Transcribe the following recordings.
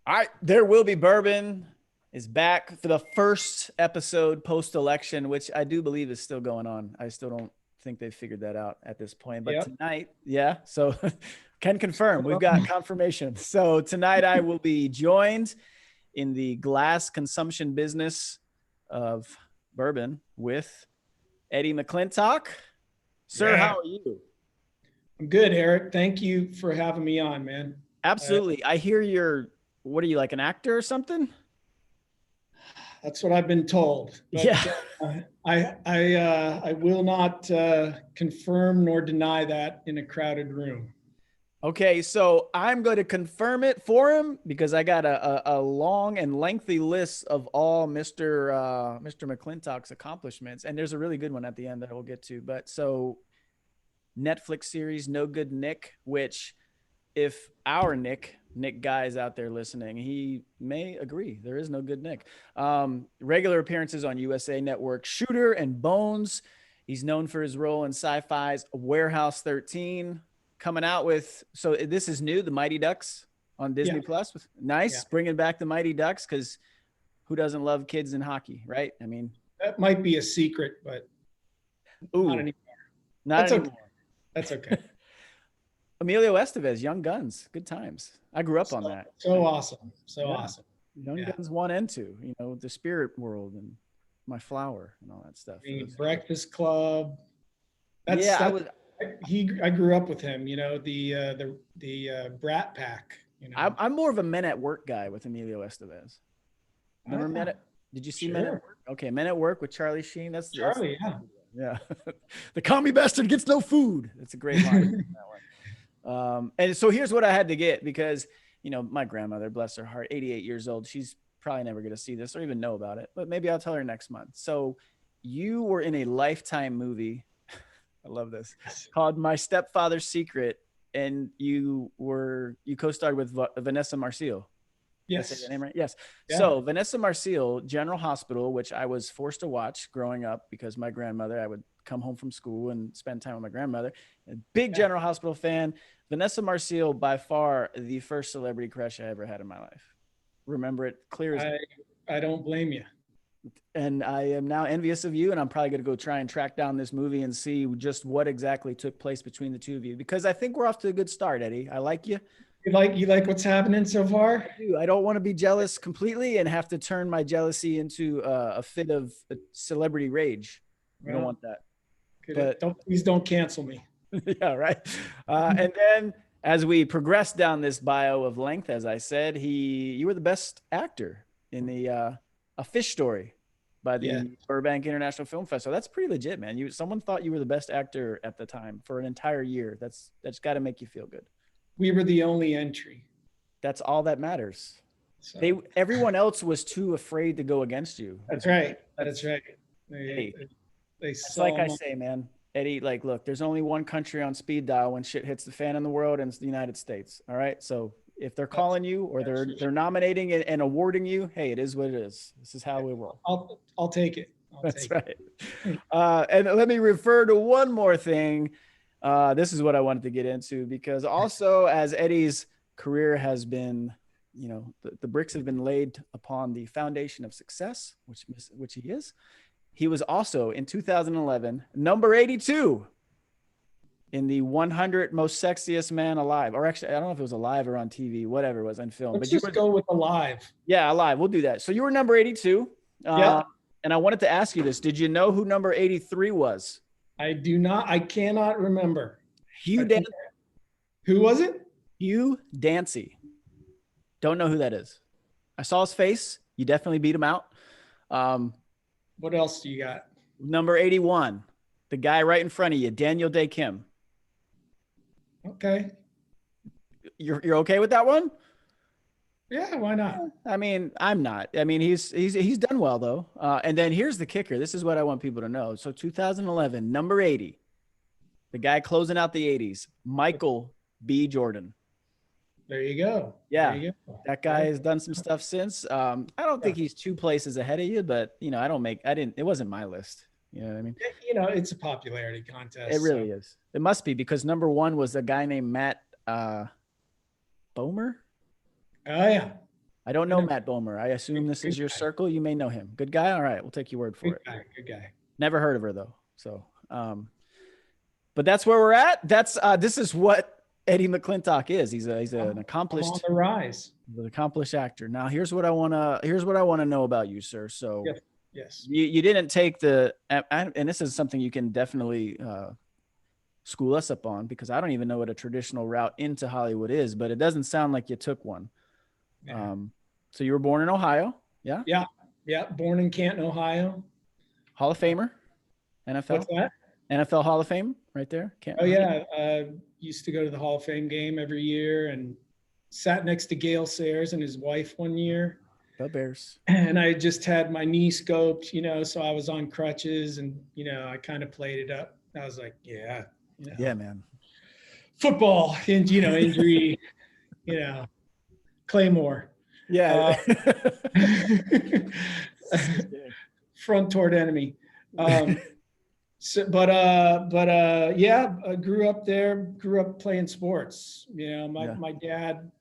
All right, there will be bourbon is back for the first episode post-election, which I do believe is still going on. I still don't think they've figured that out at this point. But Yep. tonight, yeah, so can confirm we've got confirmation. So tonight I will be joined in the glass consumption business of bourbon with Eddie McClintock. Sir, Yeah. how are you? I'm good, Eric. Thank you for having me on, man. Absolutely. I hear you're, what are you, like an actor or something? That's what I've been told, but Yeah. I will not confirm nor deny that in a crowded room. Okay, so I'm going to confirm it for him because I got a long and lengthy list of all Mr. McClintock's accomplishments, and there's a really good one at the end that we'll get to. But so Netflix series No Good Nick, which if our Nick Guy is out there listening, he may agree there is no good Nick. Regular appearances on USA Network, Shooter and Bones. He's known for his role in Sci-Fi's Warehouse 13. Coming out with, so this is new, the Mighty Ducks on Disney Plus. Nice, bringing back the Mighty Ducks, because who doesn't love kids in hockey, right? I mean, that might be a secret, but not anymore. Not anymore. Okay. That's okay. Emilio Estevez, Young Guns, good times. I grew up on that. So awesome. Awesome. Young Guns 1 and 2, you know, the spirit world and My Flower and all that stuff. Breakfast Club. I grew up with him, you know, the Brat Pack. You know, I'm more of a Men at Work guy with Emilio Estevez. Remember Did you see Men at Work? Okay, Men at Work with Charlie Sheen. That's Charlie, yeah. The commie bastard gets no food. That's a great line. And so here's what I had to get, because, you know, my grandmother, bless her heart, 88 years old. She's probably never going to see this or even know about it, but maybe I'll tell her next month. So you were in a Lifetime movie. I love this, called My Stepfather's Secret. And you co-starred with Vanessa Marcil. Yes. Did I say that name right? Yes. Yeah. So Vanessa Marcil, General Hospital, which I was forced to watch growing up because my grandmother, I would come home from school and spend time with my grandmother. A big General Hospital fan. Vanessa Marcil, by far the first celebrity crush I ever had in my life. Remember it clear as I don't blame you. And I am now envious of you, and I'm probably going to go try and track down this movie and see just what exactly took place between the two of you, because I think we're off to a good start, Eddie. I like you. You like what's happening so far? I do. I don't want to be jealous completely and have to turn my jealousy into a fit of celebrity rage. We don't want that. But please don't cancel me. Yeah, right. And then as we progress down this bio of length, as I said, you were the best actor in the A Fish Story by the Burbank International Film Festival. That's pretty legit, man. Someone thought you were the best actor at the time for an entire year. That's got to make you feel good. We were the only entry. That's all that matters. So. Everyone else was too afraid to go against you. That's right. That's right. It's like I say, man, Eddie, like, look, there's only one country on speed dial when shit hits the fan in the world, and it's the United States. All right. So if they're calling you or they're nominating and awarding you, hey, it is what it is. This is how we roll. I'll take it. That's right. And let me refer to one more thing. This is what I wanted to get into, because also as Eddie's career has been, you know, the bricks have been laid upon the foundation of success, which he is. He was also in 2011, number 82 in the 100 most sexiest man alive. Or actually, I don't know if it was alive or on TV, whatever it was on film. Let's just go with alive. Yeah, alive. We'll do that. So you were number 82. Yeah. And I wanted to ask you this. Did you know who number 83 was? I do not. I cannot remember. Hugh Dancy. Who was it? Hugh Dancy. Don't know who that is. I saw his face. You definitely beat him out. What else do you got? Number 81. The guy right in front of you, Daniel Day Kim. Okay. You're okay with that one? Yeah, why not? I mean, I'm not. I mean, he's done well though. And then here's the kicker. This is what I want people to know. So 2011, number 80, the guy closing out the 80s, Michael B. Jordan. There you go. Yeah, there you go. That guy has done some stuff since. I don't think he's 2 places ahead of you, but you know, it wasn't my list. You know what I mean? You know, it's a popularity contest. It really is. It must be, because number 1 was a guy named Matt Bomer. Oh yeah. I don't I know know. Matt Bomer. I assume this Good is your guy. circle. You may know him. Good guy. All right, we'll take your word for Good it. guy. Good guy. Never heard of her though. So, but that's where we're at. That's this is what Eddie McClintock is. He's an I'm on accomplished the rise. actor. Now, here's what I wanna know about you, sir. So Yes. Yes. you didn't take and this is something you can definitely school us up on because I don't even know what a traditional route into Hollywood is, but it doesn't sound like you took one. Yeah. Um, so you were born in Ohio, yeah? Yeah. Yeah. Born in Canton, Ohio. Hall of Uh, Famer, what's NFL, that? NFL Hall of Fame, right there. Can't Oh yeah. Used to go to the Hall of Fame game every year and sat next to Gale Sayers and his wife one year. the Bears. And I just had my knee scoped, so I was on crutches and, I kind of played it up. I was like, yeah, Yeah, man. football and, injury, you know, Claymore, Yeah. uh, front toward enemy. So, yeah, I grew up there, grew up playing sports. Yeah. My dad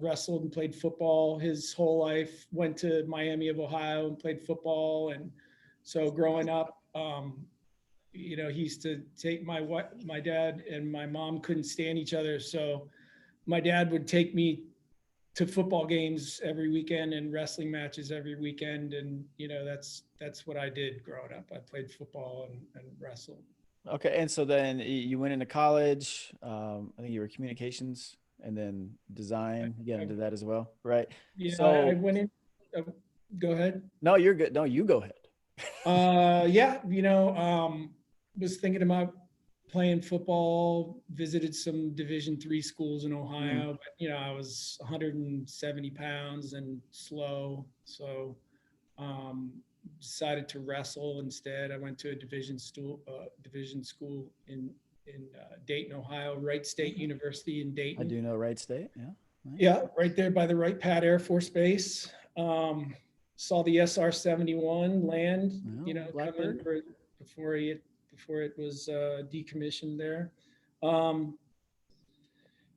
wrestled and played football his whole life, went to Miami of Ohio and played football. And so growing up, he used to take my dad and my mom couldn't stand each other. So my dad would take me to football games every weekend and wrestling matches every weekend. And, that's what I did growing up. I played football and wrestled. Okay. And so then you went into college. I think you were communications and then design. You got into that as well, right? Yeah, I So went in. Uh, Go ahead. no, you're good. No, you go ahead. Yeah, was thinking about playing football. Visited some Division III schools in Mm. Ohio, but I was 170 pounds and slow, so decided to wrestle instead. I went to a division school in Dayton, Ohio, Wright State University in I Dayton. do know Wright State. Yeah. Nice. Yeah, right there by the Wright Pat Air Force Base. Saw the SR-71 land, Oh, come in Blackbird. before it was decommissioned there. Um,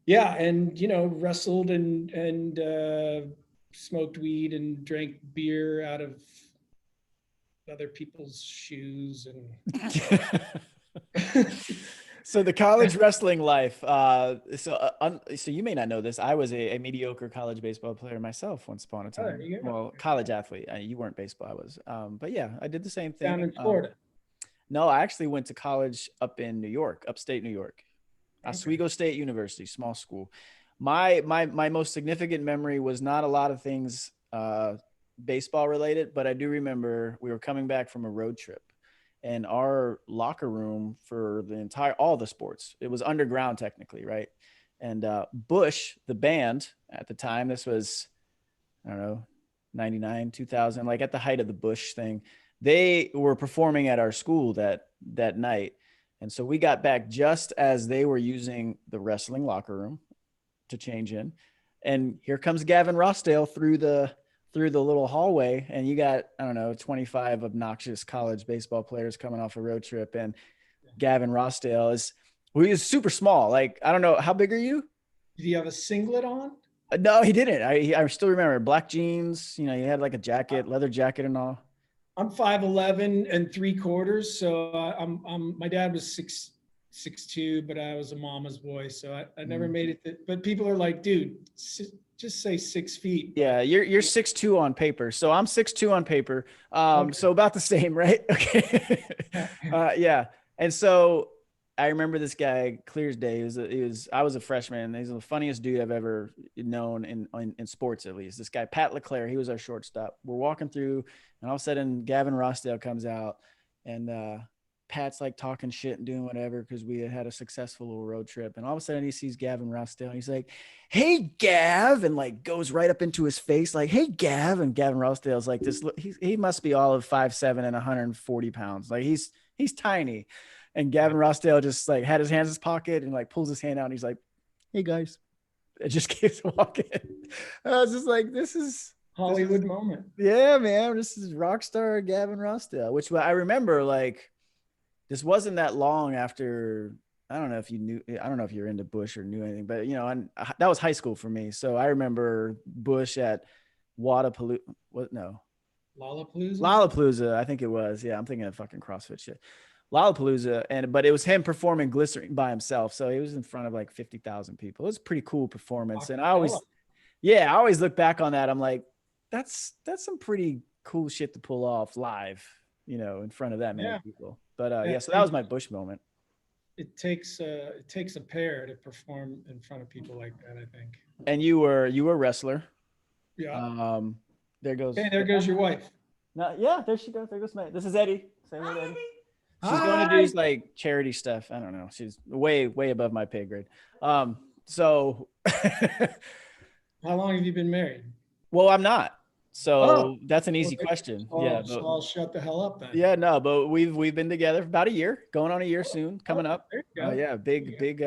yeah, and wrestled and smoked weed and drank beer out of other people's shoes and So the college wrestling life. So you may not know this. I was a mediocre college baseball player myself once upon a oh, there time. you go. Well, college athlete. You weren't baseball. I was. But yeah, I did the same Down thing. in Florida. No, I actually went to college up in New York, upstate New York, Okay. Oswego State University, small school. My most significant memory was not a lot of things baseball related, but I do remember we were coming back from a road trip and our locker room for all the sports, it was underground technically, right? And Bush, the band at the time, this was, I don't know, 99, 2000, like at the height of the Bush thing, they were performing at our school that night. And so we got back just as they were using the wrestling locker room to change in. And here comes Gavin Rossdale through the little hallway, and you got, I don't know, 25 obnoxious college baseball players coming off a road trip, and Gavin Rossdale he is super small. Like, I don't know, how big are you? Did you have a singlet on? No, he didn't. I still remember black jeans. He had like a jacket, leather jacket, and all. I'm 5'11" and 3/4, so my dad was 6'2", but I was a mama's boy, so I never Mm. made it. But people are like, dude, just say 6 feet. Yeah, you're 6'2" on paper. So I'm 6'2" on paper. So about the same, right? Okay. Yeah. And so I remember this guy clear as day. I was a freshman. He's the funniest dude I've ever known in sports, at least. This guy, Pat LeClaire, he was our shortstop. We're walking through, and all of a sudden Gavin Rossdale comes out, and Pat's like talking shit and doing whatever because we had a successful little road trip. And all of a sudden he sees Gavin Rossdale and he's like, "Hey, Gav," and like goes right up into his face, like, "Hey, Gav." And Gavin Rossdale's like this. He must be all of 5'7" and 140 pounds. Like he's tiny. And Gavin Rossdale just like had his hands in his pocket and like pulls his hand out and he's like, "Hey guys." It just keeps walking. I was just like, this is Hollywood moment. Yeah, man. This is rock star Gavin Rossdale, which I remember like this wasn't that long after. I don't know if you knew. I don't know if you're into Bush or knew anything, but and that was high school for me. So I remember Bush at Wadapalooza. What? No. Lollapalooza. Lollapalooza, I think it was. Yeah, I'm thinking of fucking CrossFit shit. Lollapalooza, but it was him performing Glycerine by himself, so he was in front of like 50,000 people. It was a pretty cool performance, and Acapella. I always look back on that. I'm like, that's some pretty cool shit to pull off live, in front of that many Yeah. people. But Yeah, so that was my Bush moment. it takes a pair to perform in front of people like that, I think. And you were a wrestler. Yeah. Um, there goes. Okay, there goes your wife. No, yeah, there she goes. There goes May. This is Eddie. Say hello to Eddie. She's going to Hi. do like charity stuff. I don't know. She's way, way above my pay grade. So, How long have you been married? well, I'm not. Oh, So that's an well, easy question. Yeah, so I'll shut the hell up then. yeah, no, but we've been together for about a year, going on a year soon, coming up. There you go. Yeah, big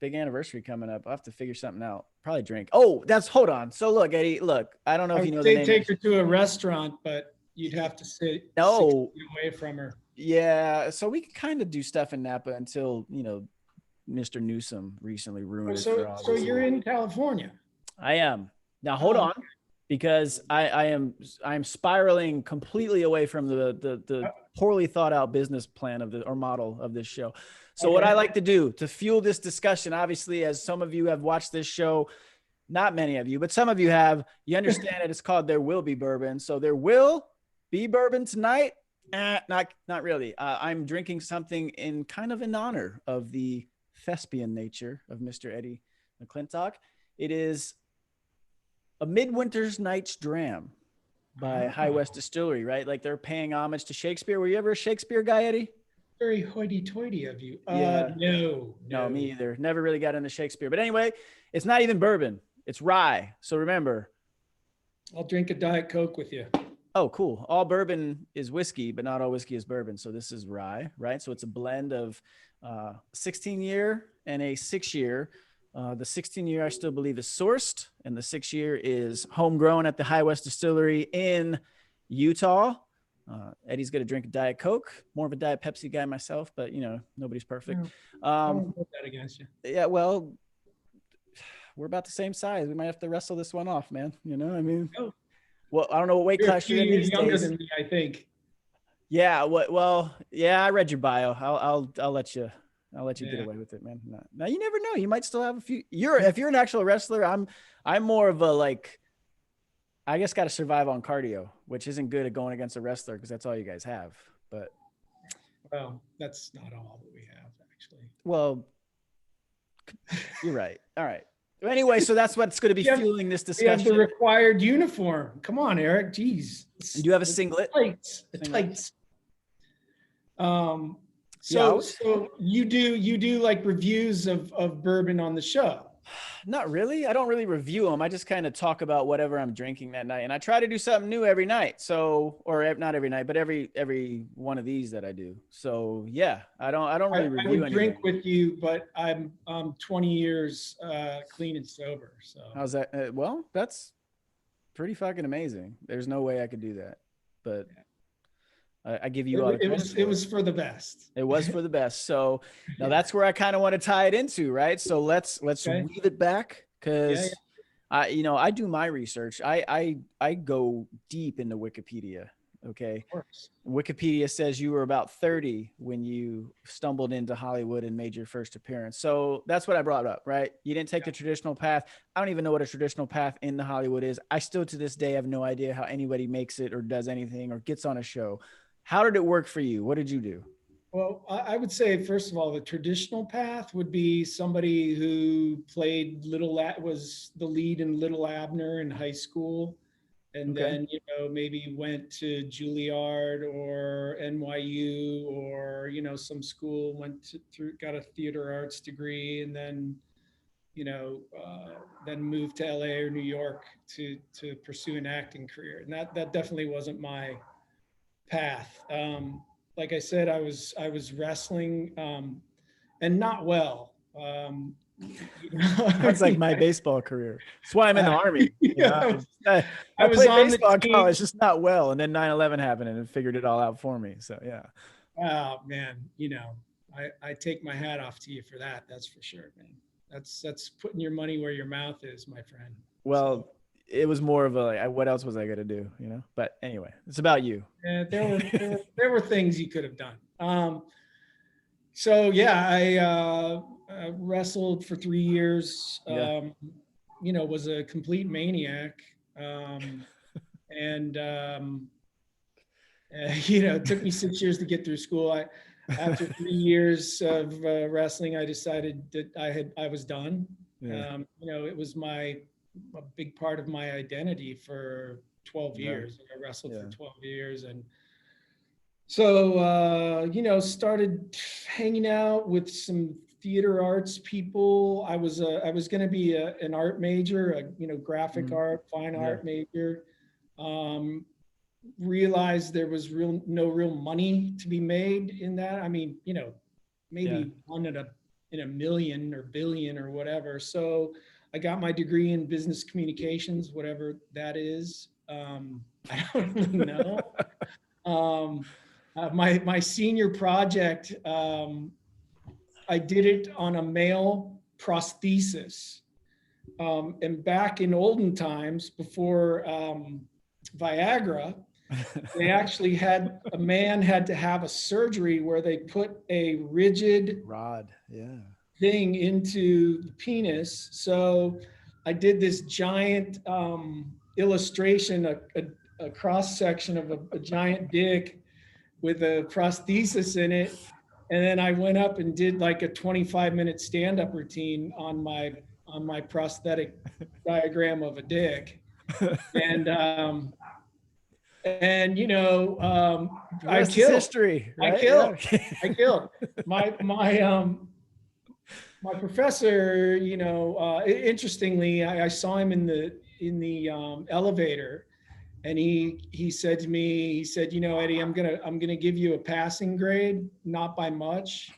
anniversary coming up. I'll have to figure something out. Probably drink. Oh, hold on. So look, Eddie, I don't know if you know the name. Take her to a restaurant, but you'd have to sit No. 6 feet away from her. Yeah, so we could kind of do stuff in Napa until, Mr. Newsom recently ruined it for all. So you're in California. I am. Now hold on, because I am spiraling completely away from the poorly thought out business plan or model of this show. So what I like to do to fuel this discussion, obviously, as some of you have watched this show, not many of you, but some of you have, you understand that it's called There Will Be Bourbon. So there will be bourbon tonight. Not really. I'm drinking something in honor of the thespian nature of Mr. Eddie McClintock. It is A Midwinter's Night's Dram by High West Distillery, right? Like they're paying homage to Shakespeare. Were you ever a Shakespeare guy, Eddie? Very hoity-toity of you. Yeah. No, me either. Never really got into Shakespeare. But anyway, it's not even bourbon. It's rye. So remember. I'll drink a Diet Coke with you. Oh, cool. All bourbon is whiskey, but not all whiskey is bourbon. So this is rye, right? So it's a blend of 16-year and a 6-year. The 16-year, I still believe, is sourced, and the 6-year is homegrown at the High West Distillery in Utah. Eddie's going to drink a Diet Coke, more of a Diet Pepsi guy myself, but nobody's perfect. I won't put that against you. Yeah, well, we're about the same size. We might have to wrestle this one off, man. Oh. Well, I don't know what weight class you're in these younger days. Than me, I think. Yeah. Well, yeah, I read your bio. I'll let you get away with it, man. Now you never know. You might still have a few. If you're an actual wrestler, I'm more of a I guess got to survive on cardio, which isn't good at going against a wrestler because that's all you guys have. But well, that's not all that we have, actually. Well, you're right. All right. Anyway, so that's what's going to be fueling this discussion. You have the required uniform. Come on, Eric. Jeez. Do you have a singlet? The tights. So you do like reviews of bourbon on the show? Not really. I don't really review them. I just kind of talk about whatever I'm drinking that night, and I try to do something new every night. So, or not every night, but every one of these that I do. So yeah, I don't really review anything. I would drink with you, but I'm 20 years clean and sober. So how's that? Well, that's pretty fucking amazing. There's no way I could do that, but I give you all the credit. It was for the best. It was for the best. So now that's where I kind of want to tie it into, right? So let's weave it back, because I do my research. I go deep into Wikipedia. Okay. Of course. Wikipedia says you were about 30 when you stumbled into Hollywood and made your first appearance. So that's what I brought up, right? You didn't take the traditional path. I don't even know what a traditional path into Hollywood is. I still to this day have no idea how anybody makes it or does anything or gets on a show. How did it work for you? What did you do? Well, I would say, first of all, the traditional path would be somebody who played was the lead in Little Abner in high school. And then, maybe went to Juilliard or NYU or, some school, got a theater arts degree, and then, then moved to LA or New York to pursue an acting career. And that definitely wasn't my path. Like I said, I was wrestling and not well. That's like my baseball career. That's why I'm in the Army. I was played on baseball in team. college, just not well. And then 9/11 happened and it figured it all out for me. So, yeah. Oh, man. I take my hat off to you for that. That's for sure, man. That's putting your money where your mouth is, my friend. Well, it was more of a like, what else was I gonna do, you know? But anyway, it's about you. There were things you could have done. So yeah, I wrestled for 3 years. Yeah. Was a complete maniac, and it took me 6 years to get through school. After 3 years of wrestling, I decided that I was done. Yeah. It was a big part of my identity for 12 Yeah. years. I wrestled for Yeah. 12 years, and so started hanging out with some theater arts people. I was going to be an art major, graphic Mhm. art, fine Yeah. art major. Um, Realized there was no real money to be made in that. I mean, Yeah. maybe one in a million or billion or whatever. So I got my degree in business communications, whatever that is. I don't really know. Um, my senior project, I did it on a male prosthesis. And back in olden times, before Viagra, they actually had a man had to have a surgery where they put a rigid Rod. Yeah. thing into the penis. So I did this giant illustration, a cross section of a giant dick with a prosthesis in it. And then I went up and did like a 25-minute stand-up routine on my prosthetic diagram of a dick. And The I rest is killed. history, I right? killed. Yeah. I killed. My professor, interestingly, I saw him in the elevator, and he said to me, he said, Eddie, I'm gonna give you a passing grade, not by much,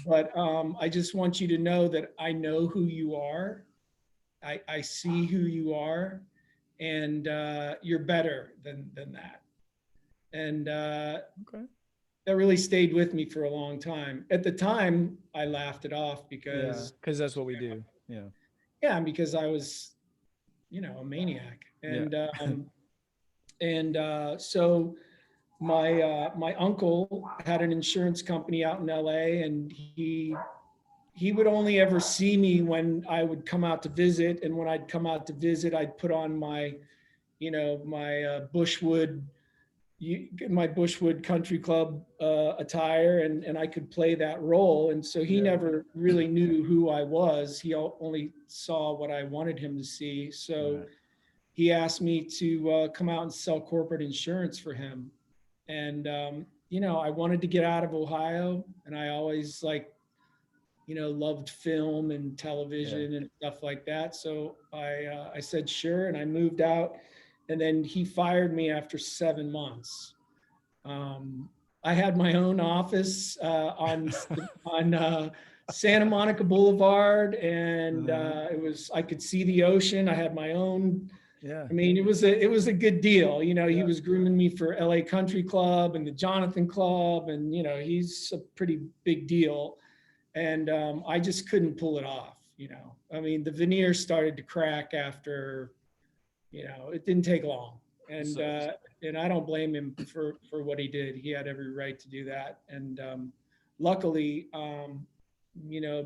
but I just want you to know that I know who you are. I see who you are, and you're better than that. And Okay. that really stayed with me for a long time. At the time, I laughed it off Yeah. because, Because that's what we do. Yeah. yeah, because I was, a maniac. Yeah. So my uncle had an insurance company out in LA, and he would only ever see me when I would come out to visit. And when I'd come out to visit, I'd put on my Bushwood Country Club attire, and I could play that role. And so he Yeah. never really knew who I was. He only saw what I wanted him to see. So Right. he asked me to come out and sell corporate insurance for him. And, I wanted to get out of Ohio, and I always loved film and Yeah. television and stuff like that. So I said, sure. And I moved out, and then he fired me after 7 months. I had my own office on Santa Monica Boulevard, and Uh-huh. I could see the ocean. I had my own. Yeah. I mean, it was a good deal. He Yeah. was grooming me for LA Country Club and the Jonathan Club, and he's a pretty big deal. And I just couldn't pull it off. I mean, the veneer started to crack after, it didn't take long. And So, and I don't blame him for what he did. He had every right to do that. And luckily,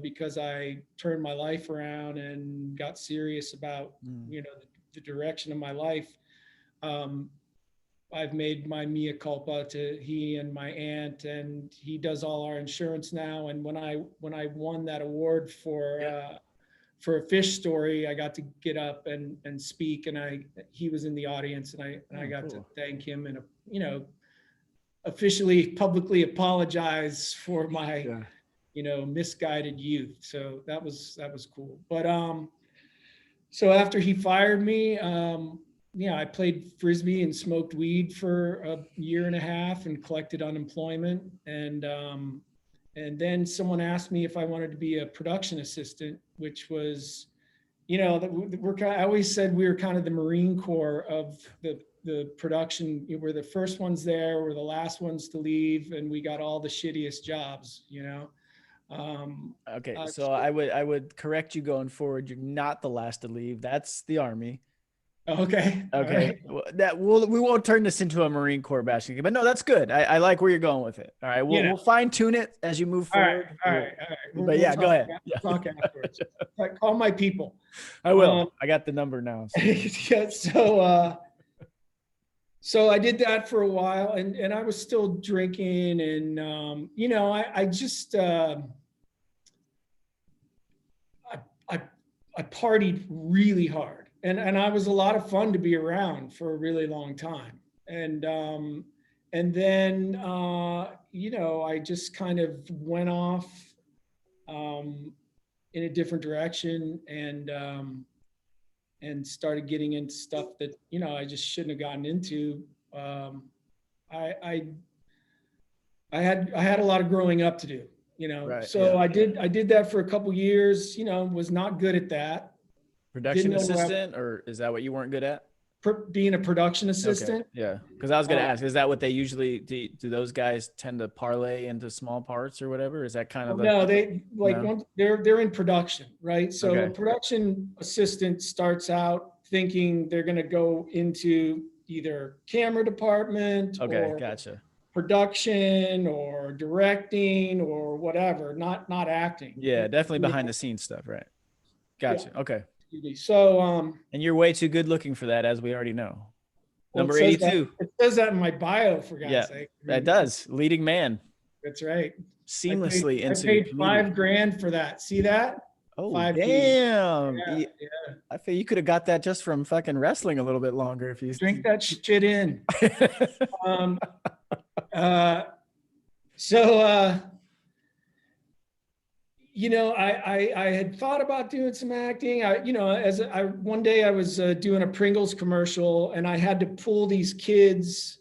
because I turned my life around and got serious about, mm, the direction of my life, um, I've made my mea culpa to he and my aunt, and he does all our insurance now. And when I won that award yeah. for a fish story, I got to get up and speak, and he was in the audience, and I Oh, got to cool. thank him, and officially publicly apologize for my Yeah. misguided youth. So that was cool. But so after he fired me, yeah, I played frisbee and smoked weed for a year and a half and collected unemployment. And then someone asked me if I wanted to be a production assistant, which was, I always said we were kind of the Marine Corps of the production. We're the first ones there, we're the last ones to leave, and we got all the shittiest jobs. Um, Okay. So so I would correct you going forward. You're not the last to leave. That's the army. Okay. All Okay, right. well, we won't turn this into a Marine Corps bashing, but no, that's good. I like where you're going with it. All right, You know. we'll fine tune it as you move All right. forward. All right. All right. But We'll yeah, go talk. ahead. Yeah, We'll talk afterwards. Like, call my people. I will. I got the number now. So. Yeah, so I did that for a while, and I was still drinking, and I just I I partied really hard, and I was a lot of fun to be around for a really long time, and then I just kind of went off um, in a different direction, and started getting into stuff that I just shouldn't have gotten into. Um, I, I I had a lot of growing up to do, Right. So Yeah. I did that for a couple years. Was not good at that. Didn't Production know where assistant, or is that what you weren't good at? being a production Okay. assistant. Yeah. Because I was gonna Uh, ask, is that what they usually do? Those guys tend to parlay into small parts or whatever? Is that kind of the no, they like no? they're in production, right? So a Okay. production assistant starts out thinking they're going to go into either camera department Okay. or Gotcha. production or directing or whatever, not acting. Yeah, definitely behind the scenes stuff, right? Yeah. Gotcha. Okay. So, And you're way too good looking for that, as we already know. well, Number 82. it says that in my bio, for Yeah, God's sake. I that mean, does. Leading man that's right. seamlessly I into paid comedian. $5,000 for that. See that? Oh, 5G. damn. Yeah, yeah. I feel you could have got that just from fucking wrestling a little bit longer if you. Drink that shit in. Um, uh, so, I had thought about doing some acting. One day I was doing a Pringles commercial, and I had to pull these kids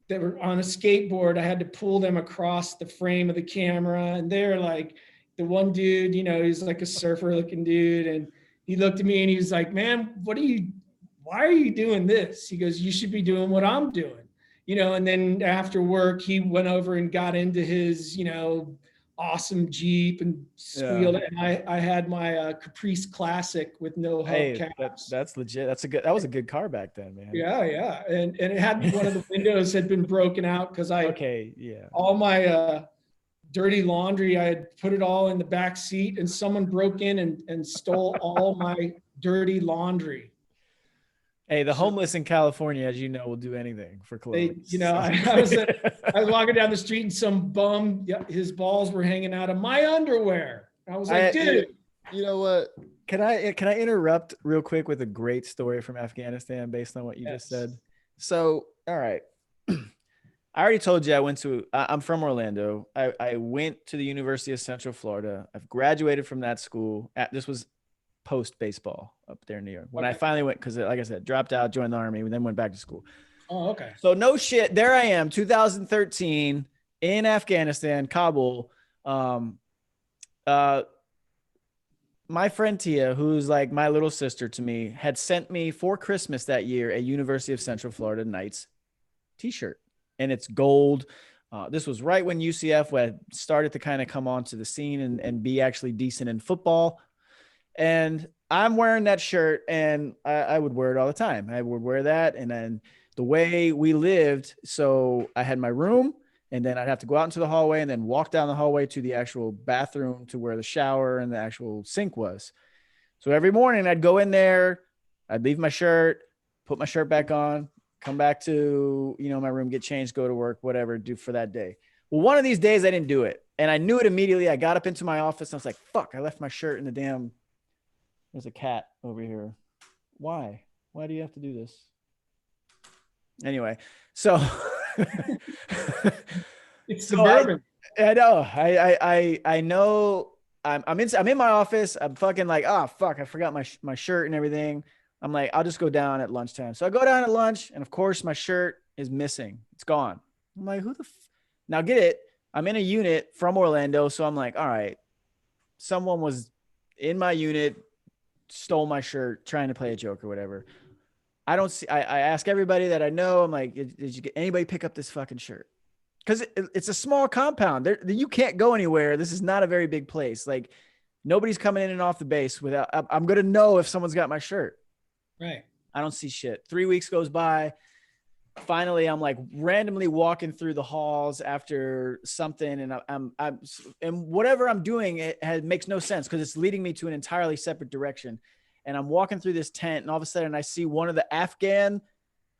that were on a skateboard. I had to pull them across the frame of the camera, and they're like, the one dude, he's like a surfer looking dude, and he looked at me and he was like, "Man, why are you doing this?" He goes, "You should be doing what I'm doing." And then after work, he went over and got into his, awesome Jeep and Yeah. squealed it. And I had my Caprice Classic with no Hey, hubcaps. that's legit. That was a good car back then, man. Yeah, yeah. And it had one of the windows had been broken out because Okay, yeah. all my dirty laundry, I had put it all in the back seat, and someone broke in and stole all my dirty laundry. Hey, the So homeless in California, as you know, will do anything for they, clothes. I was walking down the street and some bum, his balls were hanging out of my underwear. I was like, dude. You know what? Can I interrupt real quick with a great story from Afghanistan based on what you just said? So, all right. I already told you I'm from Orlando. I went to the University of Central Florida. I've graduated from that school. This was post baseball up there in New York. When I finally went, because like I said, dropped out, joined the Army, and then went back to school. Oh, okay. So no shit. There I am, 2013 in Afghanistan, Kabul. My friend Tia, who's like my little sister to me, had sent me for Christmas that year a University of Central Florida Knights t-shirt, and it's gold. This was right when UCF had started to kind of come onto the scene and be actually decent in football. And I'm wearing that shirt, and I would wear it all the time. I would wear that. And then the way we lived, so I had my room, and then I'd have to go out into the hallway and then walk down the hallway to the actual bathroom to where the shower and the actual sink was. So every morning I'd go in there, I'd leave my shirt, put my shirt back on, come back to, my room, get changed, go to work, whatever, do for that day. Well, one of these days I didn't do it. And I knew it immediately. I got up into my office and I was like, fuck, I left my shirt in the damn, there's a cat over here. Why? Why do you have to do this? Anyway, so it's suburban. I know. I know. I'm in my office. I'm fucking like, oh fuck, I forgot my shirt and everything. I'm like, I'll just go down at lunchtime. So I go down at lunch, and of course my shirt is missing. It's gone. I'm like, now get it. I'm in a unit from Orlando, so I'm like, all right, someone was in my unit, stole my shirt, trying to play a joke or whatever. I don't see. I ask everybody that I know. I'm like, did you get anybody pick up this fucking shirt? Because it's a small compound. You can't go anywhere. This is not a very big place. Like, nobody's coming in and off the base without. I'm gonna know if someone's got my shirt. Right. I don't see shit. 3 weeks goes by. Finally, I'm like randomly walking through the halls after something, and and whatever I'm doing, makes no sense because it's leading me to an entirely separate direction. And I'm walking through this tent, and all of a sudden, I see one of the Afghan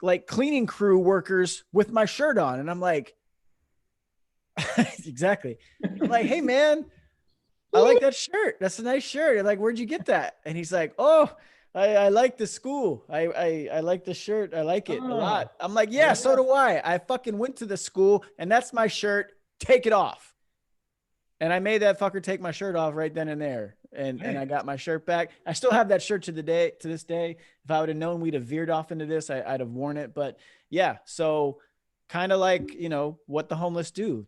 like cleaning crew workers with my shirt on, and I'm like, exactly. I'm like, hey man, I like that shirt. That's a nice shirt. Like, where'd you get that? And he's like, oh, I like the school. I like the shirt. I like it a Oh, lot. I'm like, yeah, yeah. so do I. I fucking went to the school and that's my shirt. Take it off. And I made that fucker take my shirt off right then and there. And I got my shirt back. I still have that shirt to this day. If I would have known we'd have veered off into this, I'd have worn it. But yeah, so kind of like, what the homeless do.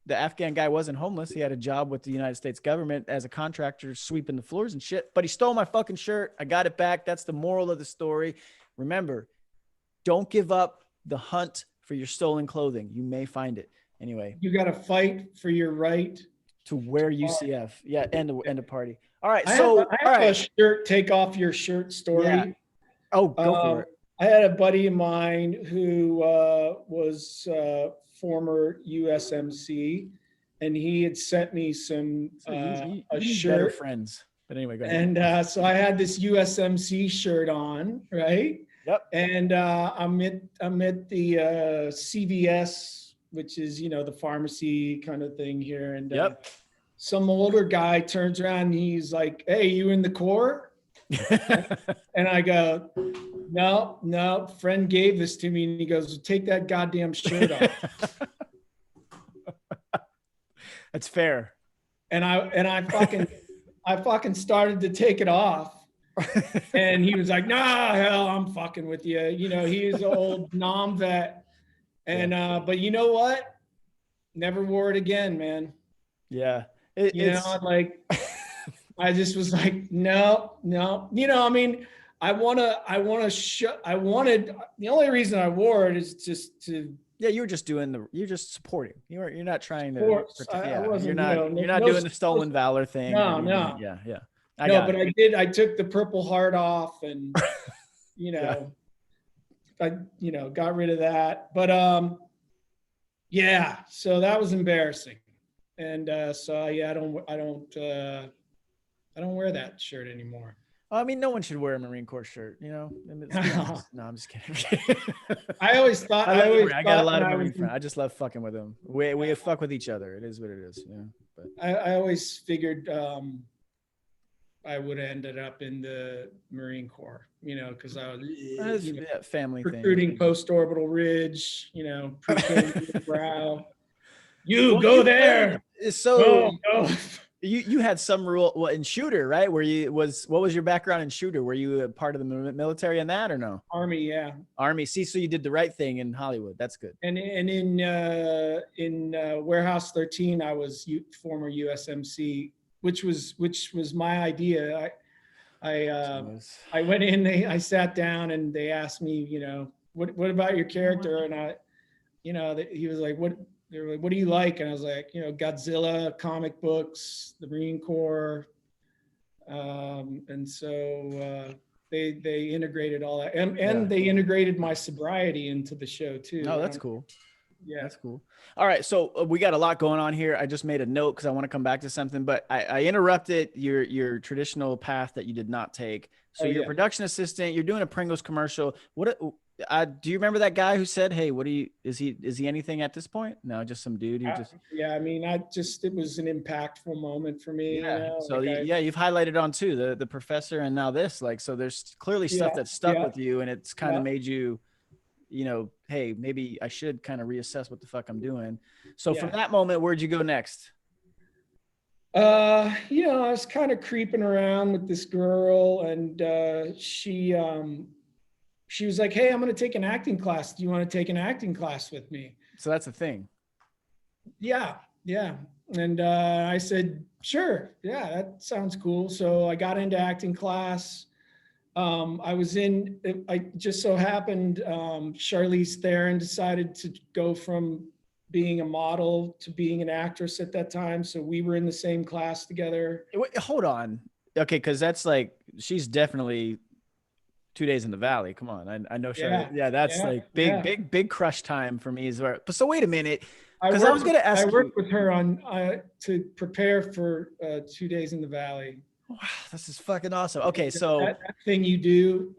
The Afghan guy wasn't homeless. He had a job with the United States government as a contractor, sweeping the floors and shit. But he stole my fucking shirt. I got it back. That's the moral of the story. Remember, don't give up the hunt for your stolen clothing. You may find it. Anyway, You got to fight for your right to wear UCF. Yeah, end of party. All right. I So, have, I all have a right. shirt, take off your shirt Yeah. story. Oh, go for it. I had a buddy of mine who was former USMC, and he had sent me some So a better shirt. friends. But anyway, go ahead. And so I had this USMC shirt on, right? Yep. And I'm at the CVS, which is the pharmacy kind of thing here, and Yep. some older guy turns around and he's like, "Hey, you in the Corps?" And I go, "No, friend gave this to me." And he goes, "Take that goddamn shirt off." That's fair. And I fucking started to take it off. And he was like, "Nah, hell, I'm fucking with you." He's an old nom vet. And but you know what? Never wore it again, man. Yeah. Like I just was like, no. I mean, I wanted, the only reason I wore it is just to. Yeah, you're just supporting. You're not trying to. I wasn't, you're not doing the stolen valor thing. No. Yeah. I took the Purple Heart off and, Yeah. I, got rid of that. But, yeah, so that was embarrassing. And so yeah, I don't wear that shirt anymore. I mean, no one should wear a Marine Corps shirt, No, I'm just kidding. I always thought I got a lot of Marine friends. I just love fucking with them. We fuck with each other. It is what it is. Yeah. But I always figured I would have ended up in the Marine Corps, because I was family recruiting thing. post-orbital ridge, pre-K brow. Go there. So no. You had some rule in shooter, right? What was your background in shooter? Were you a part of the military in that or no? Army, yeah. Army. See, so you did the right thing in Hollywood. That's good. And in Warehouse 13, I was former USMC, which was my idea. I went in, I sat down, and they asked me, what about your character? And he was like, they were like, "What do you like?" And I was like, Godzilla, comic books, the Marine Corps. And so they integrated all that. And they integrated my sobriety into the show too. Oh, that's cool. Yeah. That's cool. All right. So we got a lot going on here. I just made a note because I want to come back to something, but I interrupted your traditional path that you did not take. So you're a production assistant, you're doing a Pringles commercial. Do you remember that guy who said, "Hey, is he anything at this point?" No, just some dude who just. Yeah. I mean, it was an impactful moment for me. Yeah. So you've highlighted on too, the professor and now this, so there's clearly stuff that stuck with you, and it's kind of made you, hey, maybe I should kind of reassess what the fuck I'm doing. So from that moment, where'd you go next? I was kind of creeping around with this girl, and she was like, "Hey, I'm going to take an acting class. Do you want to take an acting class with me?" So that's a thing. Yeah. And I said, "Sure. Yeah, that sounds cool." So I got into acting class. I just so happened, Charlize Theron decided to go from being a model to being an actress at that time. So we were in the same class together. Wait, hold on. Okay. Cause that's she's definitely 2 Days in the Valley. Come on. I know Charlie. Yeah, Yeah, that's yeah, like big, yeah. big, big crush time for me as well. But so wait a minute, I because I was worked with gonna I ask you. worked with her on to prepare for 2 Days in the Valley. Wow, this is fucking awesome. Okay, so That thing you do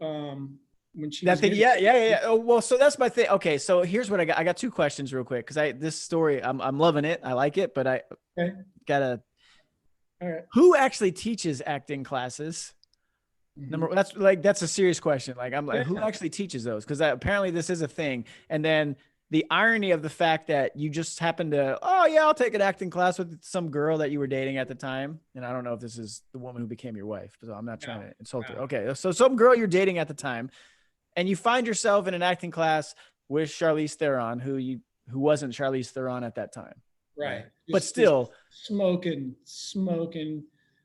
when she that was thing, with yeah, you. yeah, yeah, yeah. Oh, well, so that's my thing. Okay, so here's what I got. I got two questions real quick because this story, I'm loving it. I like it, but I Okay. gotta. All right. Who actually teaches acting classes? Mhm. That's a serious question. Like I'm like, Yeah. who actually teaches those? Because apparently this is a thing. And then the irony of the fact that you just happened to, oh yeah, I'll take an acting class with some girl that you were dating at the time. And I don't know if this is the woman who became your wife, so I'm not trying No, to insult her. no. Okay, so some girl you're dating at the time, and you find yourself in an acting class with Charlize Theron, who wasn't Charlize Theron at that time, right? Right. But Just still, smoking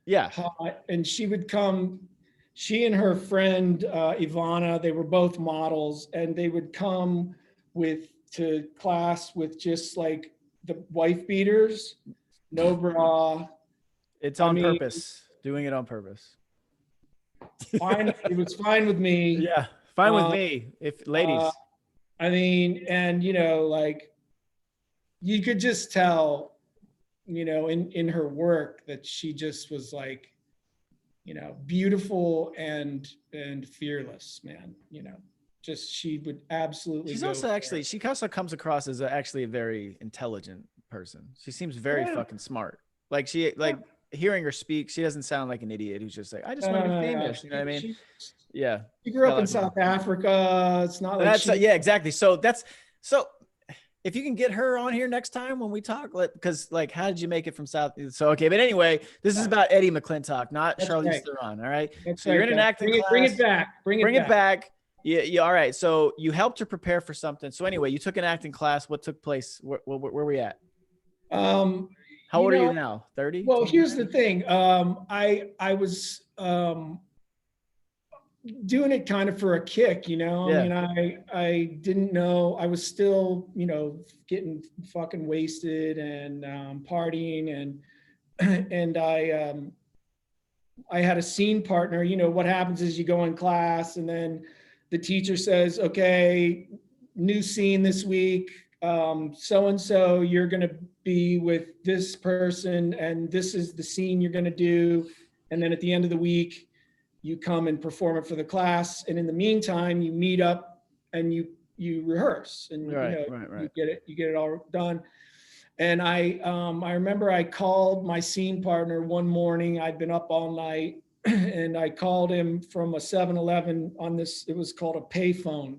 yeah, hot. And she would come, she and her friend Ivana, they were both models, and they would come to class with just like the wife beaters, no bra. it's I on mean, purpose, doing it on purpose. fine. It was fine with me. Yeah, fine with Uh, me. If uh, ladies, I mean, and like you could just tell, in her work that she just was like, beautiful and fearless, man. Just she would absolutely she's go also for actually it. she also comes across as actually a very intelligent person. She seems very Yeah, fucking smart. Like yeah. hearing her speak, she doesn't sound like an idiot who's just like, I just No, want to no, be no, no. famous. You know what I mean? Yeah. She She's grew got a up in lot going on. South Africa. It's not like That's she. yeah, exactly. So if you can get her on here next time when we talk, because like, how did you make it from South? So okay, but anyway, this is Yeah, about Eddie McClintock, not that's Charlize right. Theron. All right. That's So you're right, in an guys. acting Bring it class. back. Bring it Bring it back. back. Yeah. All right. So you helped her prepare for something. So anyway, you took an acting class. What took place? Where were we at? Um, How you old are you know, now? 30, well, here's 29? the thing. I was doing it kind of for a kick, I Yeah. mean, I didn't know. I was still, getting fucking wasted and partying, and I had a scene partner. What happens is you go in class, and then the teacher says, okay, new scene this week. So and so, you're going to be with this person, and this is the scene you're going to do. And then at the end of the week, you come and perform it for the class. And in the meantime, you meet up and you rehearse, and Right. Right. you Right. get it all done. And I remember I called my scene partner one morning. I'd been up all night, and I called him from a 7-Eleven on this. It was called a payphone.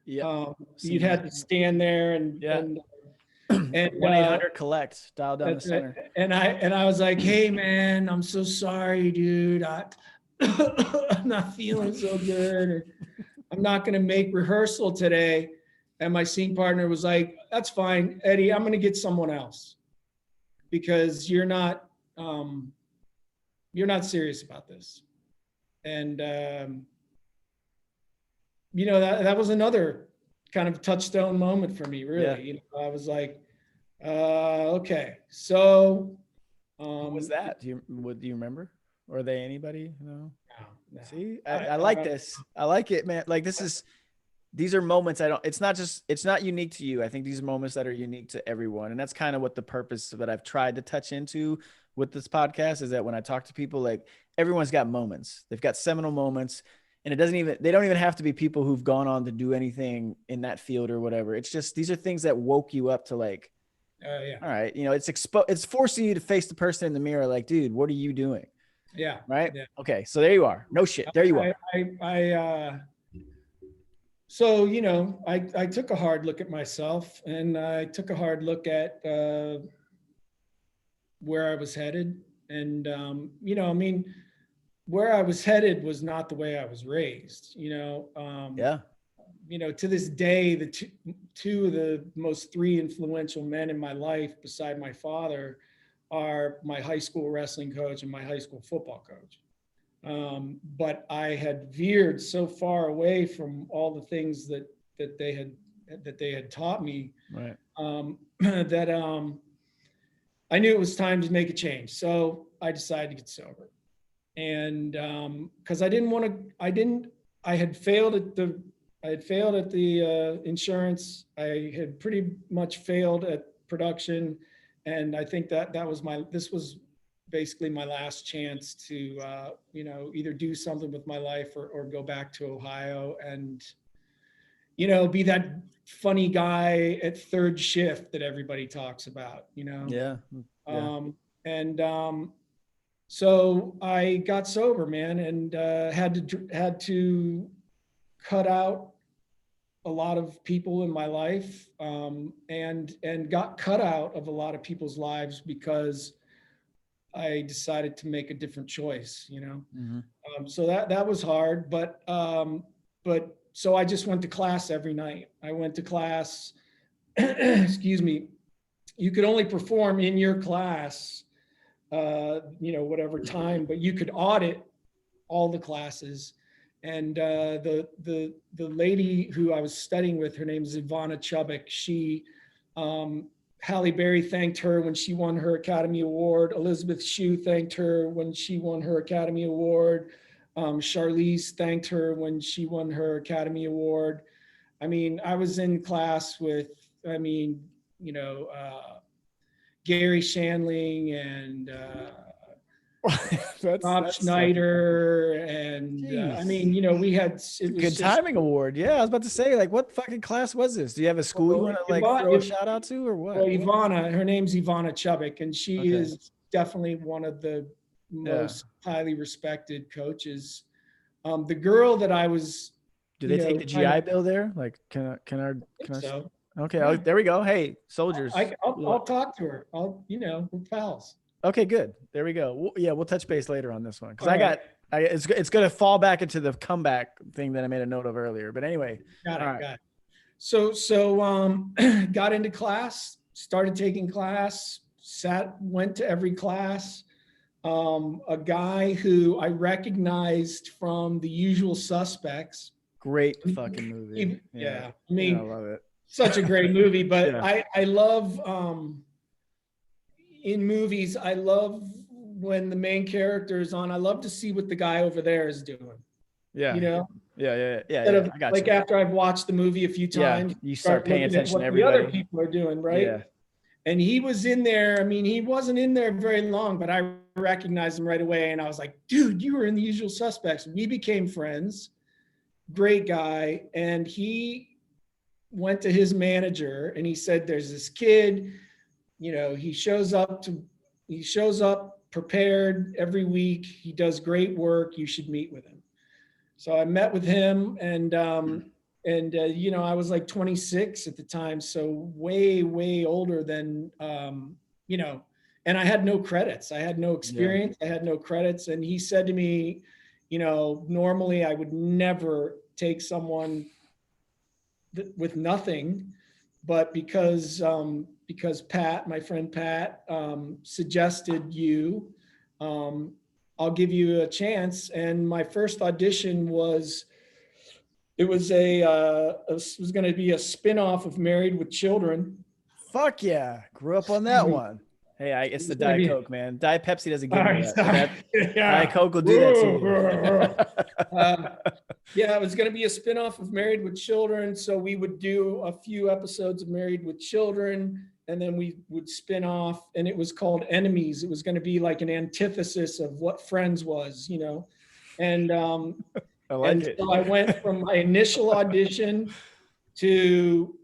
Yeah. You'd Seen had that. to stand there Yeah. and 1-800 collect. Dial down the that's it. center. And I was like, hey man, I'm so sorry, dude. I'm not feeling so good. I'm not going to make rehearsal today. And my scene partner was like, that's fine, Eddie, I'm going to get someone else because you're not serious about this. And, that was another kind of touchstone moment for me, Yeah. really. I was like, okay, so, Who was that? Do you remember? Or are they anybody? No. no, See, I, I like this. I like it, man. Like these are moments it's not unique to you. I think these are moments that are unique to everyone. And that's kind of what the purpose that I've tried to touch into with this podcast is that when I talk to people, like everyone's got moments. They've got seminal moments. And they don't even have to be people who've gone on to do anything in that field or whatever. It's just, these are things that woke you up to like, yeah, all right, it's forcing you to face the person in the mirror. Like, dude, what are you doing? yeah, Right. yeah. Okay. So there you are. No shit. There you are. So, I took a hard look at myself, and I took a hard look at where I was headed. And, I mean, where I was headed was not the way I was raised, Yeah. To this day, the two of the most three influential men in my life beside my father are my high school wrestling coach and my high school football coach. But I had veered so far away from all the things that they had taught me, Right. that I knew it was time to make a change. So I decided to get sober, and because I didn't I had failed at the insurance. I had pretty much failed at production, and I think that was this was basically my last chance to either do something with my life or go back to Ohio and be that funny guy at third shift that everybody talks about. Yeah. Yeah. And so I got sober, man, and had to cut out a lot of people in my life, and got cut out of a lot of people's lives because I decided to make a different choice. Mm-hmm. So that was hard, but so I just went to class every night. I went to class. Excuse me. You could only perform in your class, whatever time, but you could audit all the classes. And the lady who I was studying with, her name is Ivana Chubbuck. She, Halle Berry thanked her when she won her Academy Award. Elizabeth Shue thanked her when she won her Academy Award. Charlize thanked her when she won her Academy Award. I mean, I was in class with, Gary Shandling and Rob Schneider, and we had good timing award. Yeah, I was about to say, like, what fucking class was this? Do you have a school you want to throw a shout out to, or what? Well, Ivana, her name's Ivana Chubbuck, and she is definitely one of the most highly respected coaches. The girl that I was, do they take the GI Bill there? Like, can I? So. Okay, there we go. Hey, soldiers. I'll talk to her. We're pals. Okay, good. There we go. We'll touch base later on this one because it's going to fall back into the comeback thing that I made a note of earlier. But anyway, got it. So got into class, started taking class, went to every class. A guy who I recognized from The Usual Suspects. Great fucking movie. Yeah. I mean, I love it. Such a great movie, but I love, in movies, I love when the main character is on. I love to see what the guy over there is doing. Yeah. Yeah. I got you. After I've watched the movie a few times, you start paying attention to everybody. What the other people are doing, right? Yeah. And he was in there. I mean, he wasn't in there very long, but I recognized him right away. And I was like, dude, you were in The Usual Suspects. We became friends. Great guy. And he went to his manager and he said, there's this kid, he shows up prepared every week. He does great work. You should meet with him. So I met with him, and I was like 26 at the time. So way, way older than, and I had no credits. I had no experience. I had no credits. And he said to me, normally I would never take someone with nothing, but because Pat, my friend Pat, suggested you, I'll give you a chance. And my first audition was going to be a spinoff of Married with Children. Fuck yeah, grew up on that one. Hey, it's the Diet Coke, man. Diet Pepsi doesn't give me that. Diet Coke will do that to you. It was going to be a spinoff of Married with Children. So we would do a few episodes of Married with Children, and then we would spin off, and it was called Enemies. It was going to be like an antithesis of what Friends was, And I like it. So I went from my initial audition to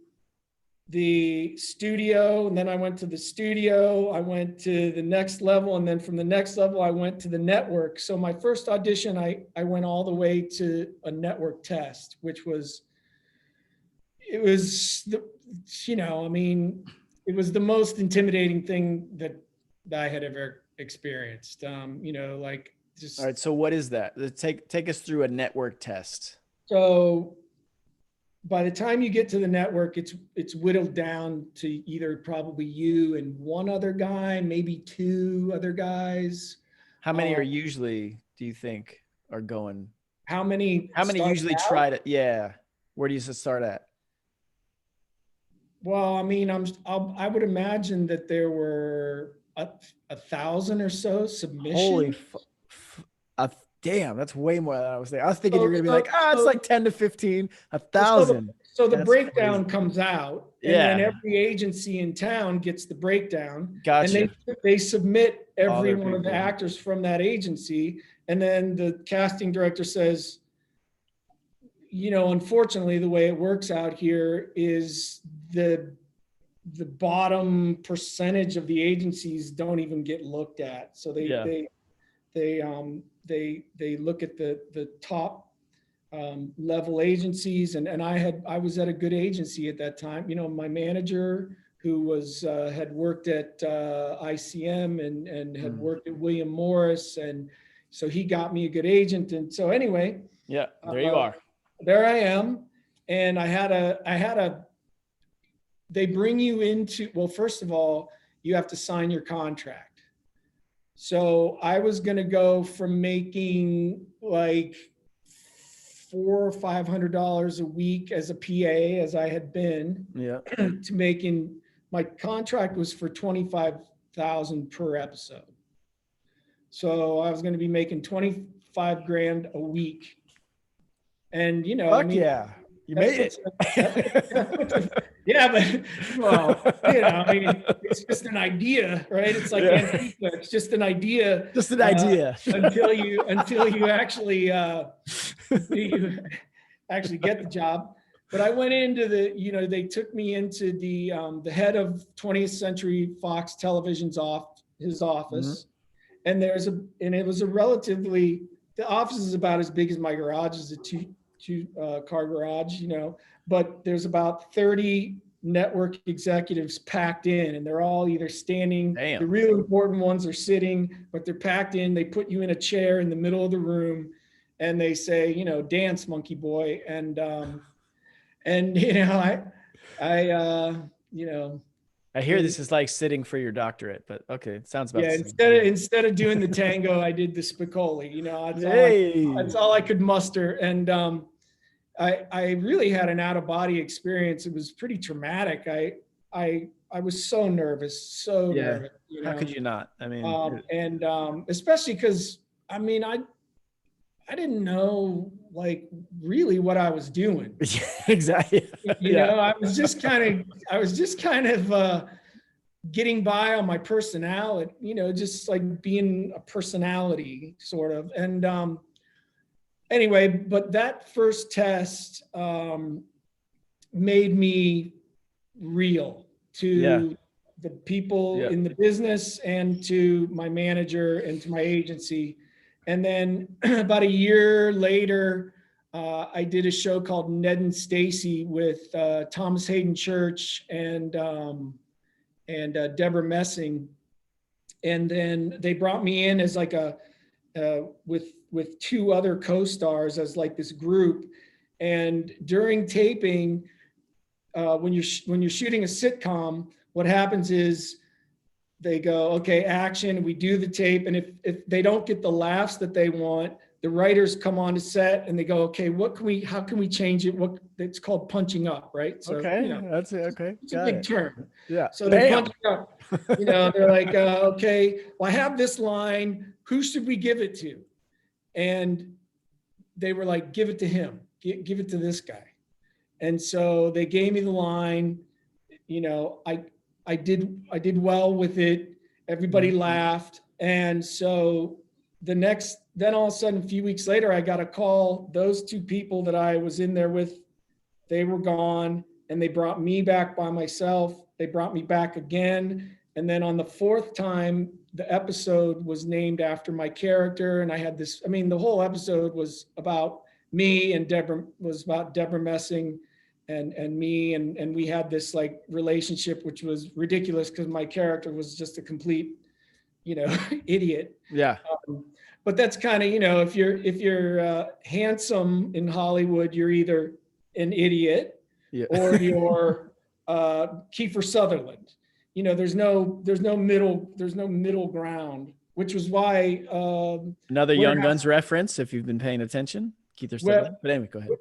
the studio, and then I went to the studio, I went to the next level, and then from the next level I went to the network. So my first audition, I went all the way to a network test, which was, it was the most intimidating thing that I had ever experienced. All right, so what is that? Take us through a network test. So by the time you get to the network, it's whittled down to either probably you and one other guy, maybe two other guys. How many are usually, do you think, are going? How many usually try to? Yeah. Where do you start at? Well, I mean, I would imagine that there were 1,000 or so submissions. Holy Damn, that's way more than I was thinking. I was thinking you're So, gonna be so, like, ah, it's so, like 10 to 15, so the 1,000. so the That's breakdown crazy. comes out, and then Yeah, every agency in town gets the breakdown, and gotcha. they submit All every their one of the people. actors from that agency, and then the casting director says, unfortunately, the way it works out here is the bottom percentage of the agencies don't even get looked at. So Yeah. they look at the top level agencies, and I was at a good agency at that time. My manager, who was had worked at ICM and had worked at William Morris, and so he got me a good agent. And so anyway, Yeah. There you are. there I am, and I had a. They bring you into, well, first of all, you have to sign your contract. So I was going to go from making like $400 or $500 a week as a PA, as I had been, Yeah. to making, my contract was for 25,000 per episode. So I was going to be making 25 grand a week. And, Fuck yeah. You made it. Yeah, but it's just an idea, right? It's like Antifa. It's just an idea. Just an idea. Until you actually get the job. But I went into they took me into the head of 20th Century Fox Television's his office, and it was a relatively, the office is about as big as my garage, is a two car garage, but there's about 30 network executives packed in, and they're all either standing. Damn. The really important ones are sitting, but they're packed in. They put you in a chair in the middle of the room, and they say, dance, monkey boy. I hear this is like sitting for your doctorate, but okay, it sounds about the same. same. Instead of doing the tango, I did the Spicoli. That's all I could muster. And I really had an out of body experience. It was pretty traumatic. I was so nervous, nervous. How could you not? I mean, especially because I didn't know like really what I was doing. Exactly. I was just kind of getting by on my personality, just like being a personality sort of. And anyway, but that first test made me real to the people in the business and to my manager and to my agency. And then about a year later, I did a show called Ned and Stacy with Thomas Hayden Church and Deborah Messing. And then they brought me in as like with two other co-stars as like this group. And during taping, when you're shooting a sitcom, what happens is they go, okay, action, we do the tape. And if they don't get the laughs that they want, the writers come on to set and they go, okay, how can we change it? It's called punching up, right? So, that's it. Okay. It's a big term. Yeah. So they punch up, they're like, okay, well, I have this line. Who should we give it to? And they were like, give it to him, give it to this guy. And so they gave me the line, I did well with it. Everybody laughed. And so then all of a sudden, a few weeks later, I got a call. Those two people that I was in there with, they were gone, and they brought me back by myself. They brought me back again. And then on the fourth time, the episode was named after my character. And I had this, the whole episode was about me, and Deborah Messing and me. And we had this like relationship, which was ridiculous because my character was just a complete, idiot. Yeah. But that's kind of, if you're handsome in Hollywood, you're either an idiot or you're Kiefer Sutherland. There's no middle ground, which was why another Young Guns reference, if you've been paying attention, Kiefer Sutherland. But anyway, go ahead.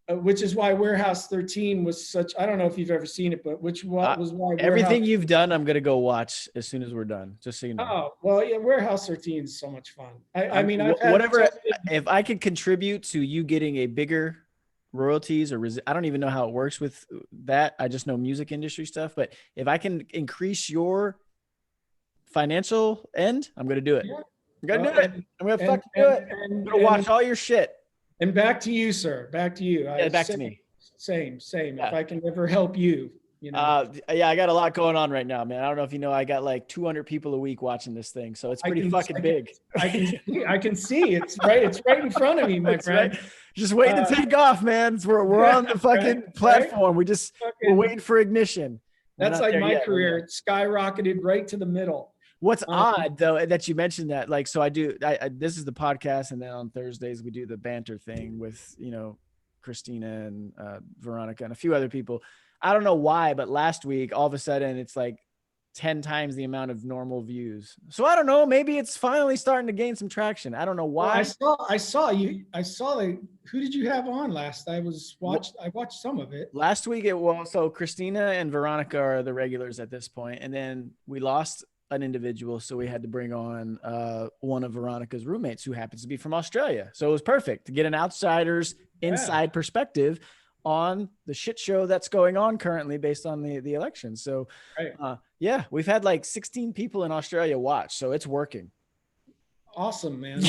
which is why Warehouse 13 was such, I don't know if you've ever seen it, but was why Everything Warehouse. you've done, I'm gonna go watch as soon as we're done. Just so you know. Oh, well, yeah, Warehouse 13 is so much fun. I mean, I've had Whatever. If I could contribute to you getting a bigger royalties or I don't even know how it works with that. I just know music industry stuff. But if I can increase your financial end, I'm gonna do it. Yeah. I'm gonna do it. I'm gonna fucking do it. I'm gonna watch all your shit. And back to you, sir. Back to you. Yeah, back to me. Same. Yeah. If I can ever help you, you know. Yeah, I got a lot going on right now, man. I don't know if you know, I got like 200 people a week watching this thing, so it's pretty fucking big. I can see it's right in front of me, my friend. Right. Just waiting to take off, man. We're on the fucking platform. We're waiting for ignition. That's like my career. It skyrocketed right to the middle. What's odd though that you mentioned that, like, so I this is the podcast, and then on Thursdays we do the banter thing with, you know, Christina and Veronica and a few other people. I don't know why, but last week all of a sudden it's like 10 times the amount of normal views. So I don't know, maybe it's finally starting to gain some traction. I don't know why. Well, I saw who did you have on last? I watched some of it. Last week so Christina and Veronica are the regulars at this point, and then we lost an individual, so we had to bring on one of Veronica's roommates who happens to be from Australia. So it was perfect to get an outsider's inside perspective on the shit show that's going on currently based on the election. So yeah, we've had like 16 people in Australia watch, so it's working. Awesome, man.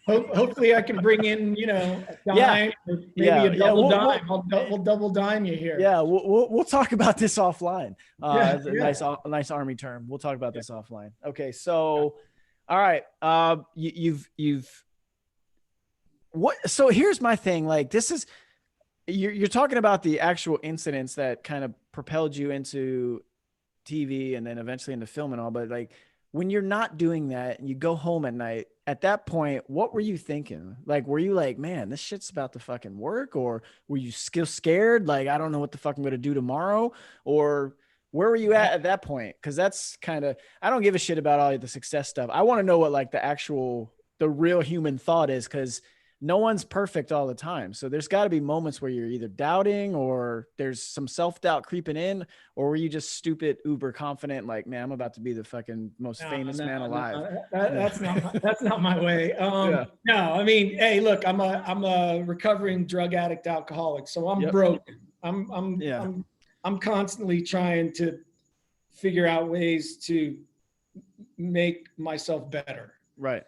Hopefully I can bring in, you know, a dime, or maybe a double dime. We'll double dime you here. Yeah, we'll talk about this offline. Nice army term. We'll talk about this offline. Okay, so all right. So here's my thing. Like, this is you're talking about the actual incidents that kind of propelled you into TV and then eventually into film and all, but like, when you're not doing that and you go home at night, at that point, what were you thinking? Like, were you like, man, this shit's about to fucking work? Or were you still scared? Like, I don't know what the fuck I'm going to do tomorrow. Or where were you at that point? Cause that's kind of, I don't give a shit about all the success stuff. I want to know what like the real human thought is. Cause no one's perfect all the time. So there's got to be moments where you're either doubting or there's some self-doubt creeping in, or were you just stupid, uber confident, like, man, I'm about to be the fucking most famous man alive. That's not my way. No, I mean, hey, look, I'm a recovering drug addict, alcoholic. So I'm broken. I'm constantly trying to figure out ways to make myself better. Right.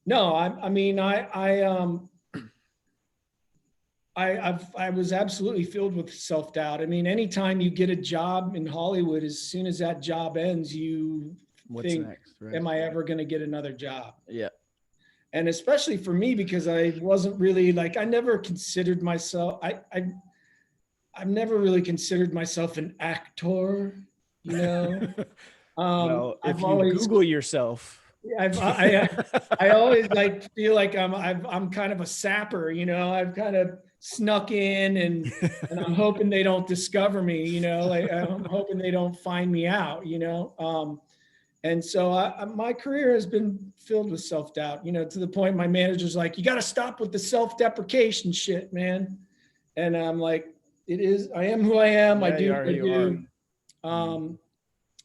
No, I mean, I was absolutely filled with self-doubt. I mean, anytime you get a job in Hollywood, as soon as that job ends, you think, next, right? Am I ever going to get another job? Yeah. And especially for me, because I wasn't really like, I never considered myself, I've never really considered myself an actor, you know? Well, if you Google yourself, I always like feel like I'm kind of a sapper, you know. I've kind of snuck in and I'm hoping they don't discover me, you know. Like, I'm hoping they don't find me out, you know. And so my career has been filled with self-doubt, you know, to the point my manager's like, you got to stop with the self-deprecation shit, man. And I'm like, I am who I am. I do what I do.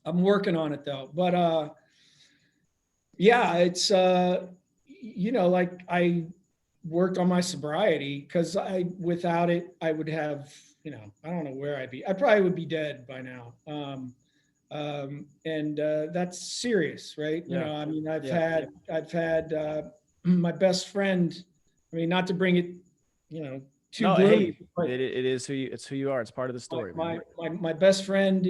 I'm working on it though, but yeah, it's, you know, like I worked on my sobriety because without it, I would have, you know, I don't know where I'd be. I probably would be dead by now. And that's serious, right? You know, I mean, I've had my best friend, I mean, not to bring it, you know, too gloomy. Hey, it's who you are. It's part of the story. My best friend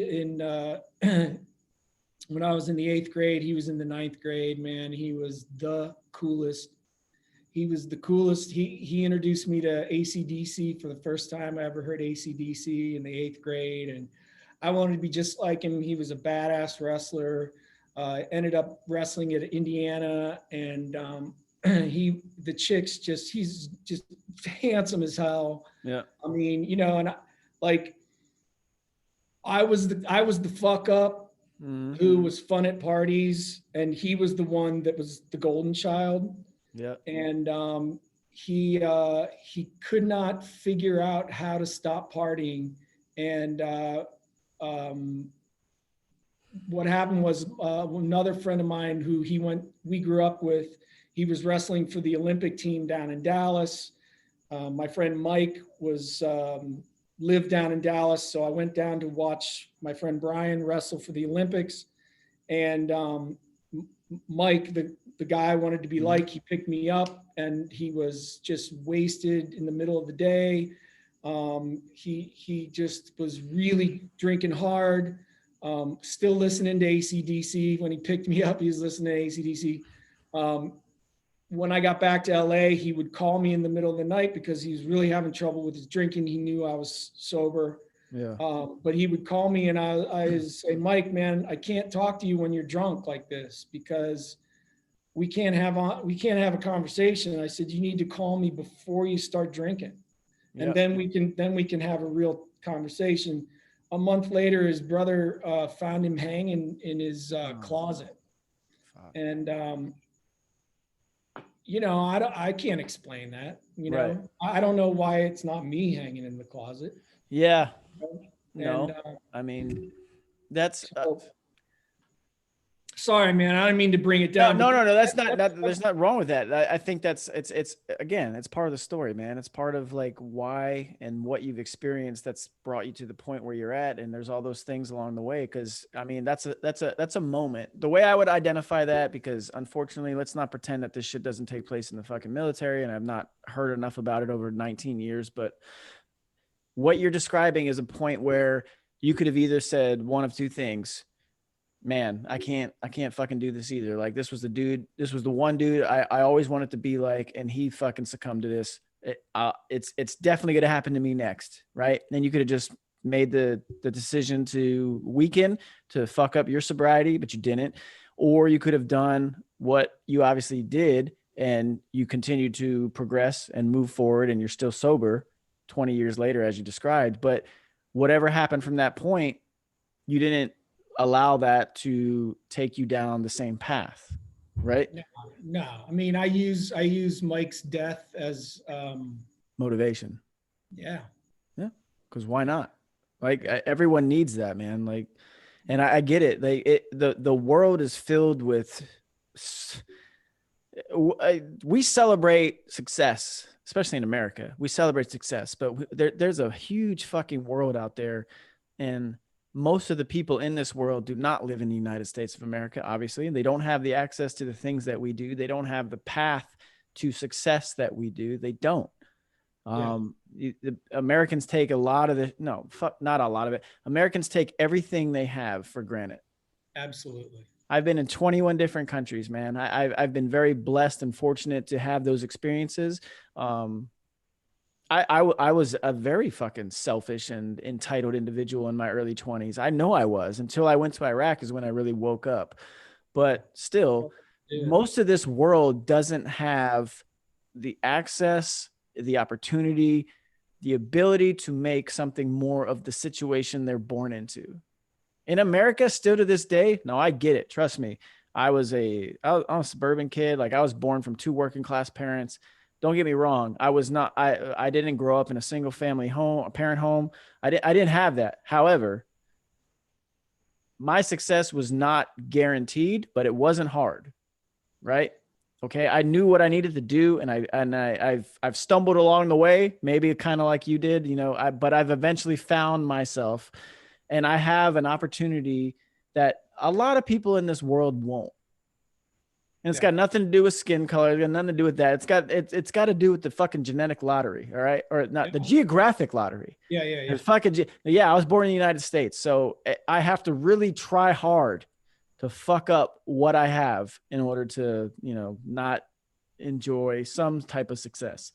when I was in the 8th grade, he was in the 9th grade, man. He was the coolest. He was the coolest. He introduced me to AC/DC for the first time I ever heard AC/DC in the 8th grade. And I wanted to be just like him. He was a badass wrestler. Ended up wrestling at Indiana. And he's just handsome as hell. Yeah. I mean, you know, and I was the fuck up. Mm-hmm. Who was fun at parties, and he was the one that was the golden child. Yeah. And he could not figure out how to stop partying. And what happened was another friend of mine who we grew up with, he was wrestling for the Olympic team down in Dallas. My friend Mike lived down in Dallas, so I went down to watch my friend Brian wrestle for the Olympics. And Mike, the guy I wanted to be like, he picked me up, and he was just wasted in the middle of the day. He just was really drinking hard. Still listening to AC/DC. When he picked me up, he was listening to AC/DC. When I got back to LA, he would call me in the middle of the night because he was really having trouble with his drinking. He knew I was sober. Yeah. But he would call me, and I would say, Mike, man, I can't talk to you when you're drunk like this because we can't have a conversation. And I said, you need to call me before you start drinking. And Yep. then we can have a real conversation. A month later, his brother found him hanging in his closet. Fuck. And I can't explain that. Right. I don't know why it's not me hanging in the closet. Yeah. And, No, I mean, that's sorry, man. I didn't mean to bring it down. no. That's not. There's not wrong with that. I think it's again, it's part of the story, man. It's part of like why and what you've experienced that's brought you to the point where you're at, and there's all those things along the way. Because I mean, that's a moment. The way I would identify that, because unfortunately, let's not pretend that this shit doesn't take place in the fucking military, and I've not heard enough about it over 19 years, but what you're describing is a point where you could have either said one of two things. Man, I can't fucking do this either. Like this was the one dude I always wanted to be like, and he fucking succumbed to this. It's definitely going to happen to me next. Right. And then you could have just made the decision to weaken, to fuck up your sobriety, but you didn't. Or you could have done what you obviously did, and you continue to progress and move forward, and you're still sober 20 years later, as you described. But whatever happened from that point, you didn't allow that to take you down the same path, right? No. I mean, I use Mike's death as Motivation. Yeah. Because why not? Like everyone needs that, man. Like, and I get it. Like the world is filled with. We celebrate success, especially in America. We celebrate success, but there's a huge fucking world out there, and most of the people in this world do not live in the United States of America, obviously. They don't have the access to the things that we do. They don't have the path to success that we do. They don't. The Americans take a lot of it. No, not a lot of it. Americans take everything they have for granted. Absolutely. I've been in 21 different countries, man. I've been very blessed and fortunate to have those experiences. I was a very fucking selfish and entitled individual in my early 20s. I know I was, until I went to Iraq is when I really woke up. But still, most of this world doesn't have the access, the opportunity, the ability to make something more of the situation they're born into. In America, still to this day, no, I get it. Trust me. I'm a suburban kid. Like I was born from two working class parents. Don't get me wrong. I didn't grow up in a single family home, a parent home. I didn't have that. However, my success was not guaranteed, but it wasn't hard. Right. Okay. I knew what I needed to do. And I've stumbled along the way, maybe kind of like you did, but I've eventually found myself, and I have an opportunity that a lot of people in this world won't. And it's got nothing to do with skin color. It's got nothing to do with that. It's got to do with the fucking genetic lottery. All right. Or not the geographic lottery. Yeah. I was born in the United States. So I have to really try hard to fuck up what I have in order to, not enjoy some type of success.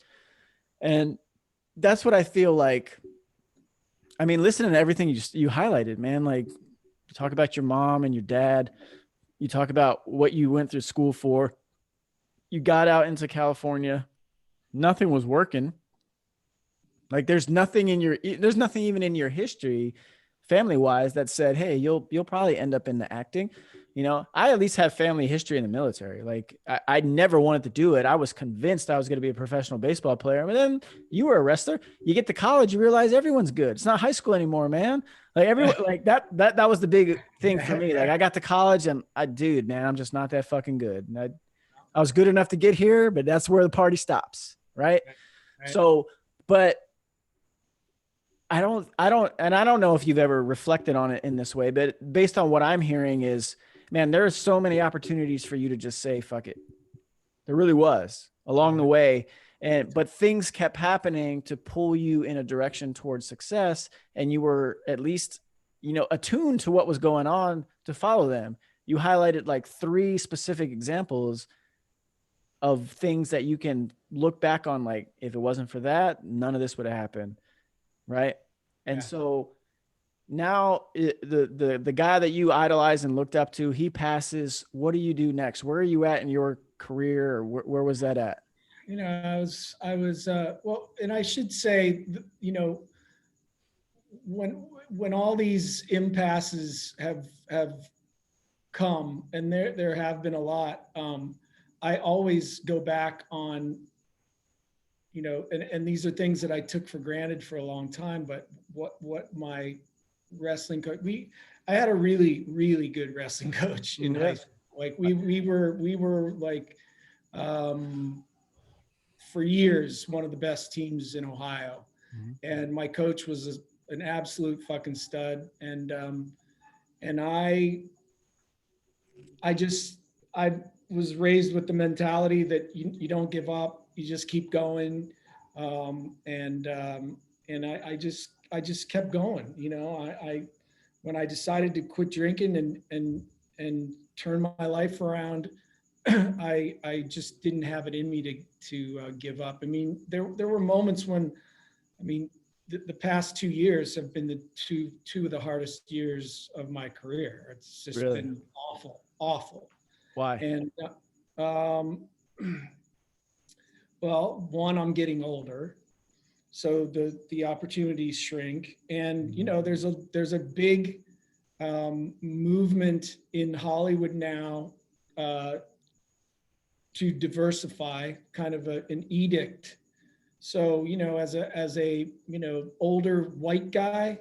And that's what I feel like. I mean, listening to everything you highlighted, man, like you talk about your mom and your dad. You talk about what you went through school for. You got out into California. Nothing was working. Like there's nothing even in your history, family wise, that said, hey, you'll probably end up in the acting. You know, I at least have family history in the military. Like I never wanted to do it. I was convinced I was going to be a professional baseball player. But then you were a wrestler. You get to college, you realize everyone's good. It's not high school anymore, man. Like everyone, like that was the big thing for me. Like I got to college and dude, man, I'm just not that fucking good. And I was good enough to get here, but that's where the party stops. Right. Right. So, but and I don't know if you've ever reflected on it in this way, but based on what I'm hearing is, man, there are so many opportunities for you to just say, fuck it. There really was along the way. But things kept happening to pull you in a direction towards success. And you were at least, attuned to what was going on to follow them. You highlighted like 3 specific examples of things that you can look back on. Like, if it wasn't for that, none of this would have happened. Right. And so now the guy that you idolized and looked up to, he passes. What do you do next? Where are you at in your career? Or where was that at? I was well, and I should say, when all these impasses have come, and there have been a lot, I always go back on, and these are things that I took for granted for a long time, but what my wrestling coach, I had a really, really good wrestling coach in high school. Like we were like, for years, one of the best teams in Ohio. And my coach was an absolute fucking stud. And I was raised with the mentality that you don't give up, you just keep going. And I just kept going. When I decided to quit drinking and turn my life around, I just didn't have it in me to give up. I mean, there were moments when, the past 2 years have been the two of the hardest years of my career. It's just been awful. Why? And well, one, I'm getting older, so the opportunities shrink, and there's a big movement in Hollywood now to diversify, kind of an edict. So as a older white guy,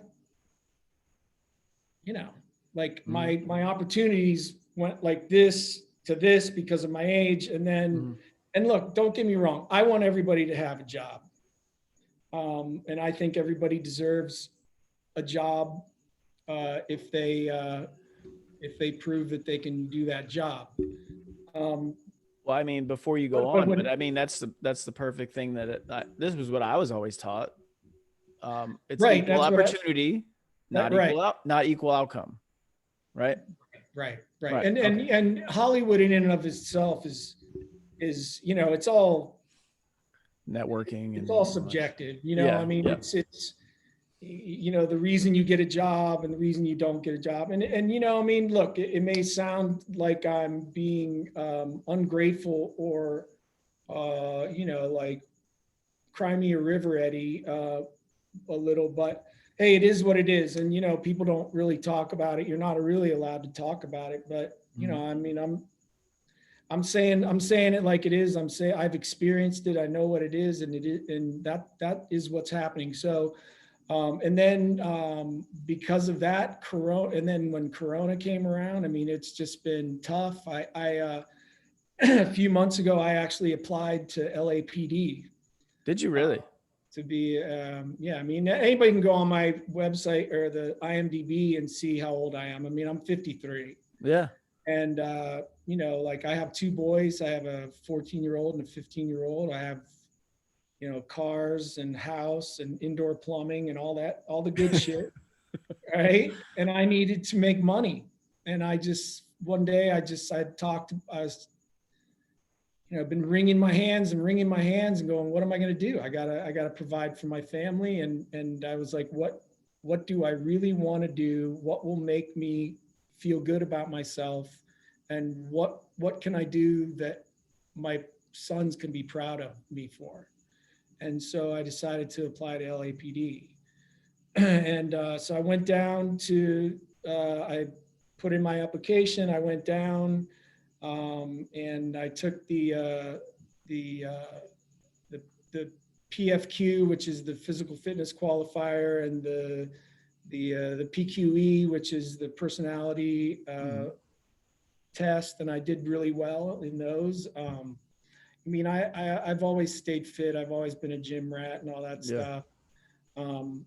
like my opportunities went like this to this because of my age, and then and look, don't get me wrong, I want everybody to have a job, and I think everybody deserves a job if they prove that they can do that job. Well, I mean, before you go on, but I mean, that's the perfect thing this was what I was always taught. It's right, equal opportunity, not equal outcome. Right. Right. And Hollywood in and of itself is it's all networking. It's all subjective. It's the reason you get a job and the reason you don't get a job. And look, it may sound like I'm being ungrateful or, like cry me a river, Eddie, a little, but hey, it is what it is. And, people don't really talk about it. You're not really allowed to talk about it, but I'm saying it like it is. I'm saying I've experienced it. I know what it is, and that is what's happening. So, and then because of that, Corona, and then when Corona came around, it's just been tough. I a few months ago, I actually applied to LAPD. Did you really? To be, anybody can go on my website or the IMDb and see how old I am. I'm 53. Yeah. And, like I have 2 boys. I have a 14-year-old and a 15-year-old. I have, cars and house and indoor plumbing and all the good shit. Right. And I needed to make money. And one day I was, been wringing my hands and going, what am I going to do? I gotta provide for my family. And I was like, what do I really want to do? What will make me feel good about myself? And what can I do that my sons can be proud of me for? And so I decided to apply to LAPD. And so I went down to, I put in my application. I went down, and I took the the the PFQ, which is the physical fitness qualifier, and the PQE, which is the personality test, and I did really well in those. I mean, I've always stayed fit. I've always been a gym rat and all that Yeah. stuff. Um,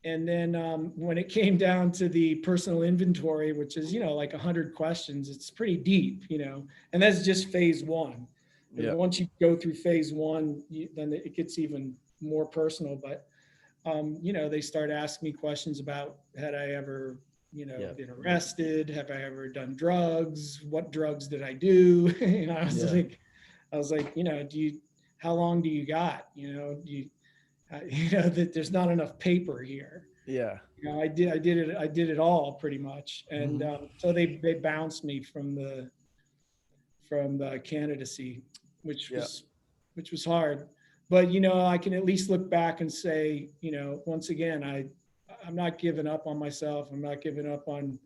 and then when it came down to the personal inventory, which is, like 100 questions, it's pretty deep, and that's just phase one. And Yeah. once you go through phase one, then it gets even more personal. But, they start asking me questions about, had I ever, Yeah. been arrested? Have I ever done drugs? What drugs did I do? Yeah. I was like, how long do you got? That there's not enough paper here. Yeah. I did it all pretty much. And Mhm. so they bounced me from the candidacy, which Yeah. was, which was hard. But, I can at least look back and say, once again, I'm not giving up on myself. I'm not giving up on,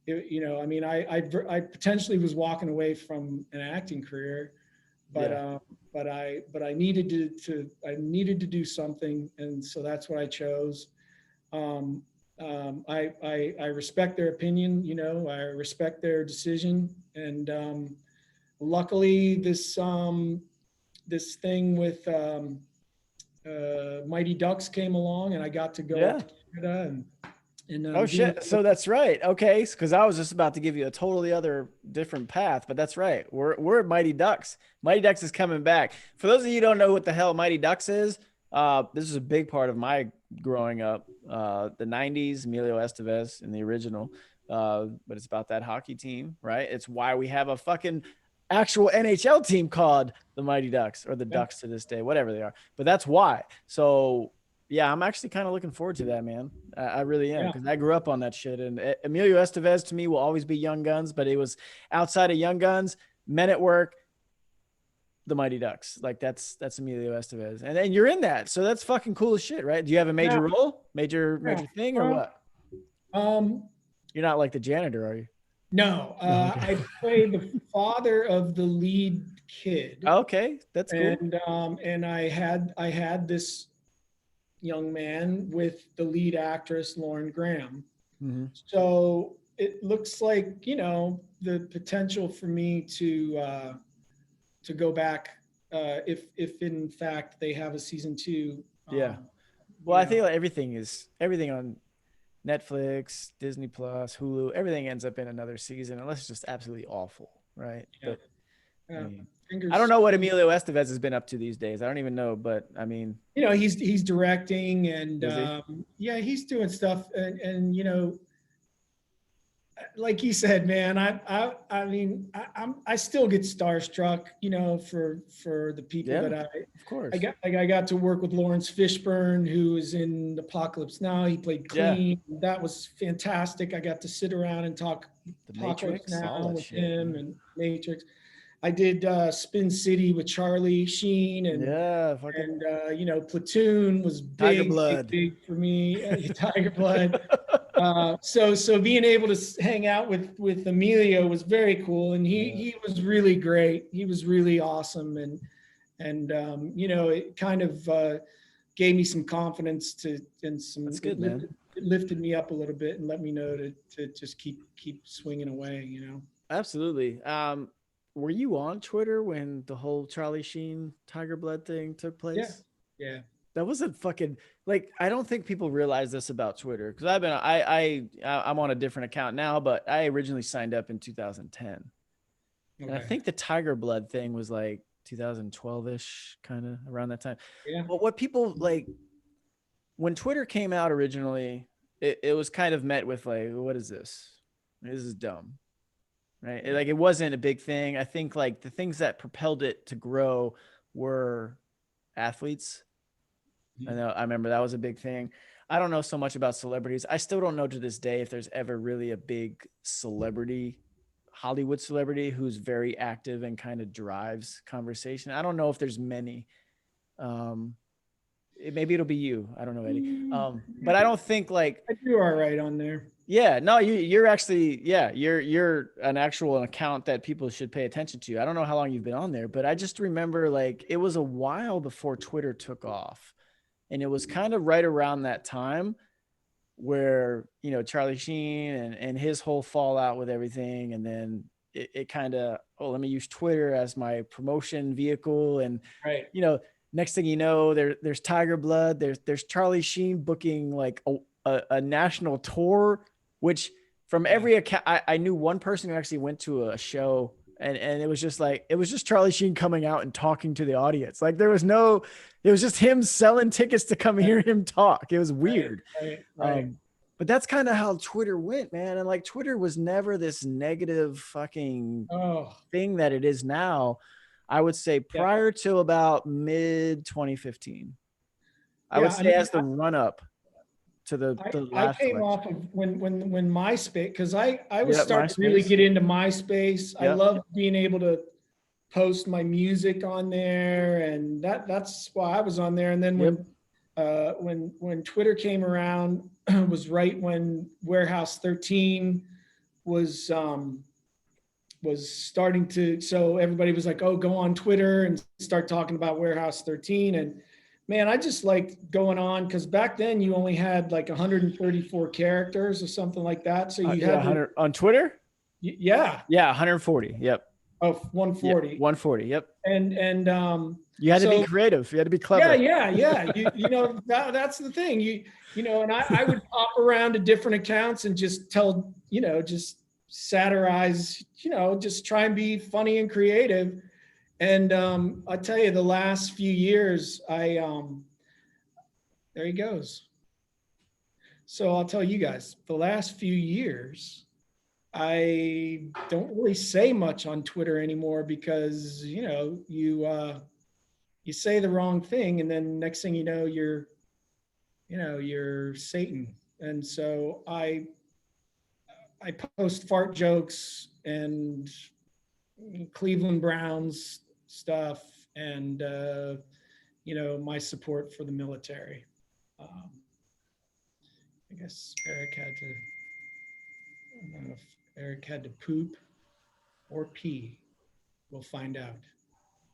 I mean, I potentially was walking away from an acting career, but Yeah. I needed I needed to do something, and so that's what I chose. Um, I respect their opinion, I respect their decision, and luckily this thing with Mighty Ducks came along, and I got to go up Yeah. to Canada and Oh do. shit. So that's right. Okay. Because I was just about to give you a totally other different path, but that's right. We're at Mighty Ducks. Mighty Ducks is coming back. For those of you who don't know what the hell Mighty Ducks is, this is a big part of my growing up. The 90s, Emilio Estevez in the original. But it's about that hockey team, right? It's why we have a fucking actual NHL team called the Mighty Ducks, or the Yeah. Ducks to this day, whatever they are. But that's why. So yeah, I'm actually kind of looking forward to that, man. I really am, Yeah. because I grew up on that shit. And Emilio Estevez to me will always be Young Guns, but it was outside of Young Guns, Men at Work, the Mighty Ducks. Like that's Emilio Estevez, and then you're in that, so that's fucking cool as shit, right? Do you have a Yeah. major role, major Yeah. thing, or Well, what? um, You're not like the janitor, are you? no, No, okay. I play the father of the lead kid, Okay, that's cool. and I had this young man with the lead actress Lauren Graham. Mm-hmm. So it looks like, the potential for me to go back, if in fact they have a season two. Yeah. Well, You I think know, like everything on Netflix, Disney Plus, Hulu, everything ends up in another season unless it's just absolutely awful, right? yeah, But I yeah. mean, I don't Fingers. know what Emilio Estevez has been up to these days. I don't even know, but I mean, He's directing, and is he? yeah, he's doing stuff, and like you said, man, I mean, I still get starstruck, for the people Yeah, that of I course. got. Like, I got to work with Lawrence Fishburne, who is in Apocalypse Now. He played Yeah, Clean. That was fantastic. I got to sit around and talk The Apocalypse Matrix, Now all that with shit. him, Man. and Matrix. I did Spin City with Charlie Sheen, Yeah, fucking and Platoon was Tiger big, big, Blood. big for me. Tiger Blood. So being able to hang out with Emilio was very cool, and he Yeah, he was really great. He was really awesome, and it kind of gave me some confidence and that's some good, man. it lifted me up a little bit and let me know to just keep swinging away. Absolutely. Were you on Twitter when the whole Charlie Sheen Tiger Blood thing took Yeah, place? yeah, That wasn't fucking like, I don't think people realize this about Twitter, because I'm on a different account now, but I originally signed up in 2010, and I okay, think the Tiger Blood thing was like 2012ish, kind of around that time. yeah, But what people like, when Twitter came out originally, it was kind of met with like, what is this? This is dumb, right? yeah. Like it wasn't a big thing. I think like the things that propelled it to grow were athletes. I remember that was a big thing. I don't know so much about celebrities. I still don't know to this day if there's ever really a big celebrity, Hollywood celebrity, who's very active and kind of drives conversation. I don't know if there's many. Um, Maybe it'll be you. I don't know, Eddie. Mm, But I don't think like, I do all right on there. Yeah, no, you're actually, yeah, you're an actual account that people should pay attention to. I don't know how long you've been on there, but I just remember like it was a while before Twitter took off. And it was kind of right around that time where, Charlie Sheen and his whole fallout with everything. And then it kind of, oh, let me use Twitter as my promotion vehicle. And, Right. you know, next thing you know, there's Tiger Blood, there's Charlie Sheen booking like a national tour, which from every account, I knew one person who actually went to a show, and it was just Charlie Sheen coming out and talking to the audience. Like it was just him selling tickets to come hear him talk. It was weird. Right. But that's kind of how Twitter went, man. And like Twitter was never this negative fucking thing that it is now. I would say prior to about mid 2015. I would say as the run up to the last I came election. off of when MySpace, because I was starting MySpace. to really get into MySpace. I love being able to post my music on there, and that's why I was on there. And then when Twitter came around, was right when Warehouse 13 was starting to, so everybody was like, oh, go on Twitter and start talking about Warehouse 13. And man, I just liked going on, because back then you only had like 134 characters or something like that. So you had 100 on Twitter. Yeah, 140. Yep. Oh, 140. Yeah, 140. Yep. And you had to be creative. You had to be clever. Yeah. That's the thing. And I would pop around to different accounts and just tell, just satirize, just try and be funny and creative. And I tell you, the last few years, there he goes. So I'll tell you guys, the last few years, I don't really say much on Twitter anymore, because, you say the wrong thing, and then next thing you know, you're Satan. And so I post fart jokes and Cleveland Browns stuff, and my support for the military. I guess Eric had to, I don't know if Eric had to poop or pee. We'll find out.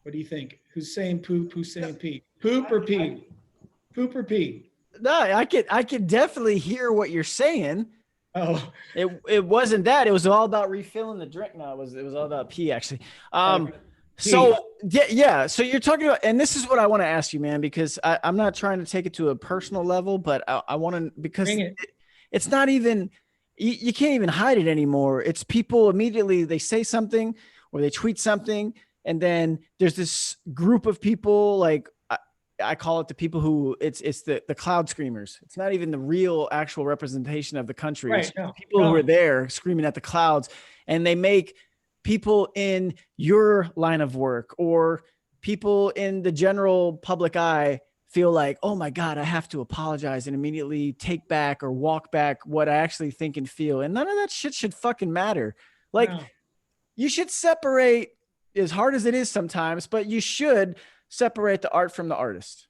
What do you think? Who's saying poop? Who's saying pee? Poop or pee? Poop or pee? No, I could definitely hear what you're saying. Oh, it wasn't that. It was all about refilling the drink. No, it was all about pee, actually. Pee. So yeah. So you're talking about, and this is what I want to ask you, man, because I'm not trying to take it to a personal level, but I want to, because it's not even, you can't even hide it anymore. It's people immediately, they say something or they tweet something, and then there's this group of people, like I call it the people who it's the cloud screamers. It's not even the real actual representation of the country. Right, it's people who are there screaming at the clouds, and they make people in your line of work or people in the general public eye feel like, oh my God, I have to apologize and immediately take back or walk back what I actually think and feel. And none of that shit should fucking matter. Like, you should separate, as hard as it is sometimes, but you should separate the art from the artist.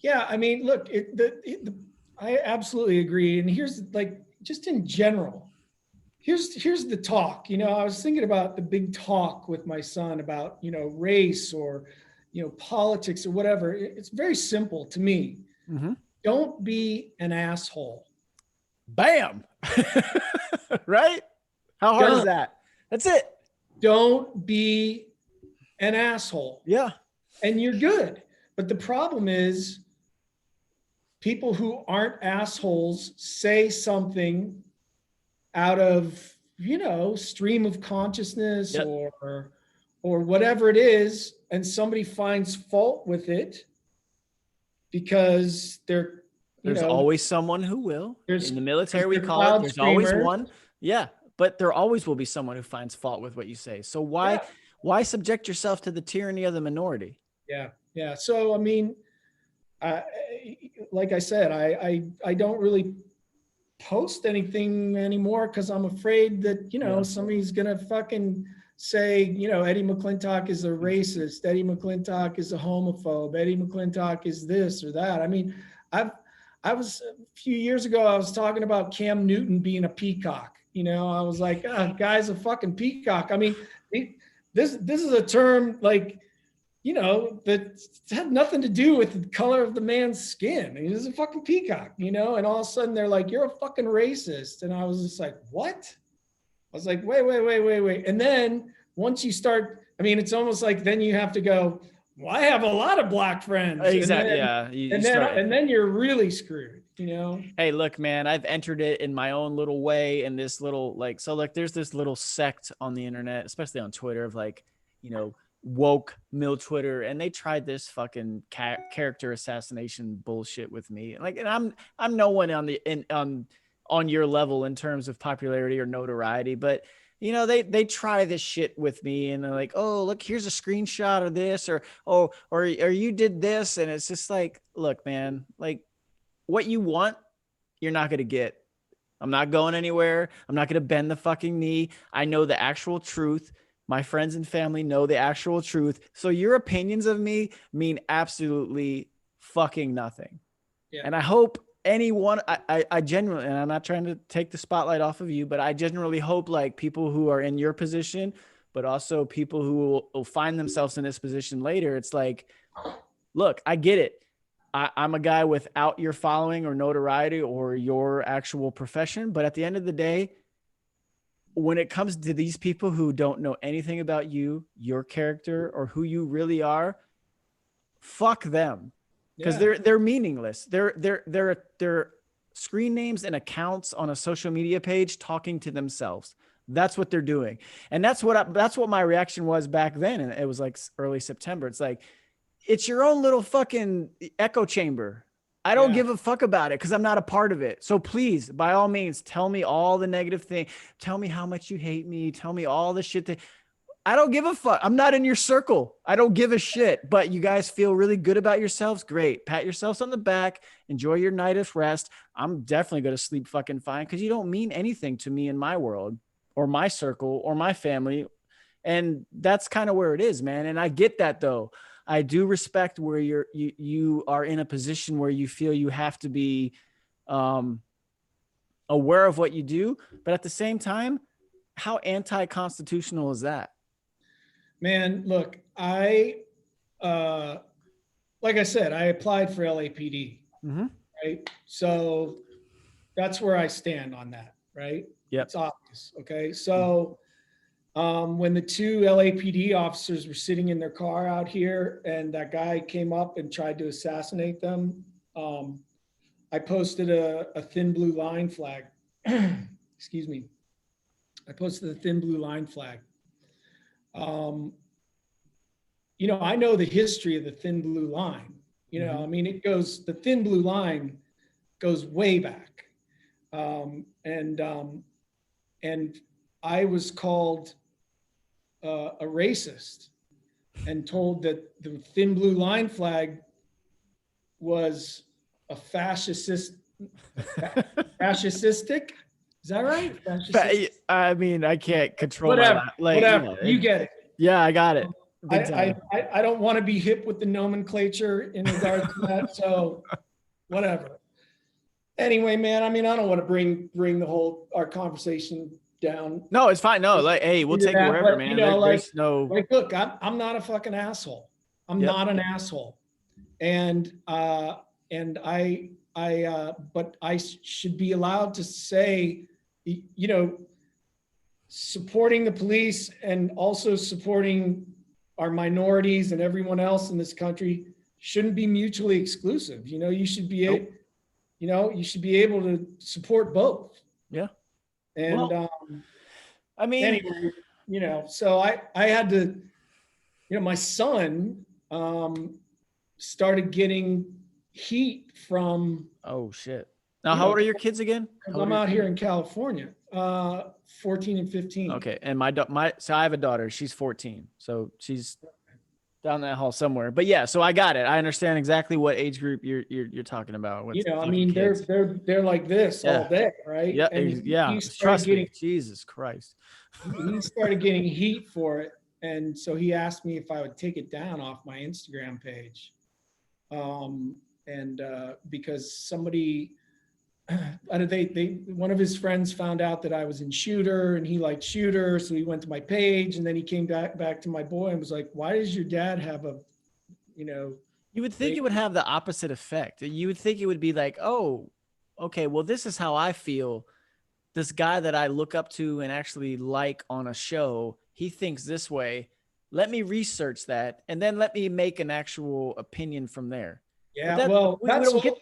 Yeah, I mean, look, I absolutely agree. And here's, like, just in general, here's the talk. I was thinking about the big talk with my son about, race or, politics or whatever. It's very simple to me. Mm-hmm. Don't be an asshole. Bam. Right? How hard is that? That's it. Don't be an asshole. Yeah. And you're good. But the problem is, people who aren't assholes say something out of, stream of consciousness, or whatever it is, and somebody finds fault with it because there's always someone who will. In the military, we call it, there's screamers. always one. Yeah. But there always will be someone who finds fault with what you say. So why subject yourself to the tyranny of the minority? Yeah. So, I mean, like I said, I don't really post anything anymore, because I'm afraid that, somebody's going to fucking say, Eddie McClintock is a racist. Eddie McClintock is a homophobe. Eddie McClintock is this or that. I mean, I was a few years ago, I was talking about Cam Newton being a peacock. You know, I was like, guy's a fucking peacock. I mean, this is a term like, you know, that had nothing to do with the color of the man's skin. He's a fucking peacock, you know, and all of a sudden they're like, you're a fucking racist. And I was just like, what? I was like, wait. And then once you start, I mean, it's almost like then you have to go, well, I have a lot of black friends. Exactly. And then you're really screwed, you know? Hey, look, man, I've entered it in my own little way in this little, like, so like there's this little sect on the internet, especially on Twitter, of like, you know, woke mill Twitter, and they tried this fucking character assassination bullshit with me. Like, and I'm no one on your level in terms of popularity or notoriety, but you know, they try this shit with me, and they're like, oh, look, here's a screenshot of this, or you did this. And it's just like, look, man, like what you want, you're not going to get. I'm not going anywhere. I'm not going to bend the fucking knee. I know the actual truth. My friends and family know the actual truth. So your opinions of me mean absolutely fucking nothing. Yeah. And I hope anyone, I genuinely, and I'm not trying to take the spotlight off of you, but I genuinely hope like people who are in your position, but also people who will find themselves in this position later. It's like, look, I get it. I'm a guy without your following or notoriety or your actual profession. But at the end of the day, when it comes to these people who don't know anything about you, your character, or who you really are, fuck them. Because they're meaningless. They're screen names and accounts on a social media page talking to themselves. That's what they're doing. And that's what my reaction was back then. And it was like early September. It's like, it's your own little fucking echo chamber. I don't give a fuck about it because I'm not a part of it. So please, by all means, tell me all the negative thing. Tell me how much you hate me. Tell me all the shit that I don't give a fuck. I'm not in your circle. I don't give a shit. But you guys feel really good about yourselves. Great. Pat yourselves on the back. Enjoy your night of rest. I'm definitely going to sleep fucking fine because you don't mean anything to me in my world or my circle or my family. And that's kind of where it is, man. And I get that though. I do respect where you are in a position where you feel you have to be aware of what you do. But at the same time, how anti-constitutional is that? Man, look, like I said, I applied for LAPD, right? So that's where I stand on that, right? Yeah, it's obvious. Okay, so when the two LAPD officers were sitting in their car out here, and that guy came up and tried to assassinate them, I posted a thin blue line flag. Excuse me. I posted a thin blue line flag. You know, I know the history of the thin blue line. You know, I mean, the thin blue line goes way back. And I was called a racist and told that the thin blue line flag was a fascistic. Is that right? I mean, I can't control whatever. Like, whatever. You get it. Yeah, I got it. I don't want to be hip with the nomenclature in regards to that. So whatever. Anyway, man, I mean, I don't want to bring our conversation down. No, it's fine. No, like, hey, we'll take it wherever, but, man. You know, like, look, I'm not a fucking asshole. I'm not an asshole. And but I should be allowed to say, you know, supporting the police and also supporting our minorities and everyone else in this country shouldn't be mutually exclusive. You know, you should be you should be able to support both. Yeah. And I mean, anyway, you know, so I had to, you know, my son started getting heat from. Oh shit. Now, how old are your kids again? I'm out here in California, 14 and 15. Okay. And so I have a daughter, she's 14. So she's down that hall somewhere. But yeah, so I got it. I understand exactly what age group you're talking about. You know, I mean, they're like this all day, right? Yeah. And trust me. Jesus Christ. He started getting heat for it. And so he asked me if I would take it down off my Instagram page. and because somebody, one of his friends found out that I was in Shooter and he liked Shooter, so he went to my page, and then he came back to my boy and was like, "Why does your dad have a, you know?" You would think it would have the opposite effect. You would think it would be like, oh, okay, well, this is how I feel. This guy that I look up to and actually like on a show, he thinks this way. Let me research that, and then let me make an actual opinion from there. But Yeah, well, we don't get.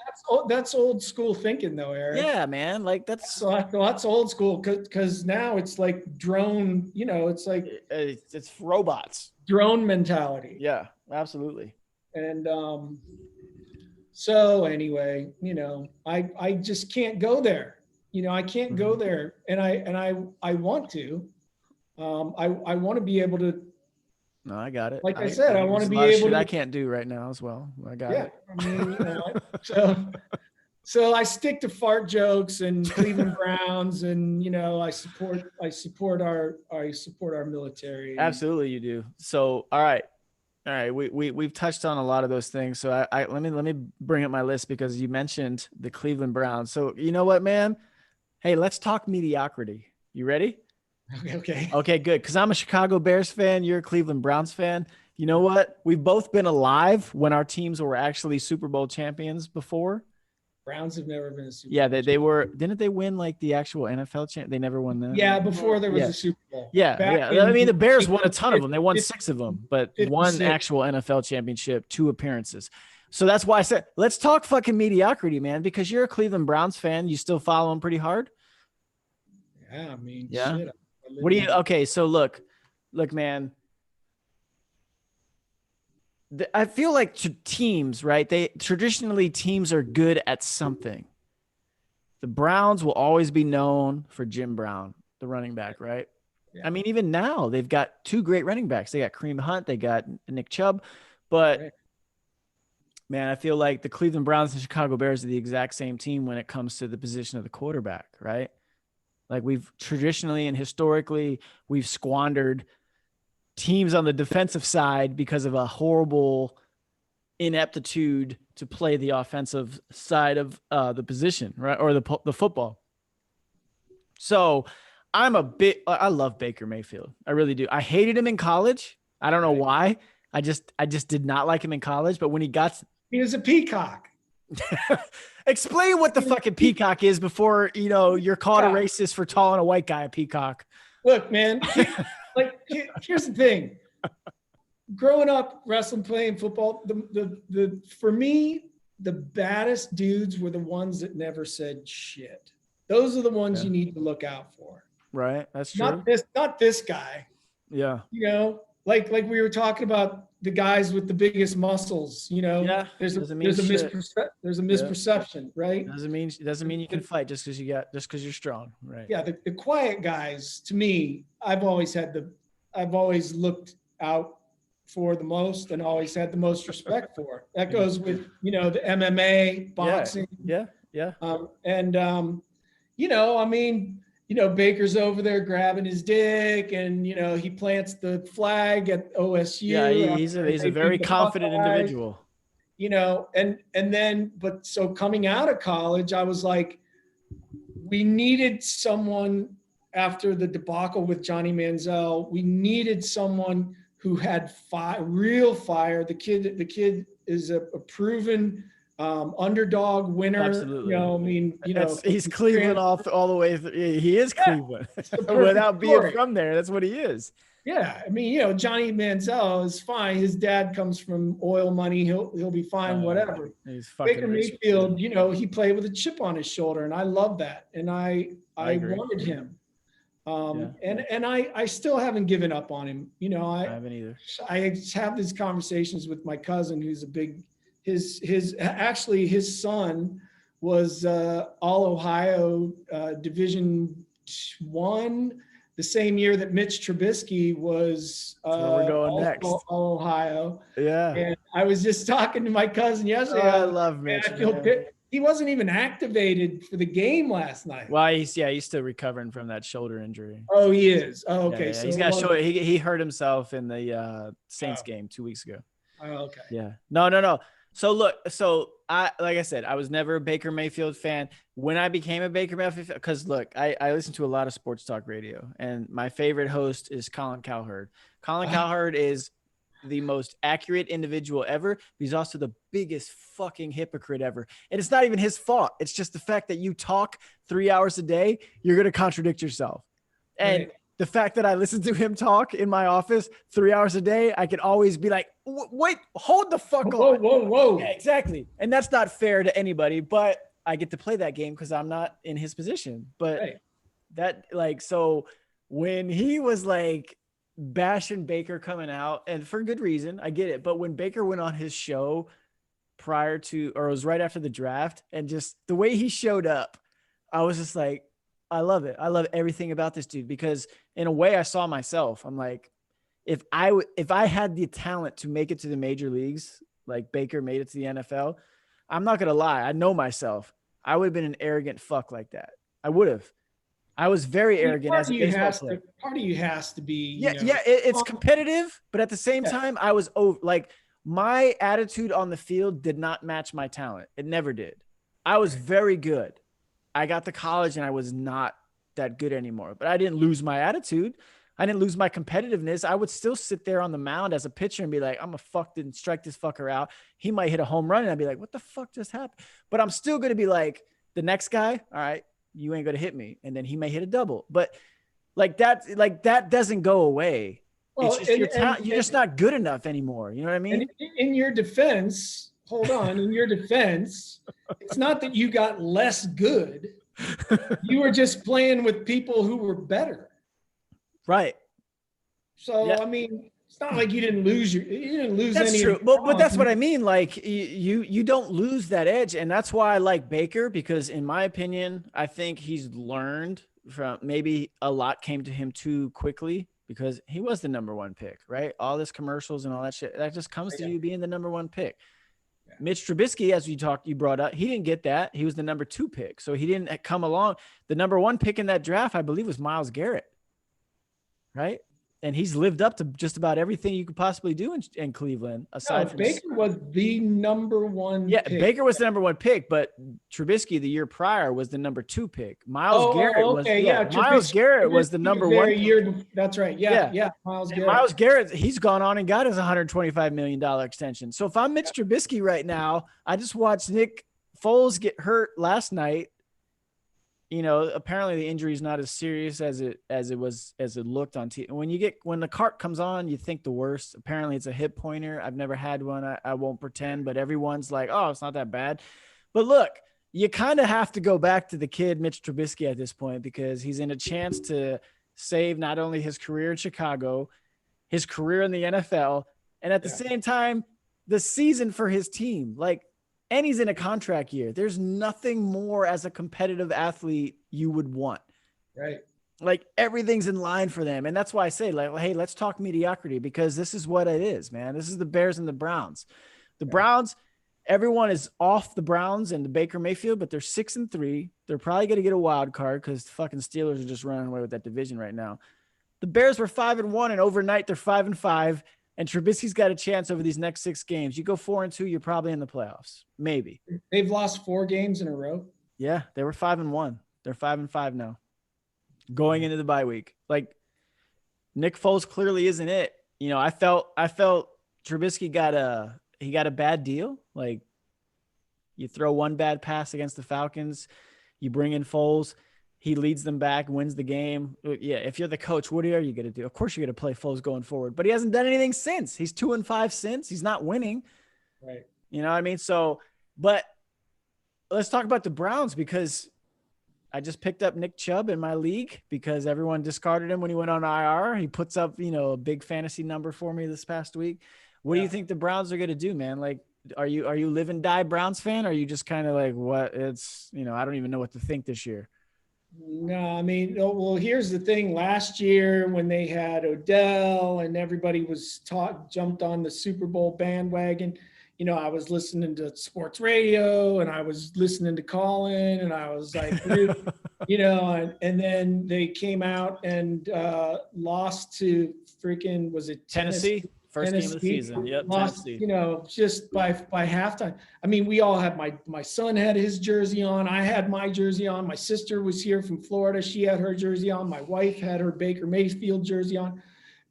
that's old school thinking though, Eric. Yeah, man. Like that's That's old school because now it's like drone. It's like it's robots. Drone mentality. Yeah, absolutely. And so anyway, I just can't go there. I can't go there, and I want to. I want to be able to. No, I got it. Like I said, I want to be able to. I can't do right now as well. I got it. I mean, so I stick to fart jokes and Cleveland Browns, and I support our military. Absolutely, you do. So, all right. We've touched on a lot of those things. So let me bring up my list because you mentioned the Cleveland Browns. So you know what, man? Hey, let's talk mediocrity. You ready? Okay. Okay, good. Because I'm a Chicago Bears fan. You're a Cleveland Browns fan. You know what? We've both been alive when our teams were actually Super Bowl champions before. Browns have never been a Super Bowl. Yeah, they were. Didn't they win like the actual NFL champ? They never won that. Yeah, before there was a Super Bowl. Yeah. I mean, the Bears won a ton of them. They won 6 of them, but 1 actual NFL championship, 2 appearances. So that's why I said, let's talk fucking mediocrity, man, because you're a Cleveland Browns fan. You still follow them pretty hard? Yeah, I mean, yeah. Shit, what do you, okay, so look, man. I feel like teams, right? Traditionally teams are good at something. The Browns will always be known for Jim Brown, the running back, right? Yeah. I mean, even now they've got 2 great running backs. They got Kareem Hunt, they got Nick Chubb, but man, I feel like the Cleveland Browns and Chicago Bears are the exact same team when it comes to the position of the quarterback, right? Like we've traditionally and historically, we've squandered teams on the defensive side because of a horrible ineptitude to play the offensive side of the position, right? Or the football. So I love Baker Mayfield. I really do. I hated him in college. I don't know why. I just did not like him in college, but when he was a peacock. Explain what the fucking peacock is before, you're called a racist for calling a white guy a peacock. Look, man, here's the thing. Growing up, wrestling, playing football, for me, the baddest dudes were the ones that never said shit. Those are the ones you need to look out for. Right. That's true. Not this guy. Yeah. Like we were talking about the guys with the biggest muscles, Yeah. There's a misperception, right? Doesn't mean you can fight just because you're strong, right? Yeah, the quiet guys, to me, I've always looked out for the most and always had the most respect for. That goes with, the MMA, boxing. Yeah. Baker's over there grabbing his dick and, he plants the flag at OSU. Yeah, he's a very confident individual. So coming out of college, I was like, we needed someone after the debacle with Johnny Manziel. We needed someone who had real fire. The kid is a proven underdog winner. Absolutely. He's Cleveland all the way through. He is Cleveland without being from there. That's what he is. Yeah. Johnny Manziel is fine. His dad comes from oil money. He'll be fine, whatever. Baker Mayfield, he played with a chip on his shoulder and I love that. And I wanted him. And I still haven't given up on him. I haven't either. I have these conversations with my cousin, who's a big, his son was all Ohio Division I, the same year that Mitch Trubisky was we're going next. All Ohio. Yeah. And I was just talking to my cousin yesterday. I love Mitch. He wasn't even activated for the game last night. Well, he's still recovering from that shoulder injury. Oh, he is. Oh, okay. Yeah. So he's got shoulder. He hurt himself in the Saints game 2 weeks ago. Oh, okay. Yeah. No. So look, so like I said, I was never a Baker Mayfield fan. When I became a Baker Mayfield, because look, I listen to a lot of sports talk radio, and my favorite host is Colin Cowherd. Colin Cowherd is the most accurate individual ever. He's also the biggest fucking hypocrite ever. And it's not even his fault. It's just the fact that you talk 3 hours a day, you're going to contradict yourself. And Right. the fact that I listen to him talk in my office 3 hours a day, I can always be like, wait, hold the fuck Whoa, on. whoa, whoa. Yeah, exactly. And that's not fair to anybody, but I get to play that game because I'm not in his position. But Right. that, like, so when he was like bashing Baker coming out, and for good reason, I get it. But when Baker went on his show prior to, or it was right after the draft, and just the way he showed up, I was just like, I love it. I love everything about this dude because in a way I saw myself. I'm like, if I had the talent to make it to the major leagues, like Baker made it to the NFL, I'm not going to lie. I know myself. I would have been an arrogant fuck like that. I would have. I was very arrogant as a baseball player. Part of you has to be, Yeah, yeah, it's competitive, but at the same time, I was over. Like my attitude on the field did not match my talent. It never did. I was very good. I got to college and I was not that good anymore. But I didn't lose my attitude. I didn't lose my competitiveness. I would still sit there on the mound as a pitcher and be like, I'm a fuck, didn't strike this fucker out. He might hit a home run. And I'd be like, what the fuck just happened? But I'm still going to be like, the next guy, all right, you ain't going to hit me. And then he may hit a double. But like that doesn't go away. Well, it's just you're just not good enough anymore. You know what I mean? In your defense, hold on. In your defense, it's not that you got less good. You were just playing with people who were better. Right. So, yeah. I mean, it's not like you didn't lose that's any. True. But that's what I mean. Like you don't lose that edge. And that's why I like Baker, because in my opinion, I think he's learned from, maybe a lot came to him too quickly because he was the number one pick, right? All this commercials and all that shit, that just comes to you being the number one pick. Yeah. Mitch Trubisky, as you brought up, he didn't get that. He was the number 2 pick. So he didn't come along. The number 1 pick in that draft, I believe, was Myles Garrett. Right. And he's lived up to just about everything you could possibly do in Cleveland. Aside from Baker was the number 1 pick. Baker was the number 1 pick, but Trubisky the year prior was the number 2 pick. Myles Garrett was Myles Garrett was the number 1 year. That's right. Yeah. Myles Garrett, he's gone on and got his $125 million extension. So if I'm Mitch Trubisky right now, I just watched Nick Foles get hurt last night. You know, apparently the injury is not as serious as it looked on TV. When the cart comes on, you think the worst. Apparently it's a hip pointer. I've never had one. I won't pretend, but everyone's like, oh, it's not that bad. But look, you kind of have to go back to the kid, Mitch Trubisky, at this point, because he's in a chance to save not only his career in Chicago, his career in the NFL, and at the same time, the season for his team. Like, and he's in a contract year. There's nothing more as a competitive athlete you would want. Right. Like everything's in line for them. And that's why I say, like, hey, let's talk mediocrity, because this is what it is, man. This is the Bears and the Browns. The Browns, everyone is off the Browns and the Baker Mayfield, but they're 6-3. They're probably going to get a wild card because the fucking Steelers are just running away with that division right now. The Bears were 5-1, and overnight they're 5-5. And Trubisky's got a chance over these next 6 games. You go 4-2, you're probably in the playoffs. Maybe. They've lost 4 games in a row. Yeah, they were 5-1. They're 5-5 now. Going into the bye week. Like, Nick Foles clearly isn't it. You know, I felt Trubisky got a bad deal. Like, you throw one bad pass against the Falcons, you bring in Foles, he leads them back, wins the game. Yeah, if you're the coach, what are you going to do? Of course you're going to play Foles going forward, but he hasn't done anything since. He's 2-5 since. He's not winning. Right. You know what I mean? So, but let's talk about the Browns, because I just picked up Nick Chubb in my league because everyone discarded him when he went on IR. He puts up, you know, a big fantasy number for me this past week. What do you think the Browns are going to do, man? Like, are you live and die Browns fan? Or are you just kind of like, what? It's, you know, I don't even know what to think this year. No, I mean, well, here's the thing. Last year when they had Odell and everybody was jumped on the Super Bowl bandwagon, you know, I was listening to sports radio and I was listening to Colin and I was like, you know, and then they came out and lost to freaking, was it Tennessee? First game of the season. Yep. Lost, Tennessee. you know, just by halftime. I mean, we all had my son had his jersey on. I had my jersey on. My sister was here from Florida. She had her jersey on. My wife had her Baker Mayfield jersey on.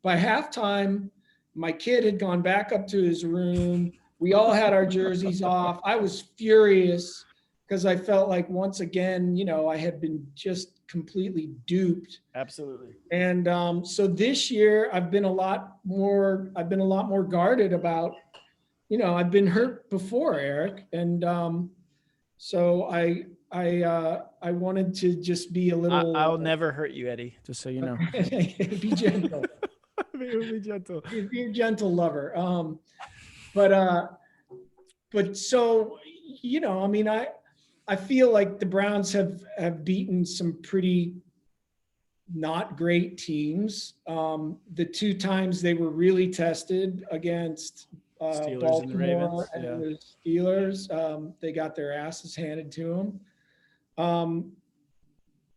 By halftime, my kid had gone back up to his room. We all had our jerseys off. I was furious because I felt like once again, you know, I had been just completely duped. Absolutely. And so this year I've been a lot more guarded about, you know, I've been hurt before, Eric. And so I wanted to just be a little. I'll never hurt you, Eddie, just so you know. Be gentle. Be gentle. Be a gentle lover. But so, you know, I mean, I feel like the Browns have beaten some pretty not great teams. The two times they were really tested against Baltimore and the Steelers, they got their asses handed to them.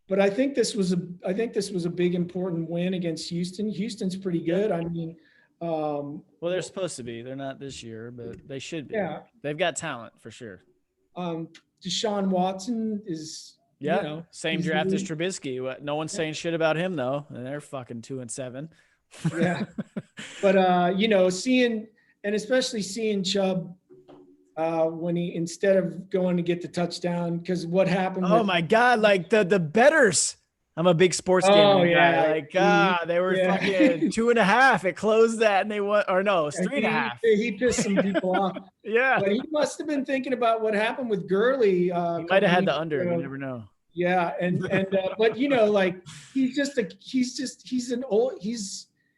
But I think this was a big important win against Houston. Houston's pretty good. I mean, well, they're supposed to be. They're not this year, but they should be. Yeah, they've got talent for sure. Deshaun Watson is, you know, same draft as Trubisky. No one's saying shit about him though, and they're fucking 2-7. Yeah, but you know, especially seeing Chubb when he, instead of going to get the touchdown, because what happened? Oh my God, like the betters. I'm a big sports gambling guy. Like, they were fucking 2.5. It closed that, and they won, or no, it's 3.5. He pissed some people off. Yeah, but he must have been thinking about what happened with Gurley. He might have had the under. You never know. Yeah, and but you know, like he's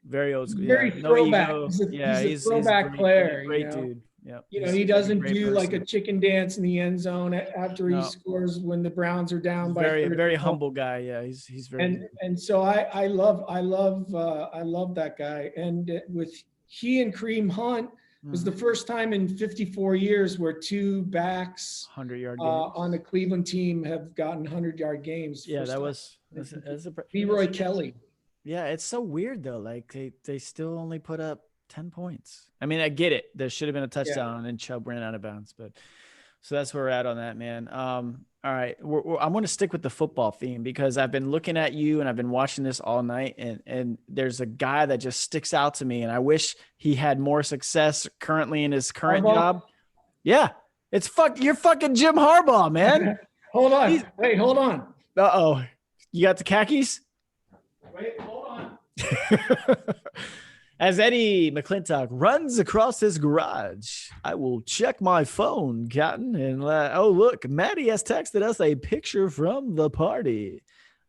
very old school. Very throwback. He's a throwback player. Great dude. Yeah. You know, he doesn't do like a chicken dance in the end zone after he scores when the Browns are down by very humble guy. Yeah, he's very and so I love that guy. And with he and Kareem Hunt was the first time in 54 years where two backs 100-yard on the Cleveland team have gotten 100-yard games. Yeah, that's Leroy Kelly. Yeah, it's so weird though. Like they still only put up 10 points. I mean, I get it. There should have been a touchdown and Chubb ran out of bounds, but so that's where we're at on that, man. All right. I'm going to stick with the football theme because I've been looking at you and I've been watching this all night, and there's a guy that just sticks out to me, and I wish he had more success currently in his current job. Yeah. You're fucking Jim Harbaugh, man. Hold on. Wait, hold on. Uh-oh. You got the khakis? Wait, hold on. As Eddie McClintock runs across his garage, I will check my phone, Cotton, and oh, look, Maddie has texted us a picture from the party.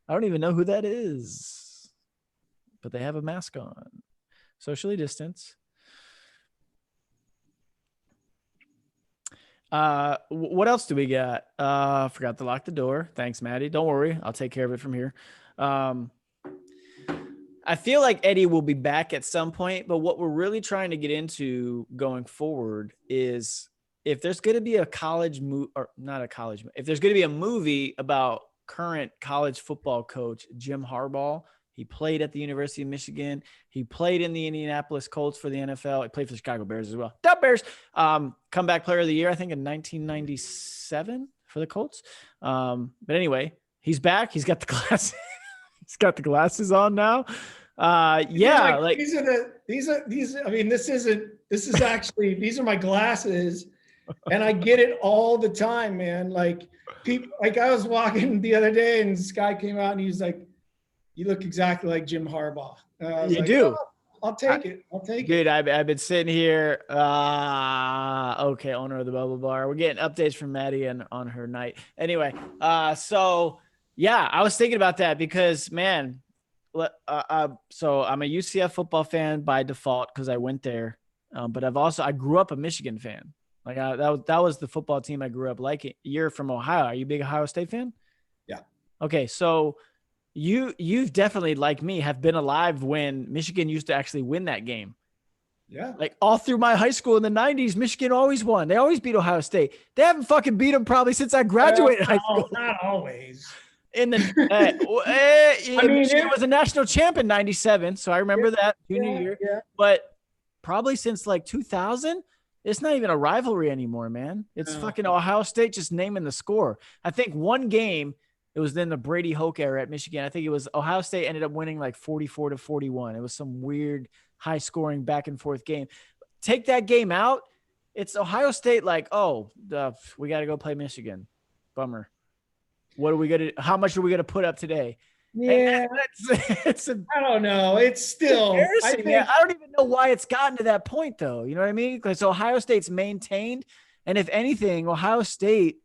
I don't even know who that is, but they have a mask on. Socially distance. What else do we got? Forgot to lock the door. Thanks, Maddie. Don't worry. I'll take care of it from here. I feel like Eddie will be back at some point, but what we're really trying to get into going forward is if there's going to be a college movie, or not a college, if there's going to be a movie about current college football coach Jim Harbaugh. He played at the University of Michigan. He played in the Indianapolis Colts for the NFL. He played for the Chicago Bears as well. Duh, Bears. Comeback player of the year, I think in 1997 for the Colts. But anyway, he's back. He's got the glasses. He's got the glasses on now. Yeah, like these are. I mean, this is actually these are my glasses, and I get it all the time, man. Like people, like I was walking the other day, and this guy came out and he was like, "You look exactly like Jim Harbaugh." You do. Oh, I'll take it. Dude, I've been sitting here. Okay, owner of the Bubble Bar. We're getting updates from Maddie and on her night. Anyway, so yeah, I was thinking about that because, man. So I'm a UCF football fan by default because I went there, but I grew up a Michigan fan. Like that was the football team I grew up liking. You're from Ohio. Are you a big Ohio State fan? Yeah. Okay, so you've definitely, like me, have been alive when Michigan used to actually win that game. Yeah. Like all through my high school in the 90s, Michigan always won. They always beat Ohio State. They haven't fucking beat them probably since I graduated high school. Not always. In the, Michigan was a national champ in '97, so I remember that junior year. Yeah. But probably since like 2000. It's not even a rivalry anymore, man. It's No. fucking Ohio State just naming the score. I think one game, it was in the Brady Hoke era at Michigan. I think it was Ohio State ended up winning like 44-41. It was some weird high scoring back and forth game. Take that game out. It's Ohio State like, oh, we got to go play Michigan. Bummer. What are we going to, how much are we going to put up today? And Yeah, it's I don't know. It's still, I embarrassing, man. think, I don't even know why it's gotten to that point, though. You know what I mean? Because Ohio State's maintained. And if anything, Ohio State,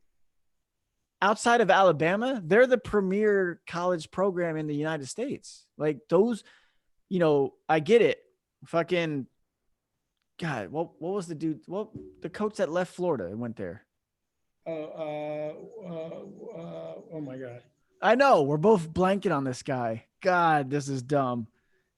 outside of Alabama, they're the premier college program in the United States. Like those, I get it. Fucking God, what was the dude? Well, the coach that left Florida and went there. oh my God. I know we're both blanking on this guy. God, this is dumb.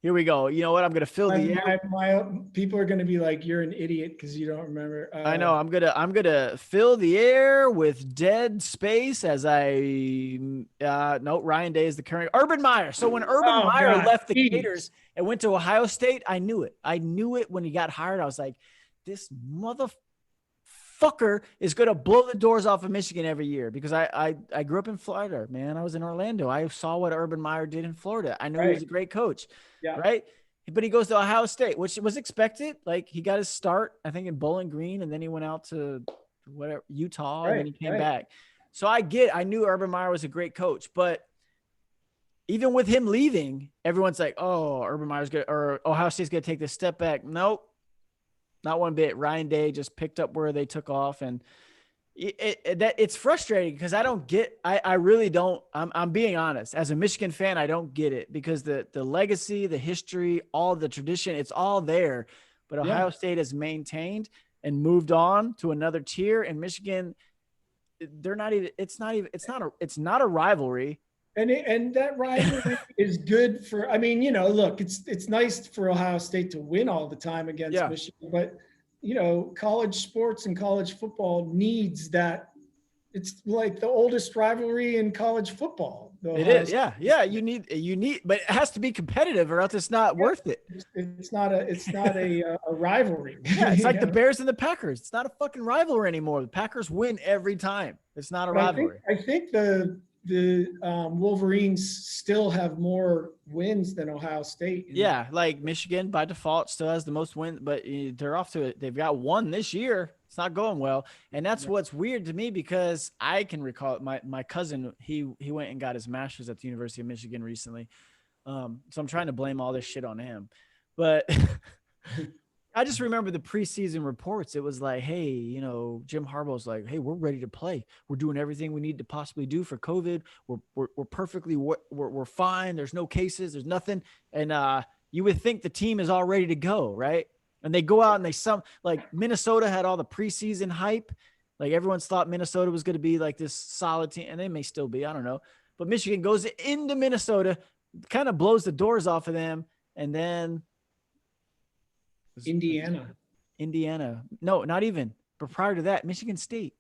Here we go. You know what? I'm gonna fill the air. My people are going to be like, you're an idiot because you don't remember. I know. I'm gonna fill the air with dead space as I no, Ryan Day is the current Urban Meyer. So when Urban Meyer left the Gators and went to Ohio State, I knew it. I knew it when he got hired. I was like, this motherfucker is gonna blow the doors off of Michigan every year because I grew up in Florida, man. I was in Orlando. I saw what Urban Meyer did in Florida. I knew he was a great coach. Yeah. Right. But he goes to Ohio State, which was expected. Like he got his start, I think, in Bowling Green, and then he went out to whatever Utah, and then he came back. So I knew Urban Meyer was a great coach, but even with him leaving, everyone's like, "Oh, Urban Meyer's good, or Ohio State's gonna take this step back." Nope, not one bit. Ryan Day just picked up where they took off, and it's frustrating because I really don't. I'm being honest. As a Michigan fan, I don't get it because the legacy, the history, all the tradition, it's all there. But Ohio State has maintained and moved on to another tier, and Michigan, they're not even. It's not a rivalry. And that rivalry is good for. I mean, look, it's nice for Ohio State to win all the time against Michigan, but college sports and college football needs that. It's like the oldest rivalry in college football. It is. Yeah. You need, but it has to be competitive or else it's not worth it. It's not a rivalry. Yeah. It's like the Bears and the Packers. It's not a fucking rivalry anymore. The Packers win every time. It's not a rivalry. I think the Wolverines still have more wins than Ohio State. Yeah, like Michigan by default still has the most wins, but they're off to it. They've got one this year. It's not going well, and that's what's weird to me because I can recall my cousin. He went and got his master's at the University of Michigan recently, so I'm trying to blame all this shit on him, but. I just remember the preseason reports. It was like, hey, Jim Harbaugh's like, hey, we're ready to play. We're doing everything we need to possibly do for COVID. We're perfectly, we're fine. There's no cases. There's nothing. And you would think the team is all ready to go, right? And they go out and like Minnesota had all the preseason hype. Like everyone's thought Minnesota was going to be like this solid team, and they may still be. I don't know. But Michigan goes into Minnesota, kind of blows the doors off of them, and then Indiana. No, not even. But prior to that, Michigan State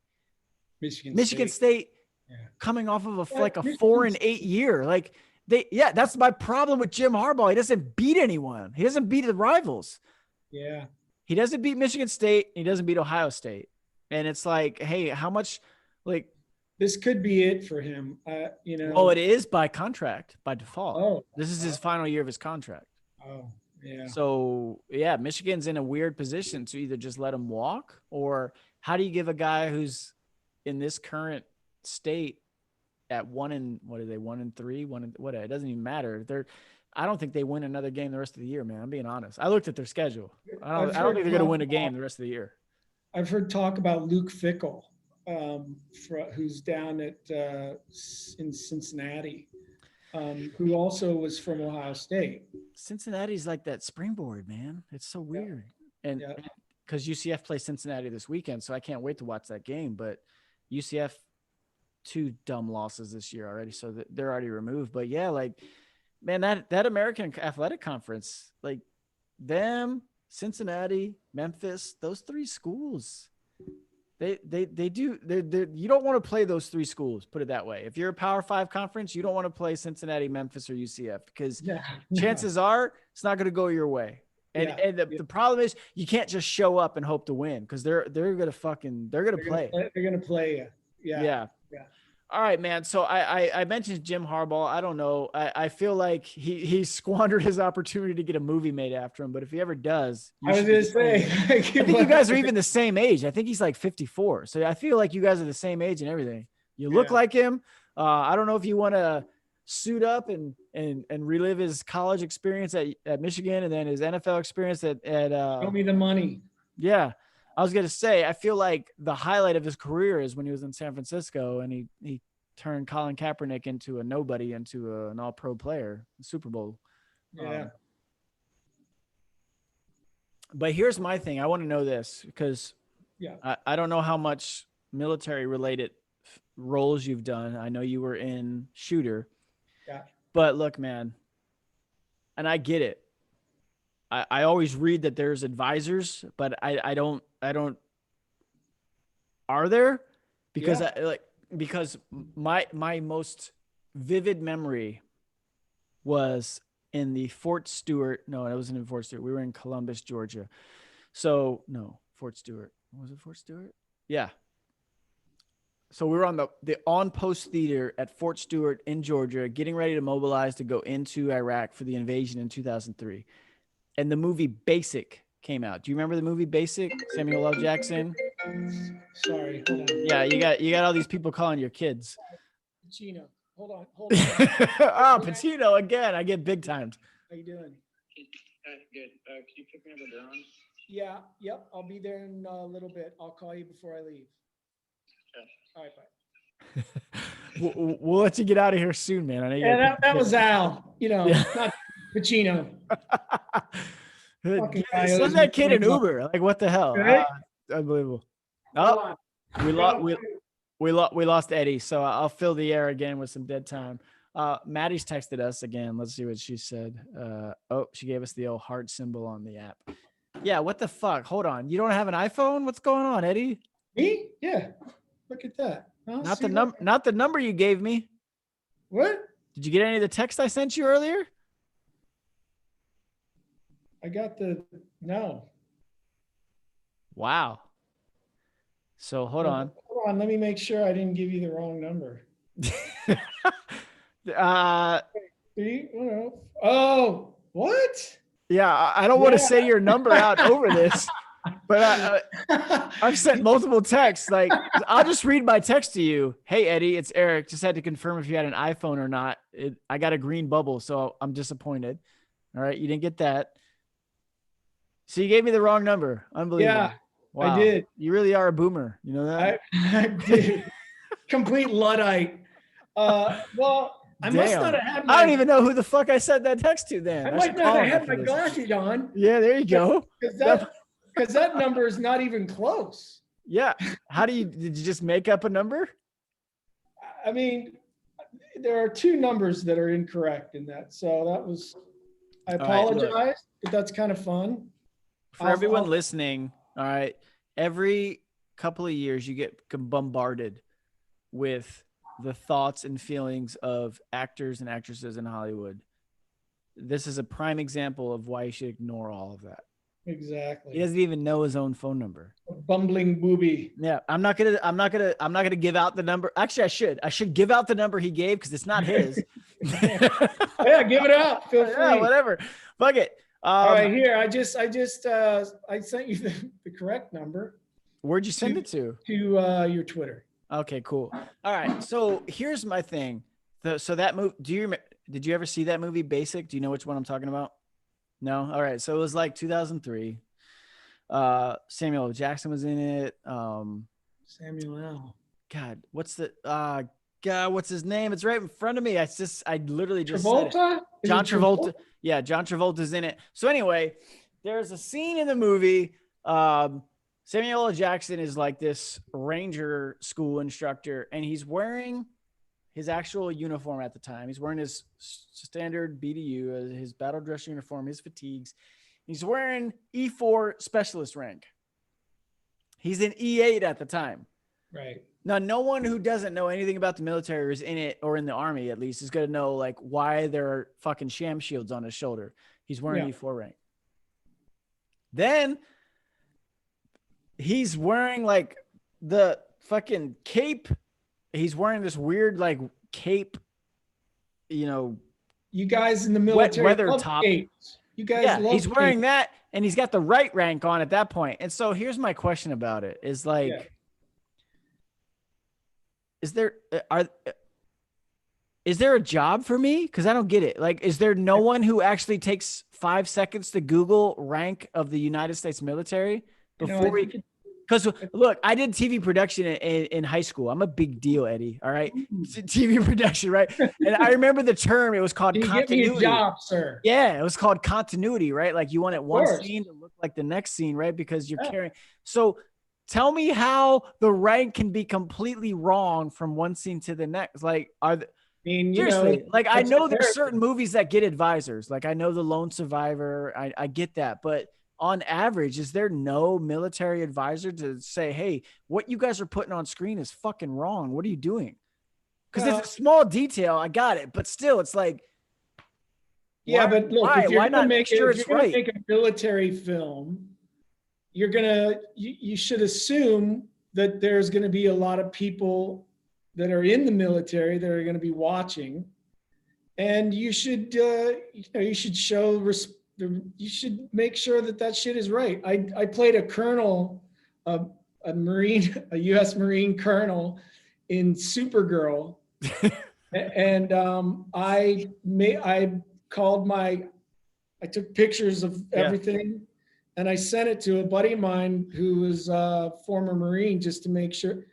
coming off of a 4-8 year. Like that's my problem with Jim Harbaugh. He doesn't beat anyone. He doesn't beat the rivals. Yeah. He doesn't beat Michigan State. He doesn't beat Ohio State. And it's like, hey, how much this could be it for him. Oh, it is by contract, by default. Oh, this is his final year of his contract. Oh. Yeah. So Michigan's in a weird position to either just let him walk, or how do you give a guy who's in this current state at 1-3, it doesn't even matter. I don't think they win another game the rest of the year, man. I'm being honest. I looked at their schedule. I don't think they're going to win a game the rest of the year. I've heard talk about Luke Fickell, who's down in Cincinnati. Who also was from Ohio State. Cincinnati's like that springboard, man. It's so weird. And because UCF plays Cincinnati this weekend, so I can't wait to watch that game. But UCF, 2 dumb losses this year already, so they're already removed. But yeah, like, man, that American Athletic Conference, like them, Cincinnati, Memphis, those 3 schools. They do. You don't want to play those 3 schools. Put it that way. If you're a Power 5 conference, you don't want to play Cincinnati, Memphis, or UCF because chances are it's not going to go your way. And the problem is you can't just show up and hope to win because they're gonna play. They're gonna play you. Yeah. All right, man. So I mentioned Jim Harbaugh. I don't know. I feel like he squandered his opportunity to get a movie made after him. But if he ever does, I was gonna say, I think you guys are even the same age. I think he's like 54. So I feel like you guys are the same age and everything. You look like him. I don't know if you want to suit up and relive his college experience at Michigan and then his NFL experience at show me the money. Yeah. I was going to say, I feel like the highlight of his career is when he was in San Francisco and he turned Colin Kaepernick into a nobody, into an all-pro player, the Super Bowl. Yeah. But here's my thing. I want to know this because I don't know how much military-related roles you've done. I know you were in shooter. Yeah. But look, man, and I get it. I always read that there's advisors, but I don't. Are there? Because because my most vivid memory was in the Fort Stewart. No, it wasn't in Fort Stewart. We were in Columbus, Georgia. So no, Fort Stewart. Was it Fort Stewart? Yeah. So we were on the on-post theater at Fort Stewart in Georgia, getting ready to mobilize to go into Iraq for the invasion in 2003. And the movie Basic came out. Do you remember the movie Basic? Samuel L. Jackson. Sorry, hold on. Yeah, you got all these people calling your kids. Pacino. Hold on. Oh, Pacino again. I get big timed. How you doing? Good. Can you pick me up at Durham? Yeah. Yep. I'll be there in a little bit. I'll call you before I leave. Okay. All right. Bye. We'll let you get out of here soon, man. I know that was Al. Not Pacino. Send that kid an Uber. Like, what the hell? Right? Unbelievable. Oh, we lost Eddie, so I'll fill the air again with some dead time. Maddie's texted us again. Let's see what she said. She gave us the old heart symbol on the app. Yeah, what the fuck? Hold on. You don't have an iPhone? What's going on, Eddie? Me? Yeah. Look at that. Not the number you gave me. What? Did you get any of the text I sent you earlier? I got no. Wow. So hold on. Hold on. Let me make sure I didn't give you the wrong number. Oh, what? Yeah, I don't want to say your number out over this, but I've sent multiple texts. Like, I'll just read my text to you. Hey, Eddie, it's Eric. Just had to confirm if you had an iPhone or not. I got a green bubble, so I'm disappointed. All right, you didn't get that. So you gave me the wrong number. Unbelievable. Yeah, wow. I did. You really are a boomer. You know that? I did. Complete Luddite. Well, I must not have had I don't even know who the fuck I sent that text to then. I might not have had my glasses on. Yeah, there you go. Because that number is not even close. Yeah. Did you just make up a number? I mean, there are two numbers that are incorrect in that. So I apologize, but that's kind of fun. For everyone listening, all right, every couple of years you get bombarded with the thoughts and feelings of actors and actresses in Hollywood. This is a prime example of why you should ignore all of that. Exactly. He doesn't even know his own phone number. A bumbling booby. Yeah, I'm not gonna give out the number. Actually, I should give out the number he gave because it's not his. Yeah, give it out. Feel free. Yeah, whatever. Fuck it. All right, here. I sent you the correct number. Where'd you send it to? To your Twitter. Okay, cool. All right. So here's my thing. So that movie, did you ever see that movie Basic? Do you know which one I'm talking about? No. All right. So it was like 2003. Samuel L. Jackson was in it. Samuel L. God, what's his name? It's right in front of me. I literally just Travolta? said it. John Travolta. Yeah, John Travolta's in it. So anyway, there's a scene in the movie. Samuel L. Jackson is like this ranger school instructor, and he's wearing his actual uniform at the time. He's wearing his standard BDU, his battle dress uniform, his fatigues. He's wearing E4 specialist rank. He's in E8 at the time. Right. Now, no one who doesn't know anything about the military or is in it, or in the army at least, is going to know like why there are fucking sham shields on his shoulder. He's wearing E4 rank. Then he's wearing like the fucking cape. He's wearing this weird like cape, you know, You guys in the wet military weather love top. capes. You guys Yeah, love he's wearing capes. that and he's got the right rank on at that point. And so here's my question about it is Yeah. like, is there are is there a job for me? Because I don't get it. Like, is there no one who actually takes 5 seconds to Google rank of the United States military You know, I before we? think Because look, I did TV production in high school. I'm a big deal, Eddie. All right, TV production, right? And I remember the term. It was called can you get me a continuity. job, sir? Yeah, it was called continuity, right? Like you wanted Of one course. scene to look like the next scene, right? Because you're Yeah. carrying. So tell me how the rank can be completely wrong from one scene to the next. Like, I mean, you know, seriously, like I that's know there's American. certain movies that get advisors. Like I know The Lone Survivor. I get that. But on average, is there no military advisor to say, hey, what you guys are putting on screen is fucking wrong. What are you doing? Because Well, it's a small detail. I got it. But still, it's like, yeah, but look, if you're why gonna not make make sure if you're it's gonna right? make a military film, you should assume that there's gonna be a lot of people that are in the military that are gonna be watching, and you should you should you should make sure that that shit is right. I played a colonel, a Marine, a U.S. Marine colonel in Supergirl, and I called I took pictures of Yeah. everything, and I sent it to a buddy of mine who was a former Marine just to make sure.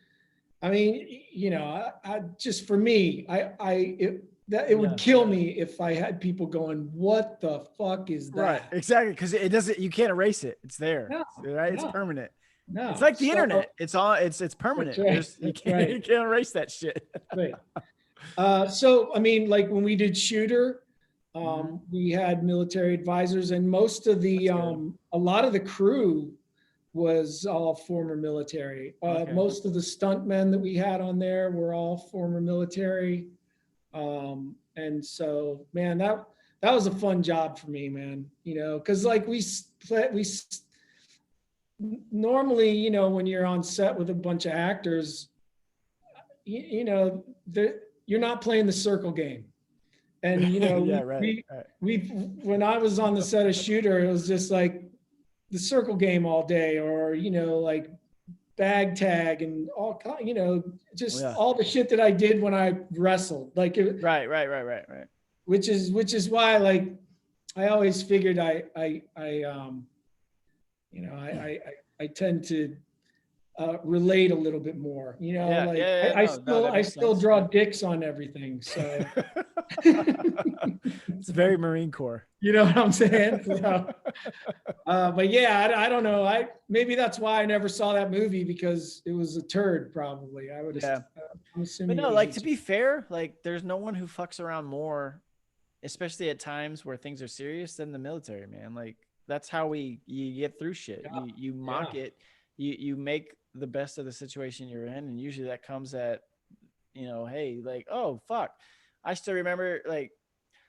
I mean, you know, just for me, it would kill me if I had people going, "What the fuck is that?" Right, exactly, because it doesn't. You can't erase it. It's there, No, right? It's no, permanent. no. It's like the So internet. It's all. It's permanent. that's right. There's you That's can't right. you can't erase that shit. Right. So I mean, like when we did Shooter, Mhm. we had military advisors, and most of the That's good. a lot of the crew was all former military. Okay. Most of the stuntmen that we had on there were all former military. And so, man, that was a fun job for me, man. You know, because like we normally, you know, when you're on set with a bunch of actors, you know, you're not playing the circle game. And you know, Yeah, right. Right. we when I was on the set of Shooter, it was just like the circle game all day, or you know, like bag tag and all, you know, just Yeah. all the shit that I did when I wrestled, like Right. which is why like I always figured you know, I tend to relate a little bit more, you know, Yeah. like Yeah. Yeah. No. No. That I makes still sense. draw dicks on everything. So, It's very Marine Corps. you know what I'm saying? So, but yeah, I don't know. Maybe that's why I never saw that movie, because it was a turd. Probably I would have. Yeah. I'm But assuming. no, like to be fair, like there's no one who fucks around more, especially at times where things are serious, than the military, man. Like that's how you get through shit. Yeah, You mock it, you make the best of the situation you're in, and usually that comes at, you know, hey, like, oh fuck. I still remember like,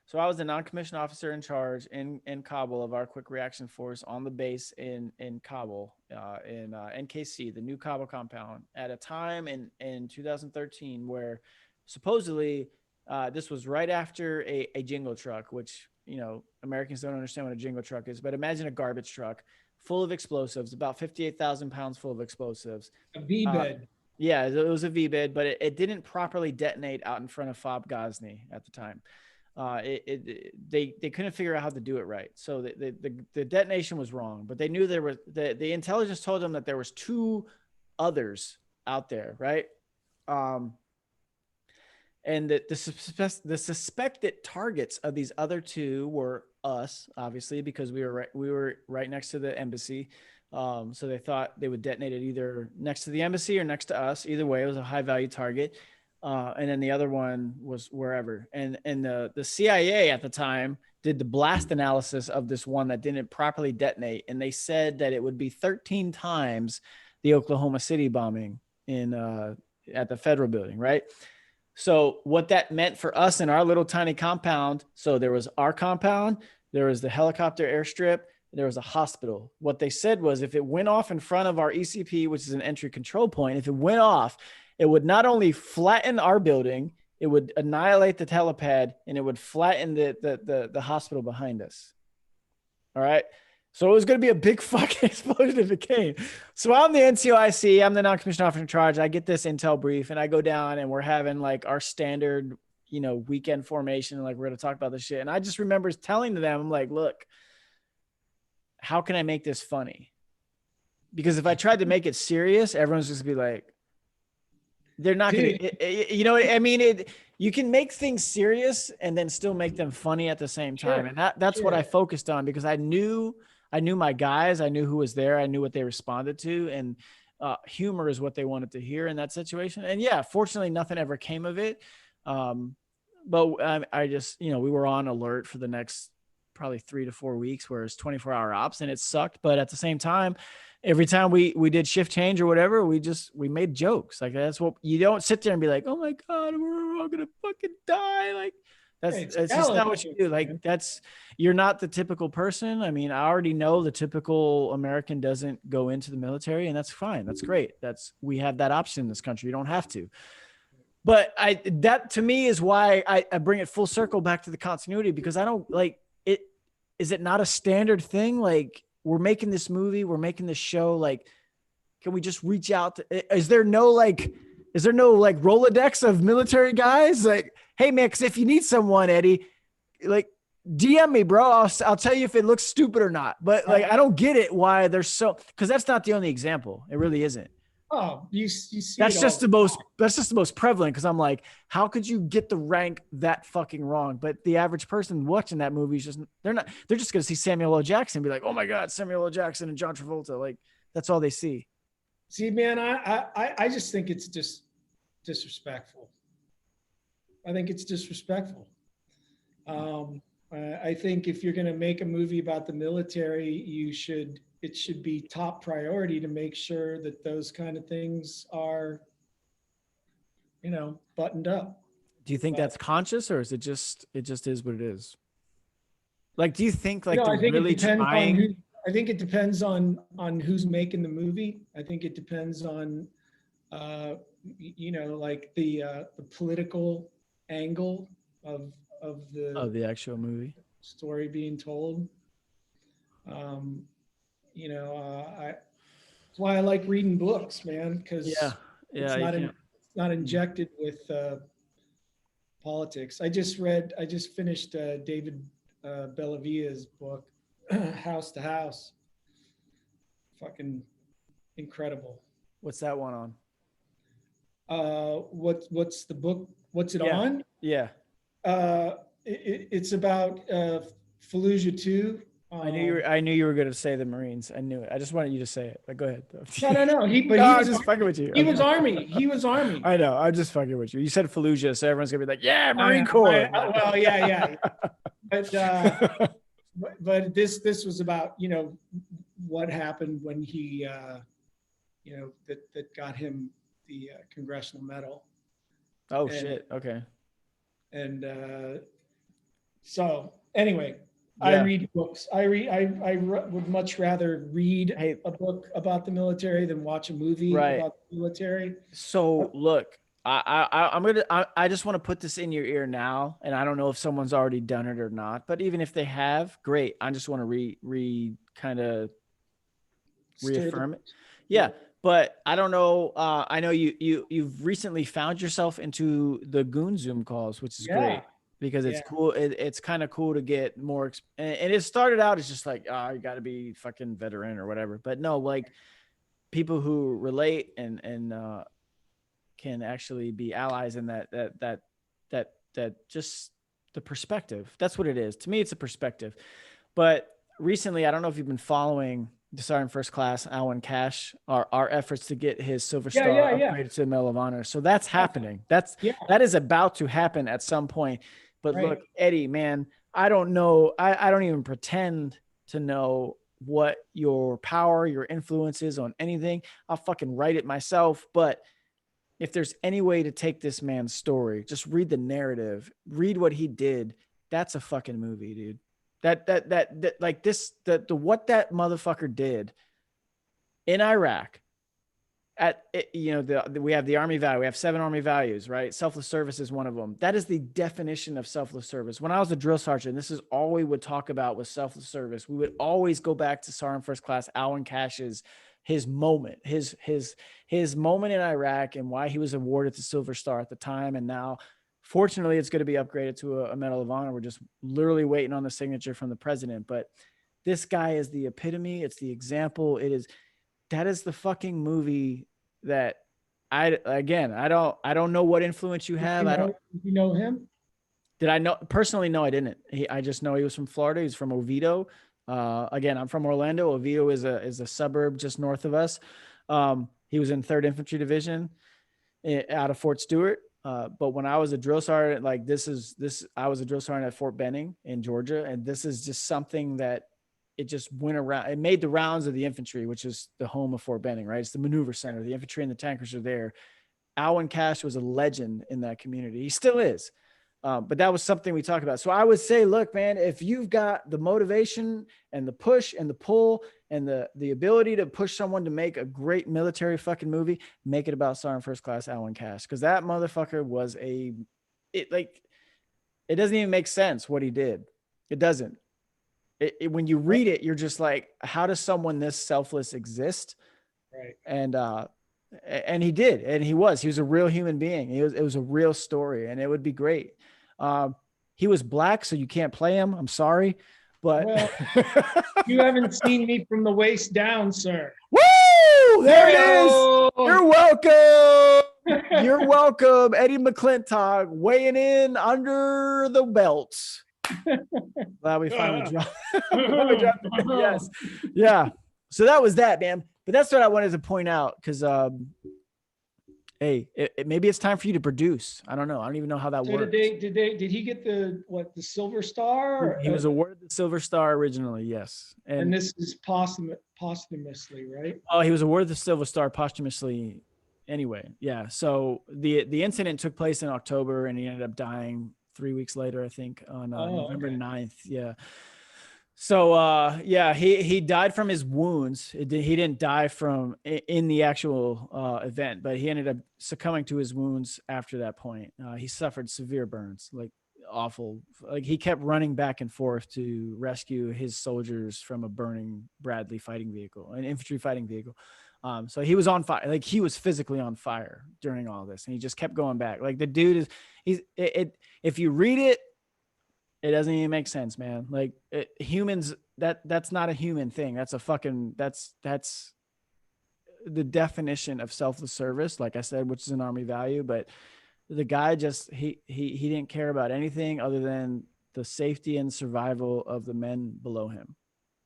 so I was the non-commissioned officer in charge in Kabul of our quick reaction force on the base in Kabul, in NKC, the new Kabul compound, at a time in 2013 where supposedly this was right after a jingle truck, which, you know, Americans don't understand what a jingle truck is, but imagine a garbage truck full of explosives, about 58,000 pounds full of explosives. a V bed. Yeah, it was a V-bid, but it didn't properly detonate out in front of Fob Ghazni at the time. They couldn't figure out how to do it right, so the detonation was wrong. But they knew there was the intelligence told them that there was two others out there, right? And the suspected targets of these other two were us, obviously, because we were right next to the embassy. So they thought they would detonate it either next to the embassy or next to us. Either way, it was a high value target. And then the other one was wherever. And the CIA at the time did the blast analysis of this one that didn't properly detonate. And they said that it would be 13 times the Oklahoma City bombing at the federal building, right? So what that meant for us in our little tiny compound, so there was our compound, there was the helicopter airstrip, there was a hospital. What they said was if it went off in front of our ECP, which is an entry control point, if it went off, it would not only flatten our building, it would annihilate the helipad, and it would flatten the hospital behind us. All right. So it was going to be a big fucking explosion if it came. So I'm the NCOIC. I'm the non-commissioned officer in charge. I get this intel brief and I go down and we're having like our standard, weekend formation. And like, we're going to talk about this shit. And I just remember telling them, I'm like, look, how can I make this funny? Because if I tried to make it serious, everyone's just gonna be like, they're not going to, you know what I mean? You can make things serious and then still make them funny at the same time. And that's what I focused on, because I knew my guys, I knew who was there. I knew what they responded to, and humor is what they wanted to hear in that situation. And yeah, fortunately nothing ever came of it. But I just, we were on alert for the next probably 3 to 4 weeks, where it's 24-hour ops, and it sucked. But at the same time, every time we did shift change or whatever, we made jokes. Like, that's what, you don't sit there and be like, oh my God, we're all going to fucking die. Like, that's just not what you do. Like, you're not the typical person. I mean, I already know the typical American doesn't go into the military, and that's fine. That's great. We have that option in this country. You don't have to. But that to me is why I bring it full circle back to the continuity, because I don't like it. Is it not a standard thing? Like, we're making this movie, we're making this show. Like, can we just reach out to, is there no Rolodex of military guys? Like, hey man, cause if you need someone, Eddie, like, DM me, bro. I'll tell you if it looks stupid or not. But like, I don't get it why there's cause that's not the only example. It really isn't. Oh, you see, that's just the most prevalent. Cause I'm like, how could you get the rank that fucking wrong? But the average person watching that movie is they're just going to see Samuel L. Jackson and be like, oh my God, Samuel L. Jackson and John Travolta. Like, that's all they see. See, man, I just think it's just disrespectful. I think it's disrespectful. I think if you're going to make a movie about the military, it should be top priority to make sure that those kind of things are, buttoned up. Do you think that's conscious, or is it just is what it is? Like, do you think like they're really trying? I think it depends on who's making the movie. I think it depends on, like the political angle of the actual movie story being told. That's why I like reading books, man, because it's not injected with politics. I just finished David Bellavia's book, House to House. Fucking incredible. What's that one on? What's the book? What's it on? Yeah. It's about Fallujah 2. I knew you were going to say the Marines. I knew it. I just wanted you to say it. But go ahead. No. He was just fucking with you. He was Army. I know. I'm just fucking with you. You said Fallujah, so everyone's gonna be like, "Yeah, Marine Corps." Well, yeah. But this was about what happened when he that got him the Congressional Medal. Oh shit! Okay. And so anyway. Yeah. I read books. I would much rather read a book about the military than watch a movie about the military. So look, I just want to put this in your ear now, and I don't know if someone's already done it or not, but even if they have, great. I just want to kind of reaffirm it. Yeah. But I don't know. I know you've recently found yourself into the Goon Zoom calls, which is great. Because it's cool. It's kind of cool to get more. And it started out as just like, you got to be fucking veteran or whatever. But no, like people who relate and can actually be allies in that just the perspective. That's what it is. To me, it's a perspective. But recently, I don't know if you've been following the Sergeant First Class, Alwyn Cash, our efforts to get his Silver Star upgraded to the Medal of Honor. So that's happening. That is about to happen at some point. But look, Eddie, man, I don't know. I don't even pretend to know what your power, your influence is on anything. I'll fucking write it myself. But if there's any way to take this man's story, just read the narrative, read what he did. That's a fucking movie, dude. That like this, the what that motherfucker did in Iraq we have the Army value. We have 7 Army values, right? Selfless service is one of them. That is the definition of selfless service. When I was a drill sergeant, this is all we would talk about was selfless service. We would always go back to Sergeant First Class Alan Cash's his moment, his moment in Iraq and why he was awarded the Silver Star at the time. And now, fortunately, it's going to be upgraded to a Medal of Honor. We're just literally waiting on the signature from the president. But this guy is the epitome. It's the example. That is the fucking movie that I don't know what influence you have. You know him? Did I know personally? No, I didn't. I just know he was from Florida. He's from Oviedo. Again, I'm from Orlando. Oviedo is a suburb just north of us. He was in 3rd Infantry Division out of Fort Stewart. But when I was a drill sergeant, like I was a drill sergeant at Fort Benning in Georgia. And this is just something that it just went around. It made the rounds of the infantry, which is the home of Fort Benning, right? It's the maneuver center. The infantry and the tankers are there. Alwyn Cash was a legend in that community. He still is. But that was something we talked about. So I would say, look, man, if you've got the motivation and the push and the pull and the ability to push someone to make a great military fucking movie, make it about Sergeant First Class Alwyn Cash. Because that motherfucker was it doesn't even make sense what he did. It doesn't. When you read it, you're just like, how does someone this selfless exist? Right. And he did, and he was a real human being. It was a real story, and it would be great. He was black, so you can't play him. I'm sorry, but well, you haven't seen me from the waist down, sir. Woo! There it is. You're welcome. You're welcome. Eddie McClintock weighing in under the belts. Glad we finally dropped. Yes. Yeah. So that was that, man. But that's what I wanted to point out because, hey, maybe it's time for you to produce. I don't know. I don't even know how that works. Did he get the Silver Star? He was awarded the Silver Star originally, yes. And this is posthumously, right? Oh, he was awarded the Silver Star posthumously anyway. Yeah. So the incident took place in October and he ended up dying 3 weeks later, I think, on November 9th. Yeah. So, he died from his wounds. He didn't die from in the actual event, but he ended up succumbing to his wounds after that point. He suffered severe burns, like awful. Like he kept running back and forth to rescue his soldiers from a burning Bradley fighting vehicle, an infantry fighting vehicle. So he was on fire. Like he was physically on fire during all this, and he just kept going back. Like the dude if you read it, it doesn't even make sense, man. Like humans, that's not a human thing. That's that's the definition of selfless service, like I said, which is an Army value. But the guy just, he didn't care about anything other than the safety and survival of the men below him.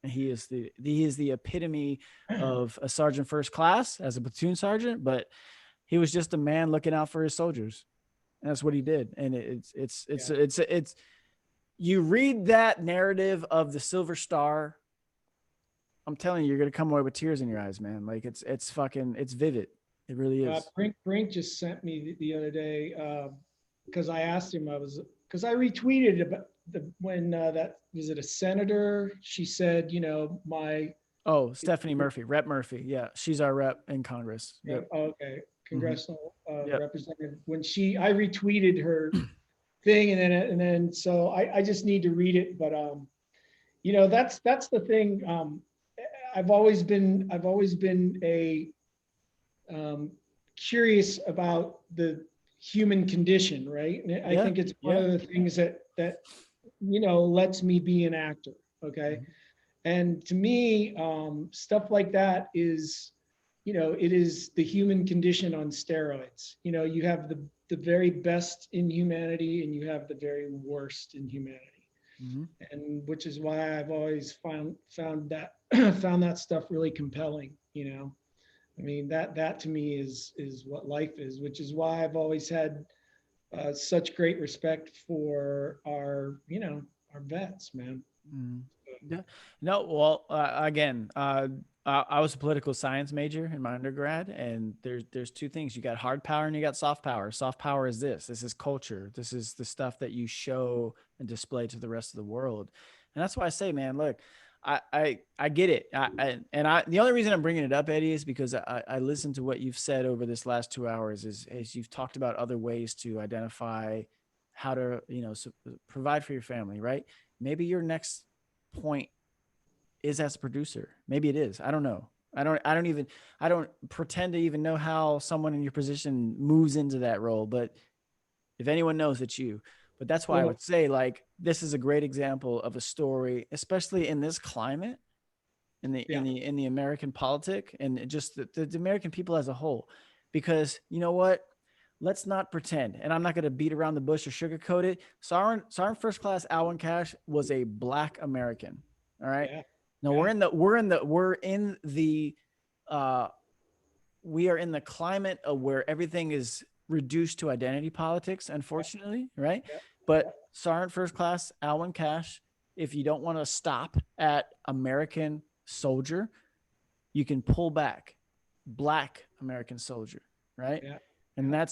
And he is the epitome of a sergeant first class as a platoon sergeant, but he was just a man looking out for his soldiers. And that's what he did. And it's you read that narrative of the Silver Star, I'm telling you, you're going to come away with tears in your eyes, man. Like it's vivid. It really is. Brink just sent me the other day because I asked him, because I retweeted about when that was it a senator? She said, Stephanie Murphy, Rep Murphy. Yeah. She's our rep in Congress. Yep. Okay. Congressional representative. When I retweeted her thing and then so I just need to read it, but that's the thing. I've always been a curious about the human condition, right? And I think it's one of the things that lets me be an actor. Okay. Mm-hmm. And to me, stuff like that is, it is the human condition on steroids. You have the very best in humanity and you have the very worst in humanity. Mm-hmm. And which is why I've always found that found that stuff really compelling. I mean, that to me is what life is, which is why I've always had such great respect for our vets, man. Mm. Yeah. No, well, again, I was a political science major in my undergrad, and there's two things. You got hard power and you got soft power. Soft power is this is culture. This is the stuff that you show and display to the rest of the world. And that's why I say, man, look, I get it. The only reason I'm bringing it up, Eddie, is because I listened to what you've said over this last 2 hours is you've talked about other ways to identify how to, provide for your family, right? Maybe your next point is as a producer. Maybe it is. I don't know. I don't pretend to even know how someone in your position moves into that role, but if anyone knows, it's you. But that's why I Well, would say, like, this is a great example of a story, especially in this climate, yeah, in the American politic, and just the American people as a whole. Because you know what? Let's not pretend, and I'm not going to beat around the bush or sugarcoat it. Sergeant First Class Alwyn Cash was a Black American. All right. yeah, No, yeah, uh, we are in the climate of where everything is reduced to identity politics, unfortunately, right? yeah, But yeah. Sergeant First Class Alwyn Cash, if you don't want to stop at American soldier, you can pull back Black American soldier, right? Yeah, And yeah,